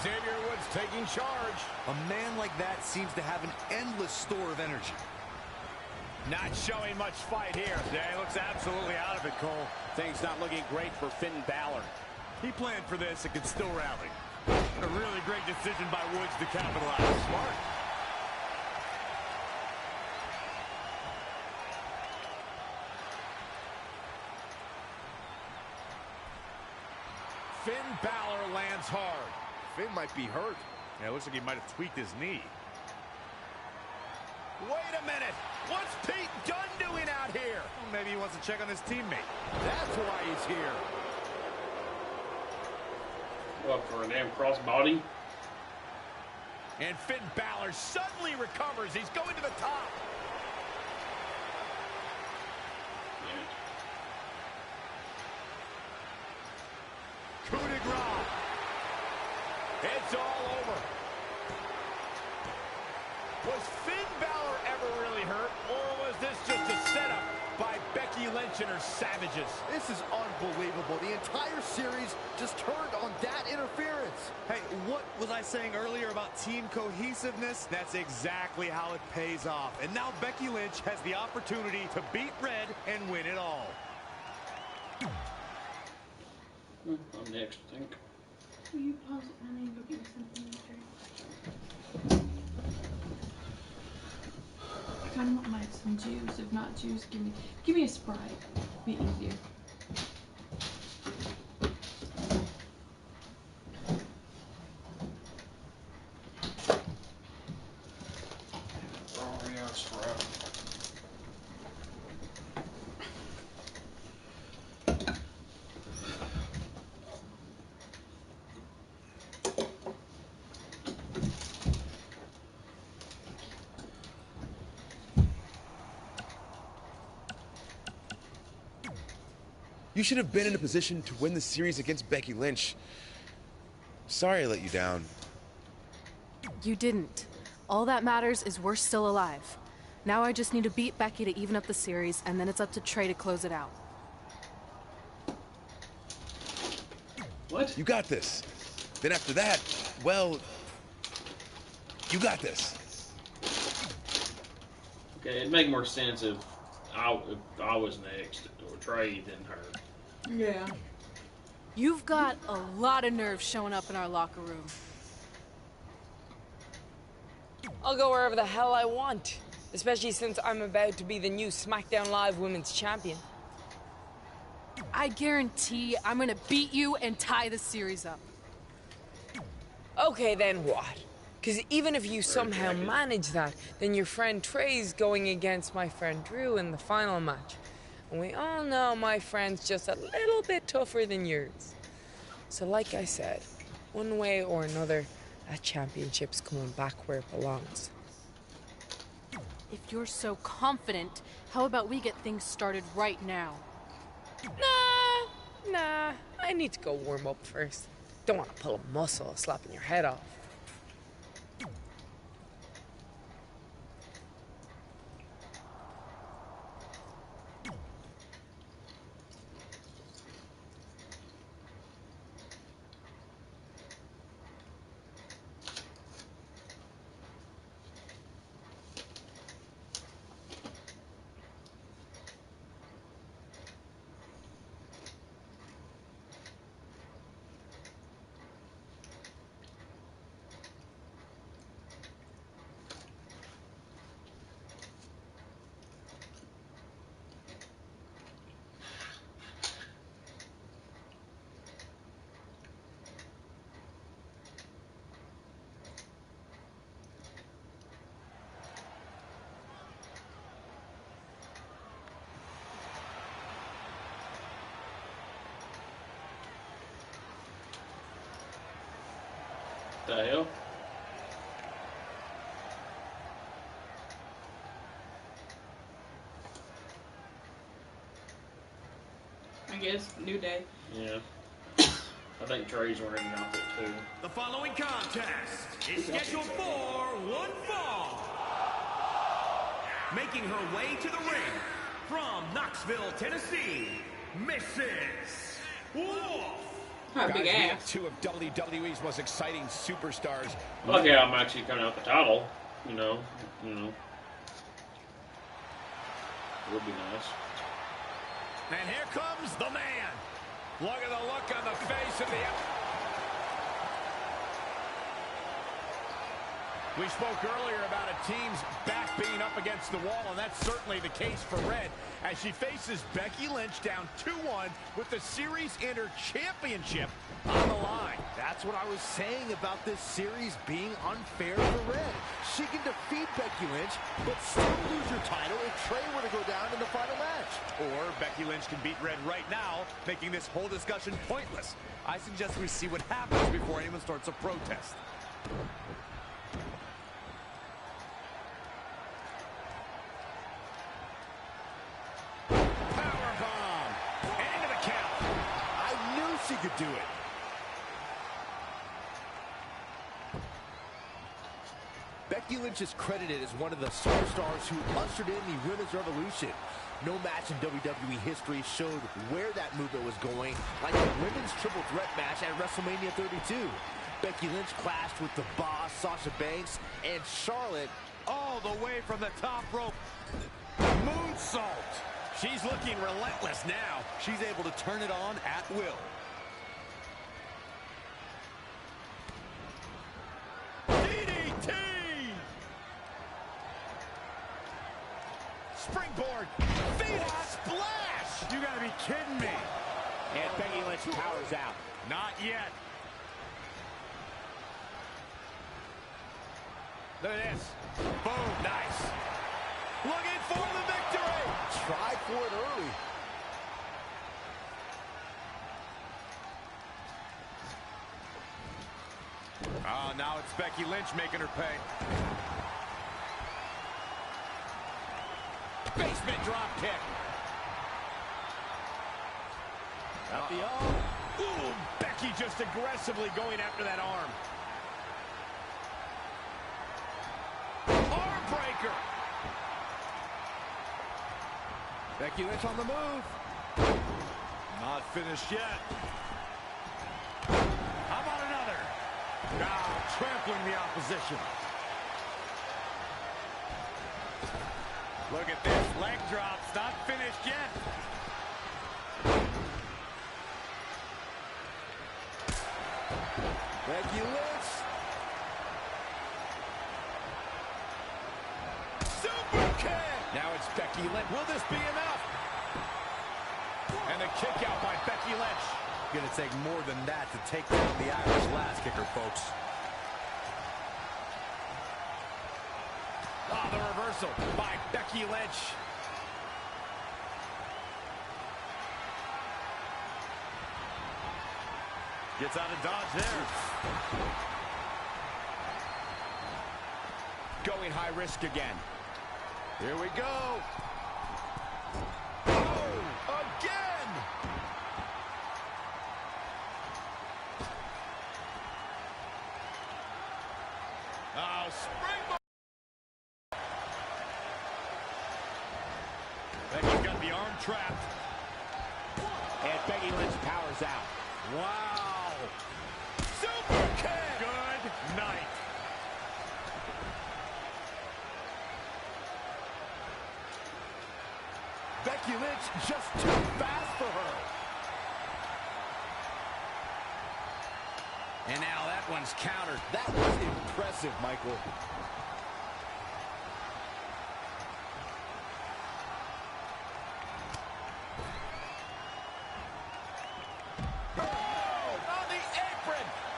Xavier Woods taking charge. A man like that seems to have an endless store of energy. Not showing much fight here. Yeah, he looks absolutely out of it, Cole. Things not looking great for Finn Balor. He planned for this and could still rally. A really great decision by Woods to capitalize. Smart. Finn Balor lands hard. Finn might be hurt. Yeah, it looks like he might have tweaked his knee. Wait a minute. What's Pete Dunne doing out here? Well, maybe he wants to check on his teammate. That's why he's here. What, for a damn crossbody? And Finn Balor suddenly recovers. He's going to the top. Coup de grace. It's all over. Was Finn Balor ever really hurt, or was this just a setup by Becky Lynch and her Savages? This is unbelievable. The entire series just turned on that interference. Hey, what was I saying earlier about team cohesiveness? That's exactly how it pays off. And now Becky Lynch has the opportunity to beat Red and win it all. I'm next, I think. Will you pause it, honey, and go get me something to drink? I kind of want some juice. If not juice, give me a Sprite. Be easier. You should have been in a position to win the series against Becky Lynch. Sorry I let you down. You didn't. All that matters is we're still alive. Now I just need to beat Becky to even up the series, and then it's up to Trey to close it out. What? You got this. Then after that, well, you got this. Okay, it'd make more sense if I was next, or Trey than her. Yeah. You've got a lot of nerve showing up in our locker room. I'll go wherever the hell I want, especially since I'm about to be the new SmackDown Live Women's Champion. I guarantee I'm gonna beat you and tie the series up. Okay, then what? Because even if you somehow manage that, then your friend Trey's going against my friend Drew in the final match. And we all know my friend's just a little bit tougher than yours. So like I said, one way or another, that championship's coming back where it belongs. If you're so confident, how about we get things started right now? Nah, I need to go warm up first. Don't want to pull a muscle slapping your head off. The hell? I guess New Day. Yeah. I think Trey's wearing an outfit too. The following contest is scheduled for one fall. Making her way to the ring from Knoxville, Tennessee, Mrs. Wolf. Her Guys, big we ass. have two of WWE's most exciting superstars. Look how I'm actually coming out the title. You know. Would be nice. And here comes the man. Look at the look on the face of the... We spoke earlier about a team's back being up against the wall, and that's certainly the case for Red as she faces Becky Lynch down 2-1 with the Series Inter Championship on the line. That's what I was saying about this series being unfair for Red. She can defeat Becky Lynch, but still lose her title if Trey were to go down in the final match. Or Becky Lynch can beat Red right now, making this whole discussion pointless. I suggest we see what happens before anyone starts a protest. She could do it. Becky Lynch is credited as one of the superstars who ushered in the Women's Revolution. No match in WWE history showed where that movement was going, like the Women's Triple Threat match at WrestleMania 32. Becky Lynch clashed with the Boss, Sasha Banks, and Charlotte all the way from the top rope. Moonsault. She's looking relentless now. She's able to turn it on at will. Springboard, Phoenix splash! You gotta be kidding me. And Becky Lynch powers out. Not yet. Look at this. Boom, nice. Looking for the victory. Tried for it early. Oh, now it's Becky Lynch making her pay. Basement drop kick. At the arm. Ooh, Becky just aggressively going after that arm. Arm breaker. Becky Lynch on the move. Not finished yet. How about another? Now trampling the opposition. Look at this. Leg drops. Not finished yet. Becky Lynch. Super kick. Now it's Becky Lynch. Will this be enough? And a kick out by Becky Lynch. Gonna take more than that to take down the Irish Lass Kicker, folks. Oh, the reversal by Becky Lynch. Gets out of dodge there. Going high risk again. Here we go. Oh, again. Oh, springboard. Becky's got the arm trapped. And Becky Lynch powers out. Wow. Super kick. Good night. Becky Lynch just too fast for her. And now that one's countered. That was impressive, Michael.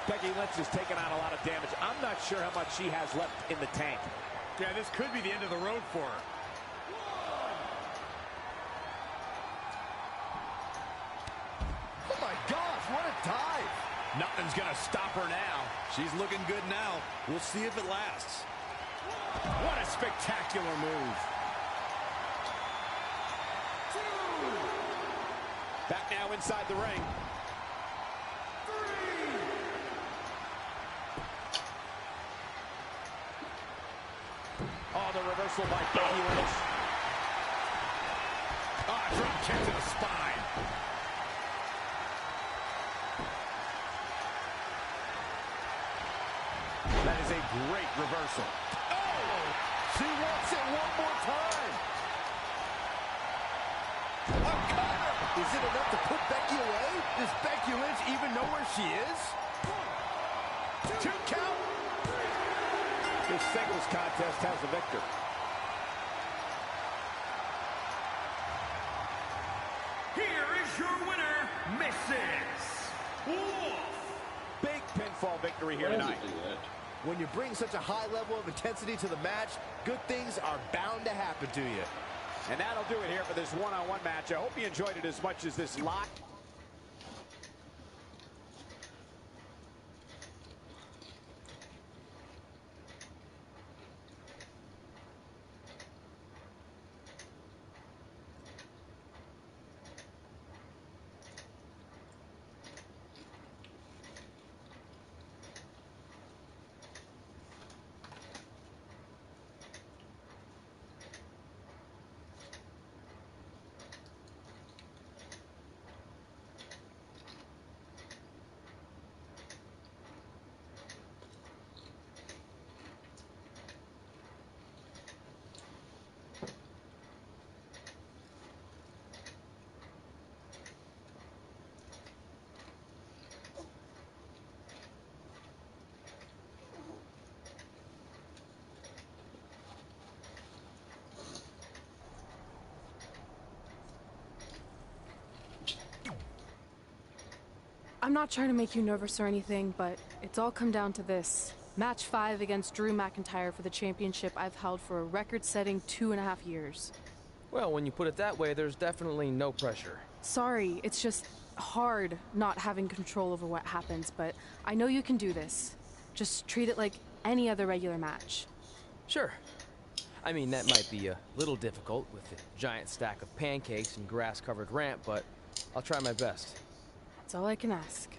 Becky Lynch has taken on a lot of damage. I'm not sure how much she has left in the tank. Yeah, this could be the end of the road for her. Oh my gosh, what a dive. Nothing's gonna stop her now. She's looking good now. We'll see if it lasts. What a spectacular move. Back now inside the ring. Oh, the reversal by Becky Lynch. Oh, drop kick to the spine. That is a great reversal. Oh, she wants it one more time. A cutter. Is it enough to put Becky away? Does Becky Lynch even know where she is? 1, 2 count. This singles contest has a victor. Here is your winner, Mrs. Wolf. Big pinfall victory here tonight. When you bring such a high level of intensity to the match, good things are bound to happen to you. And that'll do it here for this one-on-one match. I hope you enjoyed it as much as this lot. I'm not trying to make you nervous or anything, but it's all come down to this. Match 5 against Drew McIntyre for the championship I've held for a record-setting 2.5 years. Well, when you put it that way, there's definitely no pressure. Sorry, it's just hard not having control over what happens, but I know you can do this. Just treat it like any other regular match. Sure. I mean, that might be a little difficult with the giant stack of pancakes and grass-covered ramp, but I'll try my best. That's all I can ask.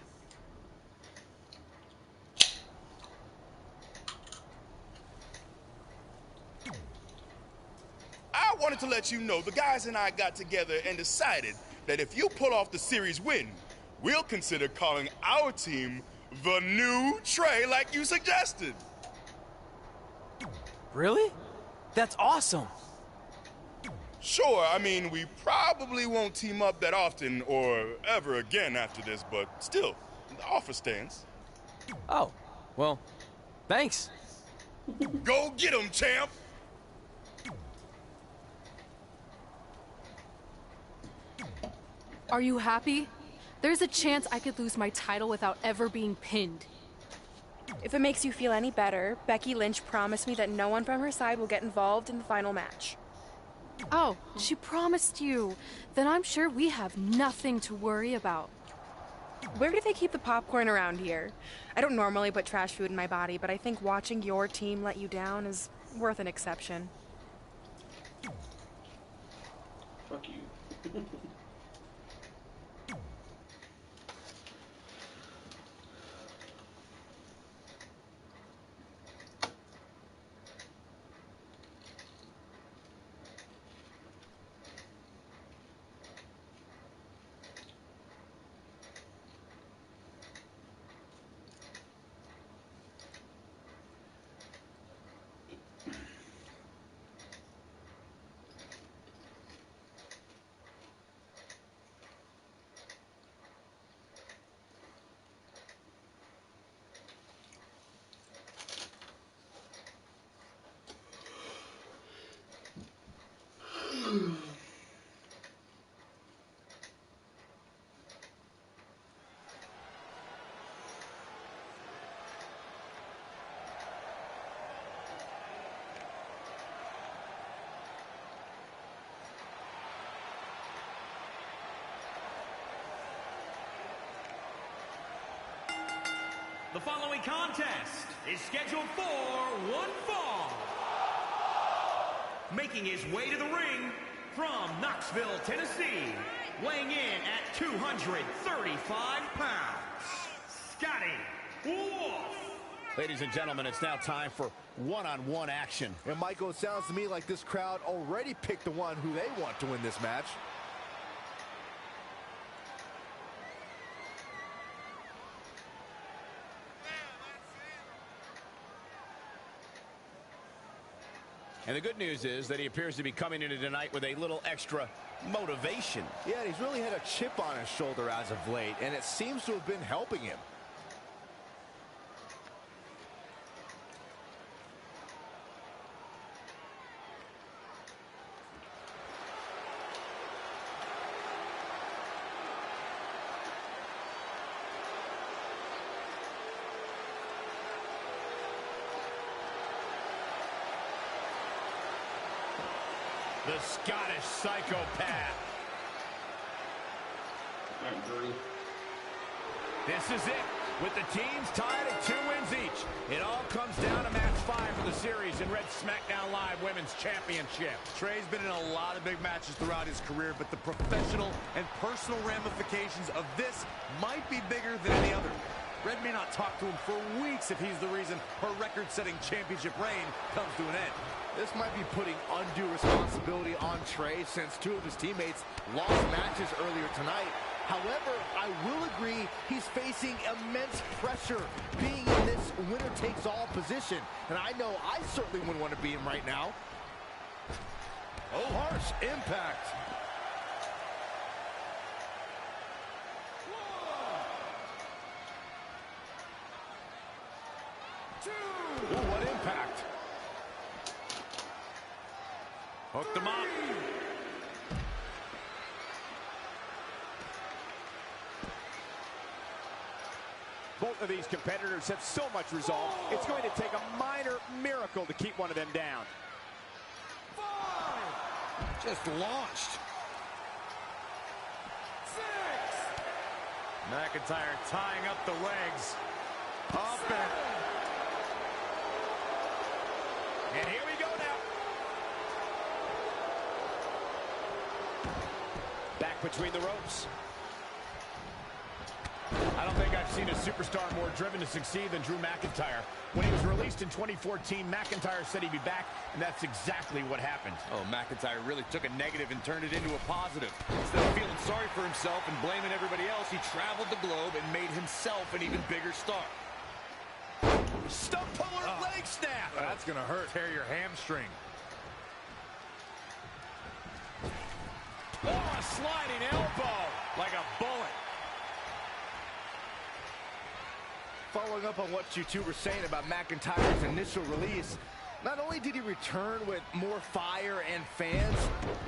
I wanted to let you know the guys and I got together and decided that if you pull off the series win, we'll consider calling our team the New Trey like you suggested. Really? That's awesome. Sure, I mean, we probably won't team up that often or ever again after this, but still, the offer stands. Oh, well, thanks. Go get him, champ! Are you happy? There's a chance I could lose my title without ever being pinned. If it makes you feel any better, Becky Lynch promised me that no one from her side will get involved in the final match. Oh, she promised you. Then I'm sure we have nothing to worry about. Where do they keep the popcorn around here? I don't normally put trash food in my body, but I think watching your team let you down is worth an exception. Fuck you. The following contest is scheduled for one fall. Making his way to the ring from Knoxville, Tennessee, weighing in at 235 pounds, Scotty Wolf. Ladies and gentlemen, it's now time for one-on-one action. And Michael, it sounds to me like this crowd already picked the one who they want to win this match. And the good news is that he appears to be coming into tonight with a little extra motivation. Yeah, he's really had a chip on his shoulder as of late, and it seems to have been helping him. The Scottish psychopath. This is it, with the teams tied at 2 wins each. It all comes down to match 5 for the series in Red SmackDown Live Women's Championship. Trey's been in a lot of big matches throughout his career, but the professional and personal ramifications of this might be bigger than any other. Red may not talk to him for weeks if he's the reason her record-setting championship reign comes to an end. This might be putting undue responsibility on Trey since 2 of his teammates lost matches earlier tonight. However, I will agree he's facing immense pressure being in this winner-takes-all position. And I know I certainly wouldn't want to be him right now. Oh, harsh impact. Ooh, what impact. Hooked them up. Both of these competitors have so much resolve, it's going to take a minor miracle to keep one of them down. 5. Just launched. 6. McIntyre tying up the legs. Up and here we go now. Back between the ropes. I don't think I've seen a superstar more driven to succeed than Drew McIntyre. When he was released in 2014, McIntyre said he'd be back, and that's exactly what happened. Oh, McIntyre really took a negative and turned it into a positive. Instead of feeling sorry for himself and blaming everybody else, he traveled the globe and made himself an even bigger star. Stump puller leg snap. That's going to hurt. Tear your hamstring. Oh, a sliding elbow. Like a bullet. Following up on what you two were saying about McIntyre's initial release, not only did he return with more fire and fans,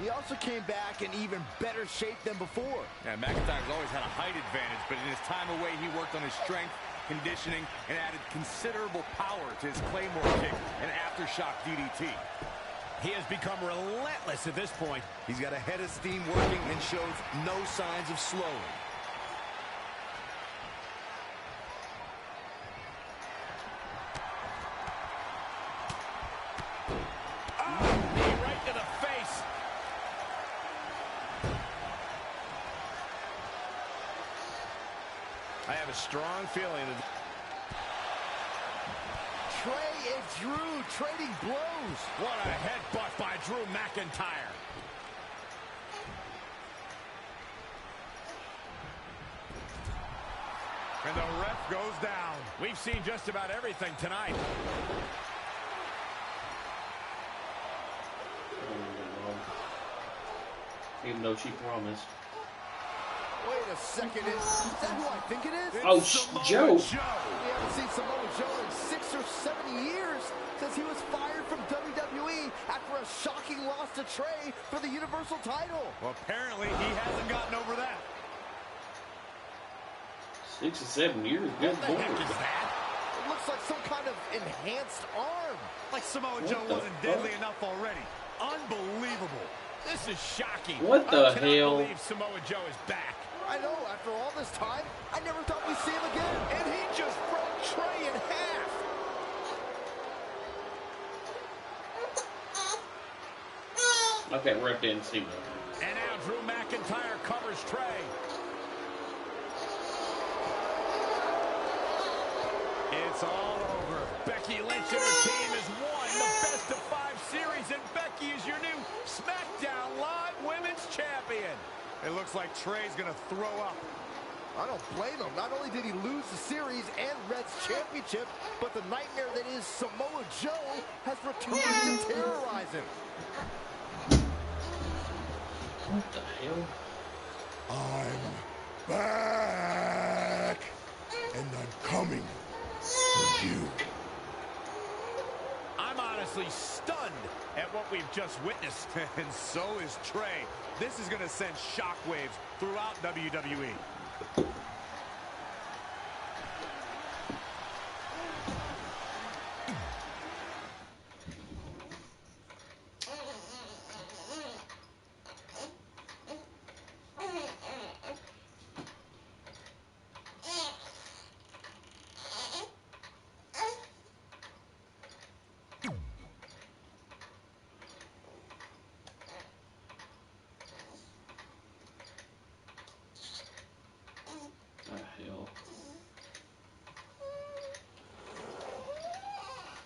he also came back in even better shape than before. Yeah, McIntyre's always had a height advantage, but in his time away, he worked on his strength, conditioning, and added considerable power to his Claymore kick and aftershock DDT. He has become relentless at this point. He's got a head of steam working and shows no signs of slowing. Right to the face. I have a strong feeling that Trey and Drew trading blows. What a headbutt by Drew McIntyre. And the ref goes down. We've seen just about everything tonight. Even though she promised. Wait a second, is that who I think it is? Oh, Joe. We haven't seen Samoa Joe in 6 or 7 years since he was fired from WWE after a shocking loss to Trey for the Universal title. Well, apparently he hasn't gotten over that. 6 or 7 years, good What the heck lord. is that? It looks like some kind of enhanced arm. Like Samoa What Joe the wasn't fuck? deadly enough already. Unbelievable. This is shocking. What the I cannot hell? believe Samoa Joe is back. I know, after all this time, I never thought we'd see him again. And he just broke Trey in half. Okay, ref didn't see that. And now Drew McIntyre covers Trey. It's all over. Becky Lynch and her team has won the Best of 5 series, and Becky is your new SmackDown Live Women's Champion. It looks like Trey's going to throw up. I don't blame him. Not only did he lose the series and Red's championship, but the nightmare that is Samoa Joe has returned to terrorize him. What the hell? I'm back, and I'm coming for you. I'm honestly stunned at what we've just witnessed. And so is Trey. This is going to send shockwaves throughout WWE.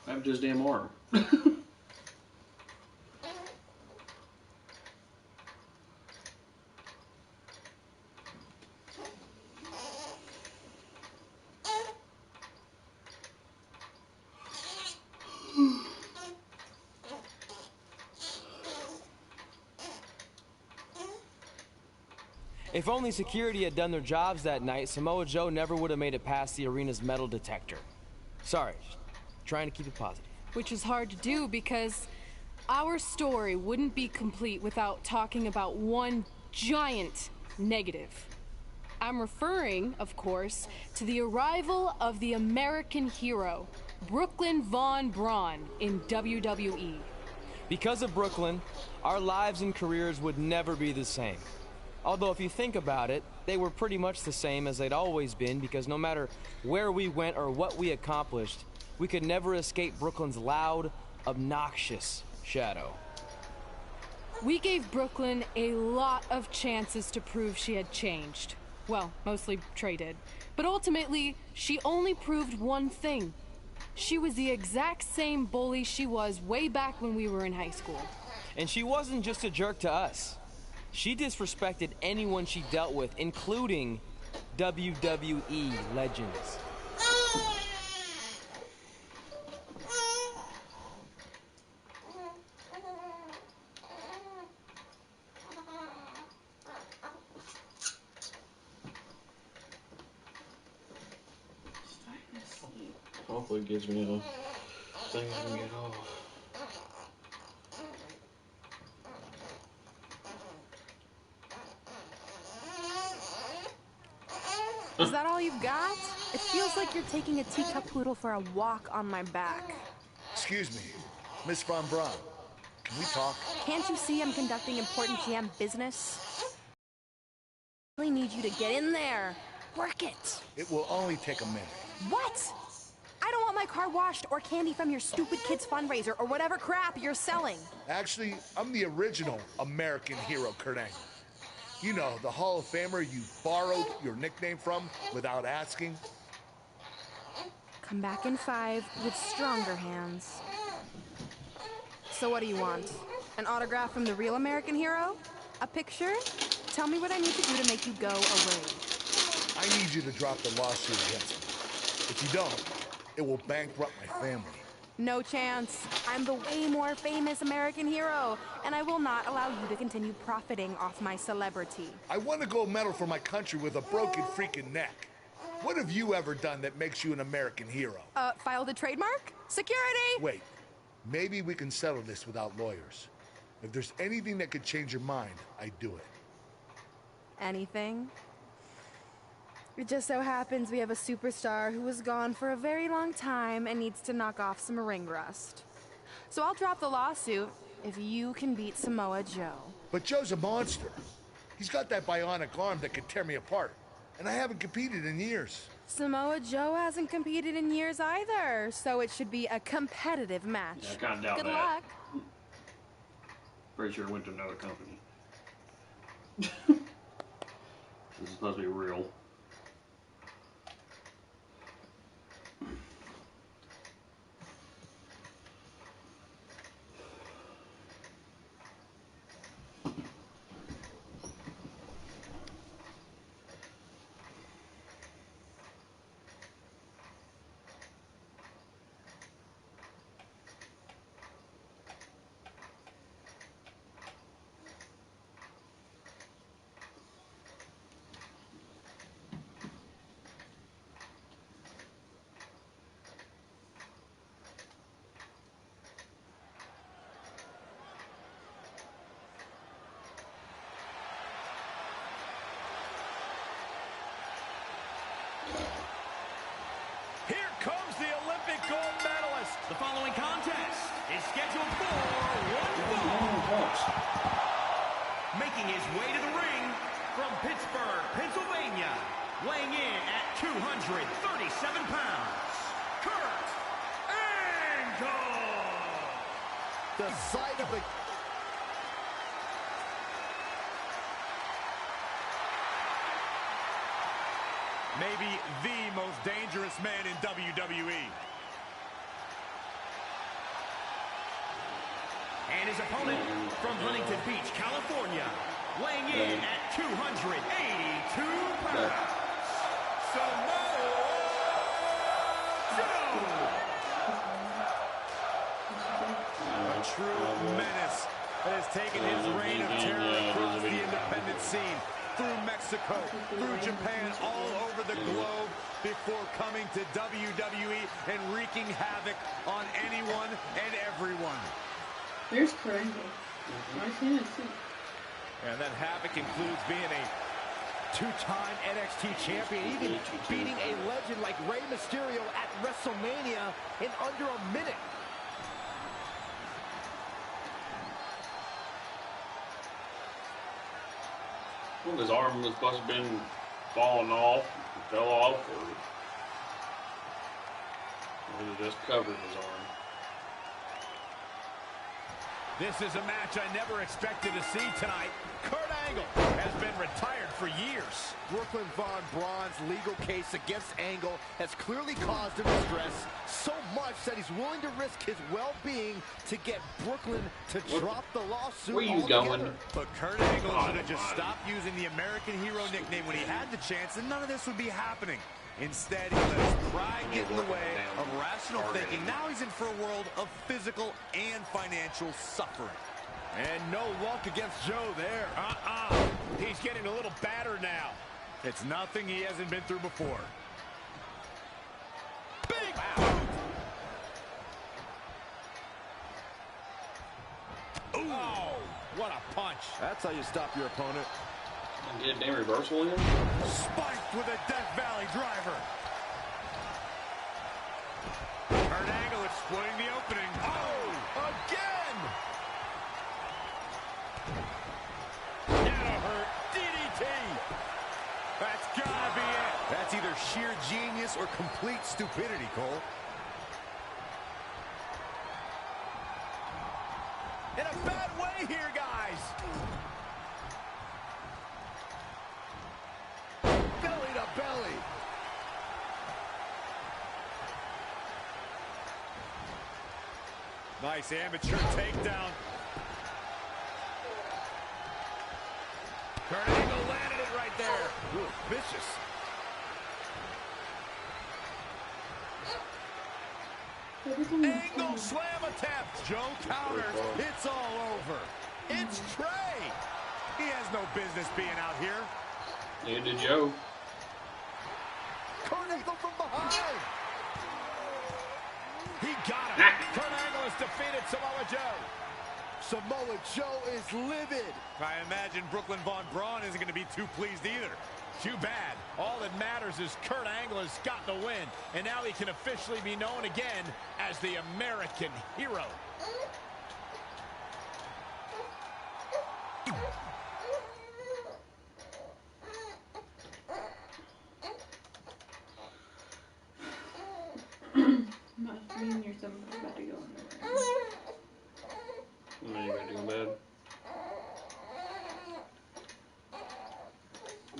I'm just damn arm. If only security had done their jobs that night, Samoa Joe never would have made it past the arena's metal detector. Sorry, trying to keep it positive. Which is hard to do because our story wouldn't be complete without talking about one giant negative. I'm referring, of course, to the arrival of the American hero, Brooklyn Von Braun, in WWE. Because of Brooklyn, our lives and careers would never be the same. Although if you think about it, they were pretty much the same as they'd always been, because no matter where we went or what we accomplished, we could never escape Brooklyn's loud, obnoxious shadow. We gave Brooklyn a lot of chances to prove she had changed. Well, mostly Trey did. But ultimately, she only proved one thing. She was the exact same bully she was way back when we were in high school. And she wasn't just a jerk to us. She disrespected anyone she dealt with, including WWE legends. Hopefully it gives me a thing I can get off. Is that all you've got? It feels like you're taking a teacup poodle for a walk on my back. Excuse me, Miss Von Braun. Can we talk? Can't you see I'm conducting important GM business? I really need you to get in there. Work it. It will only take a minute. What? I don't want my car washed or candy from your stupid kids fundraiser or whatever crap you're selling. Actually, I'm the original American hero, Kurt Angle. You know, the Hall of Famer you borrowed your nickname from without asking. Come back in 5 with stronger hands. So what do you want? An autograph from the real American hero? A picture? Tell me what I need to do to make you go away. I need you to drop the lawsuit against me. If you don't, it will bankrupt my family. No chance. I'm the way more famous American hero, and I will not allow you to continue profiting off my celebrity. I won a gold medal for my country with a broken freaking neck. What have you ever done that makes you an American hero? Filed a trademark? Security! Wait, maybe we can settle this without lawyers. If there's anything that could change your mind, I'd do it. Anything? It just so happens we have a superstar who was gone for a very long time and needs to knock off some ring rust. So I'll drop the lawsuit if you can beat Samoa Joe. But Joe's a monster. He's got that bionic arm that could tear me apart. And I haven't competed in years. Samoa Joe hasn't competed in years either, so it should be a competitive match. Yeah, I kind of doubt Good that. luck. Pretty sure it went to another company. This is supposed to be real. Here comes the Olympic gold medalist. The following contest is scheduled for one fall. Making his way to the ring from Pittsburgh, Pennsylvania, weighing in at 237 pounds, Kurt Angle. The sight of the... Maybe the most dangerous man in WWE. And his opponent from Huntington Beach, California, weighing in at 282 pounds, Samoa Joe. A true menace that has taken his reign of terror across the independent scene. Through Mexico, through Japan, all over the globe before coming to WWE and wreaking havoc on anyone and everyone. There's Kurt Angle. Nice hands, too. And that havoc includes being a two-time NXT champion, Even beating a legend like Rey Mysterio at WrestleMania in under a minute. Well, his arm must have been falling off, fell off, or he just covered his arm. This is a match I never expected to see tonight. Kurt Angle has been retired for years. Brooklyn Von Braun's legal case against Angle has clearly caused him distress, so much that he's willing to risk his well-being to get Brooklyn to drop the lawsuit Where you altogether. going? But Kurt Angle should have just stopped using the American Hero nickname when he had the chance, and none of this would be happening. Instead, he let his pride get in the way of rational thinking. Now he's in for a world of physical and financial suffering. And no luck against Joe there. He's getting a little battered now. It's nothing he hasn't been through before. Big boot! Oh, what a punch. That's how you stop your opponent. Get a damn reversal in. Spiked with a Death Valley driver. Kurt Angle exploiting the opening. Oh, again! That'll hurt. DDT! That's gotta be it. That's either sheer genius or complete stupidity, Cole. In a bad way here, guys. Belly to belly. Nice amateur takedown. Kurt Angle landed it right there. Ooh, vicious. Angle slam attempt. Joe counters. It's all over. It's Trey. He has no business being out here. Neither did Joe. Kurt Angle from behind. He got him. Kurt Angle has defeated Samoa Joe. Samoa Joe is livid. I imagine Brooklyn Von Braun isn't going to be too pleased either. Too bad. All that matters is Kurt Angle has gotten the win, and now he can officially be known again as the American Hero. I'm not feeling your stomach is about to go in there. Now you gotta go to bed.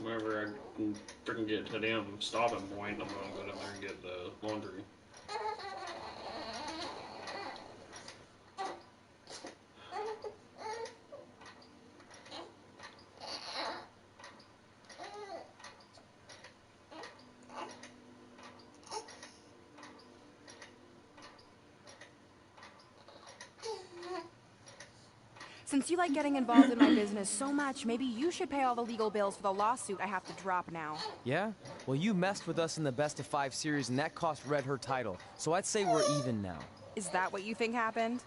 Whenever I can freaking get to them stopping point, I'm gonna go down there and get the laundry. Since you like getting involved in my business so much, maybe you should pay all the legal bills for the lawsuit I have to drop now. Yeah? Well, you messed with us in the Best of 5 series, and that cost Red her title. So I'd say we're even now. Is that what you think happened?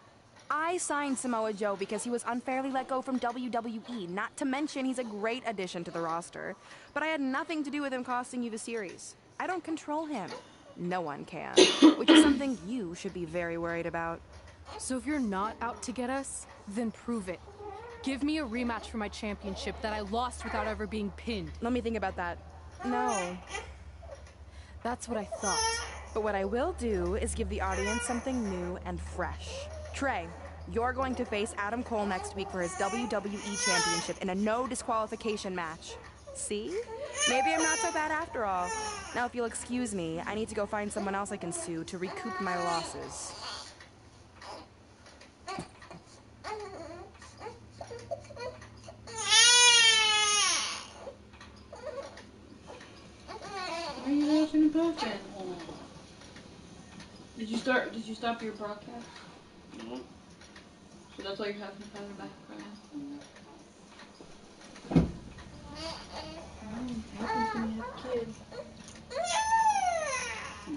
I signed Samoa Joe because he was unfairly let go from WWE, not to mention he's a great addition to the roster. But I had nothing to do with him costing you the series. I don't control him. No one can, which is something you should be very worried about. So if you're not out to get us, then prove it. Give me a rematch for my championship that I lost without ever being pinned. Let me think about that. No. That's what I thought. But what I will do is give the audience something new and fresh. Trey, you're going to face Adam Cole next week for his WWE Championship in a no disqualification match. See? Maybe I'm not so bad after all. Now, if you'll excuse me, I need to go find someone else I can sue to recoup my losses. Why are you watching the puffin? Did you stop your broadcast? No. So that's why you're having fun in the background. What happens when you have kids?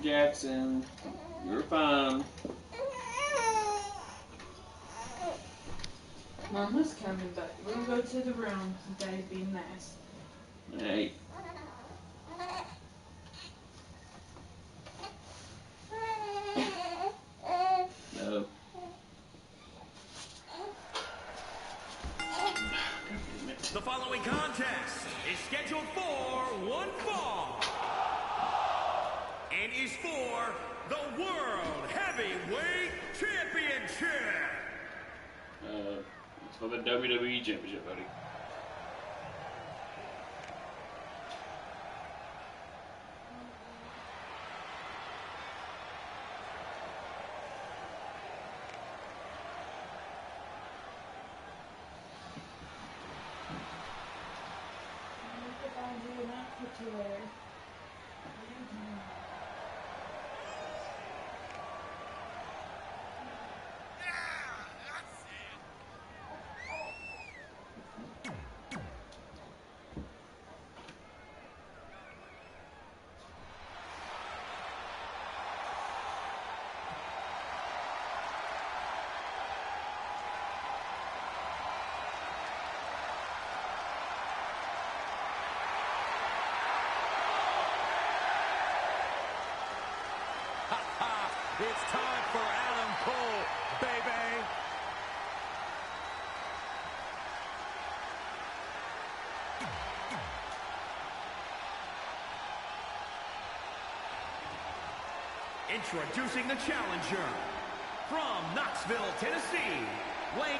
Jackson, you're fine. Mama's coming back. We'll go to the room. Daddy's being nice. Hey. No. The following contest is scheduled for one fall and is for the World Heavyweight Championship. It's for the WWE Championship, buddy. It's time for Adam Cole, baby. Introducing the challenger from Knoxville, Tennessee, Wayne.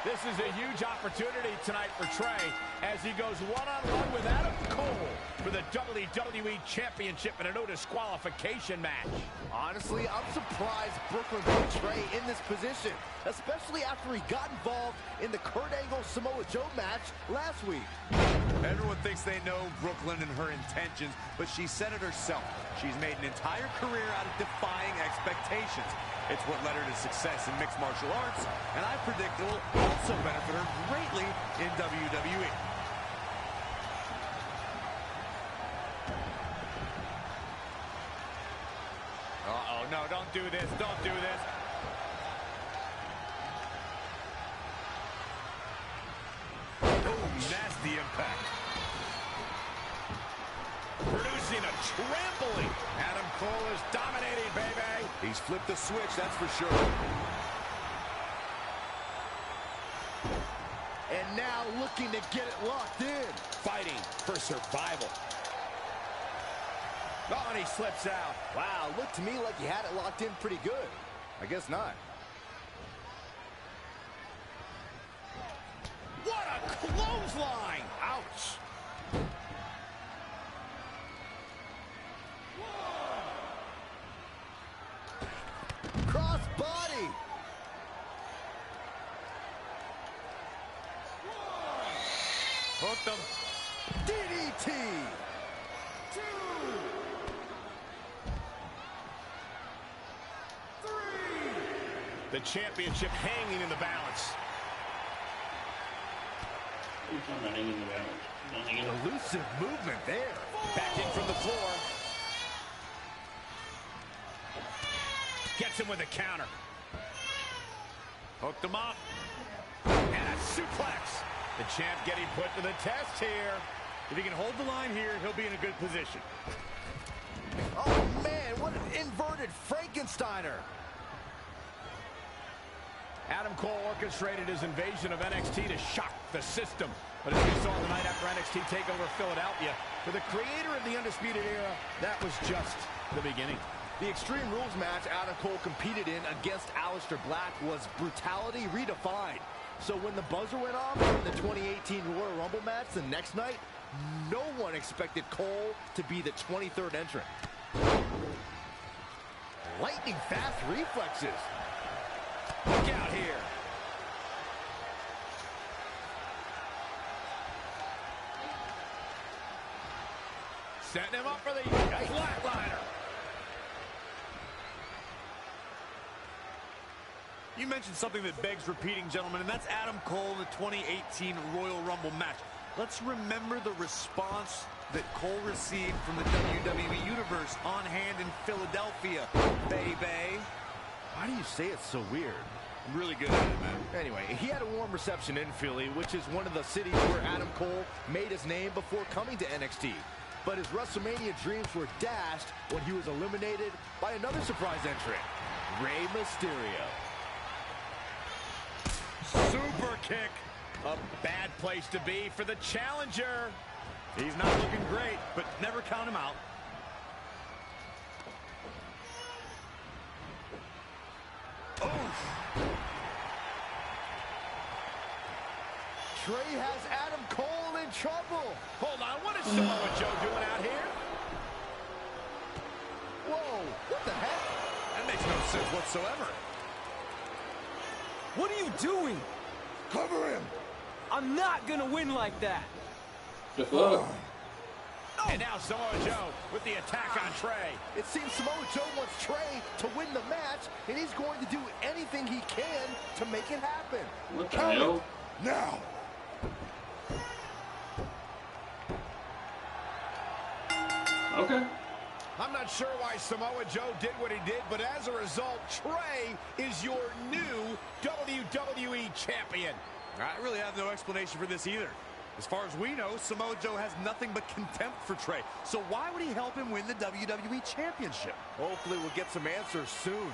This is a huge opportunity tonight for Trey as he goes one-on-one with Adam Cole for the WWE Championship in a no disqualification match. Honestly, I'm surprised Brooklyn put Trey in this position, especially after he got involved in the Kurt Angle Samoa Joe match last week. Everyone thinks they know Brooklyn and her intentions, but she said it herself. She's made an entire career out of defying expectations. It's what led her to success in mixed martial arts, and I predict it will also benefit her greatly in WWE. Uh-oh, no, don't do this, don't do this. Oh, nasty impact. Producing a trampling. Adam Cole is dominating, baby. He's flipped the switch, that's for sure. And now looking to get it locked in. Fighting for survival. Oh, and he slips out. Wow, looked to me like he had it locked in pretty good. I guess not. What a clothesline! Ouch! Cross body! Hooked him. DDT! The championship hanging in the balance. Elusive movement there. Back in from the floor. Gets him with a counter. Hooked him up. And a suplex. The champ getting put to the test here. If he can hold the line here, he'll be in a good position. Oh, man, what an inverted Frankensteiner. Adam Cole orchestrated his invasion of NXT to shock the system. But as we saw the night after NXT TakeOver Philadelphia, for the creator of the Undisputed Era, that was just the beginning. The Extreme Rules match Adam Cole competed in against Aleister Black was brutality redefined. So when the buzzer went off in the 2018 Royal Rumble match the next night, no one expected Cole to be the 23rd entrant. Lightning fast reflexes. Look out here. Setting him up for the flatliner. You mentioned something that begs repeating, gentlemen, and that's Adam Cole in the 2018 Royal Rumble match. Let's remember the response that Cole received from the WWE Universe on hand in Philadelphia, baby. Why do you say it's so weird? I'm really good at it, man. Anyway, he had a warm reception in Philly, which is one of the cities where Adam Cole made his name before coming to NXT. But his WrestleMania dreams were dashed when he was eliminated by another surprise entrant, Rey Mysterio. Super kick. A bad place to be for the challenger. He's not looking great, but never count him out. Oof. Trey has Adam Cole in trouble. Hold on, what is Samoa Joe doing out here? Whoa, what the heck? That makes no sense whatsoever. What are you doing? Cover him. I'm not gonna win like that. The fuck? And now Samoa Joe with the attack on Trey. It seems Samoa Joe wants Trey to win the match, and he's going to do anything he can to make it happen. What the hell? Now. Okay. I'm not sure why Samoa Joe did what he did, but as a result, Trey is your new WWE Champion. I really have no explanation for this either. As far as we know, Samoa Joe has nothing but contempt for Trey. So why would he help him win the WWE Championship? Hopefully we'll get some answers soon.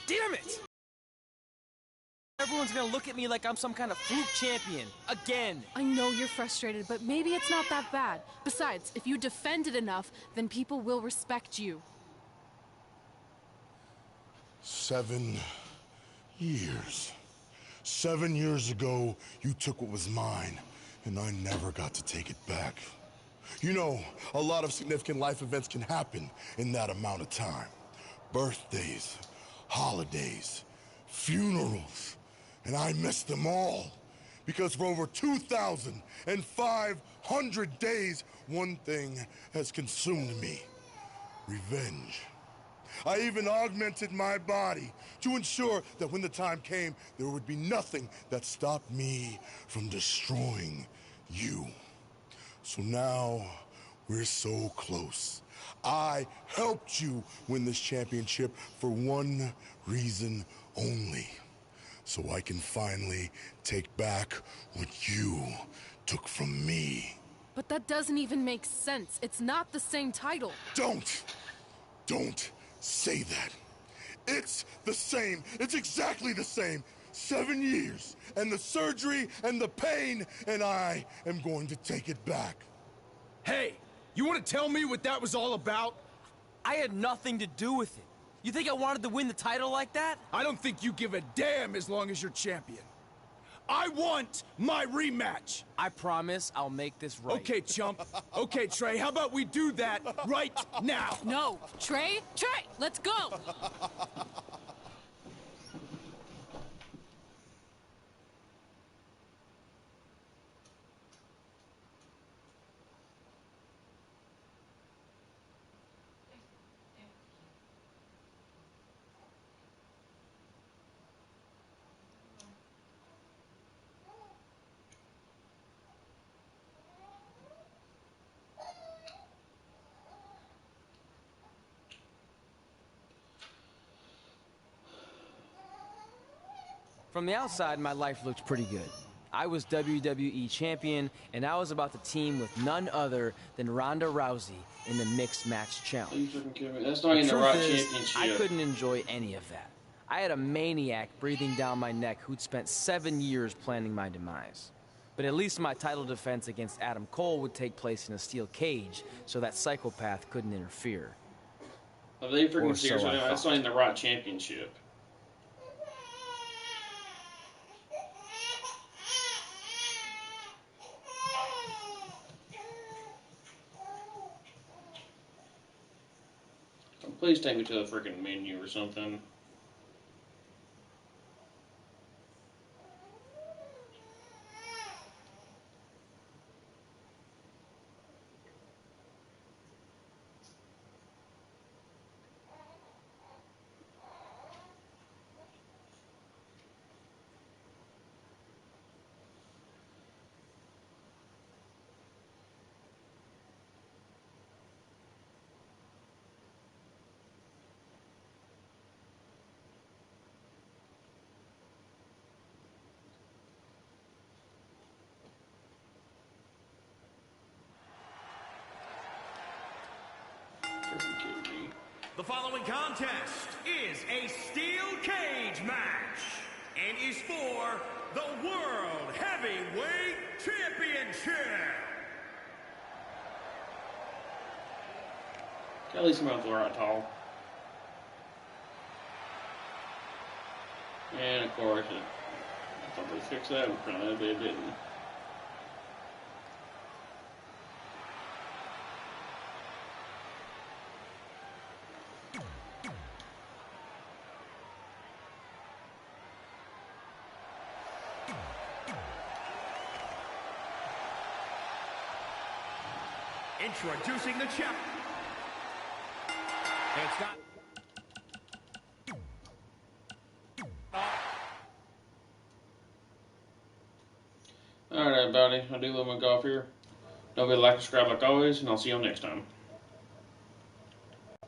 Damn it! Everyone's gonna look at me like I'm some kind of fluke champion. Again. I know you're frustrated, but maybe it's not that bad. Besides, if you defend it enough, then people will respect you. 7 years. 7 years ago, you took what was mine, and I never got to take it back. You know, a lot of significant life events can happen in that amount of time. Birthdays, holidays, funerals, and I missed them all. Because for over 2,500 days, one thing has consumed me: revenge. I even augmented my body to ensure that when the time came, there would be nothing that stopped me from destroying you. So now, we're so close. I helped you win this championship for one reason only. So I can finally take back what you took from me. But that doesn't even make sense. It's not the same title. Don't say that. It's the same. It's exactly the same. 7 years, and the surgery, and the pain, and I am going to take it back. Hey, you want to tell me what that was all about? I had nothing to do with it. You think I wanted to win the title like that? I don't think you give a damn as long as you're champion. I want my rematch. I promise I'll make this right. Okay, chump. Okay, Trey, how about we do that right now? No. Trey, let's go. From the outside, my life looked pretty good. I was WWE Champion, and I was about to team with none other than Ronda Rousey in the Mixed Match Challenge. Are you freaking kidding me? That's not even the truth right is, championship. I couldn't enjoy any of that. I had a maniac breathing down my neck who'd spent 7 years planning my demise. But at least my title defense against Adam Cole would take place in a steel cage, so that psychopath couldn't interfere. Are they freaking Or so serious I right now? That's thought. not even the right championship. Please take me to the freaking menu or something. The following contest is a steel cage match and is for the World Heavyweight Championship. At least I'm out there right tall. And of course, I thought they fixed that in front of it, didn't they? Introducing the champ. It's not. Alright, everybody. I do love my golf here. Don't forget to like, subscribe like always, and I'll see you all next time.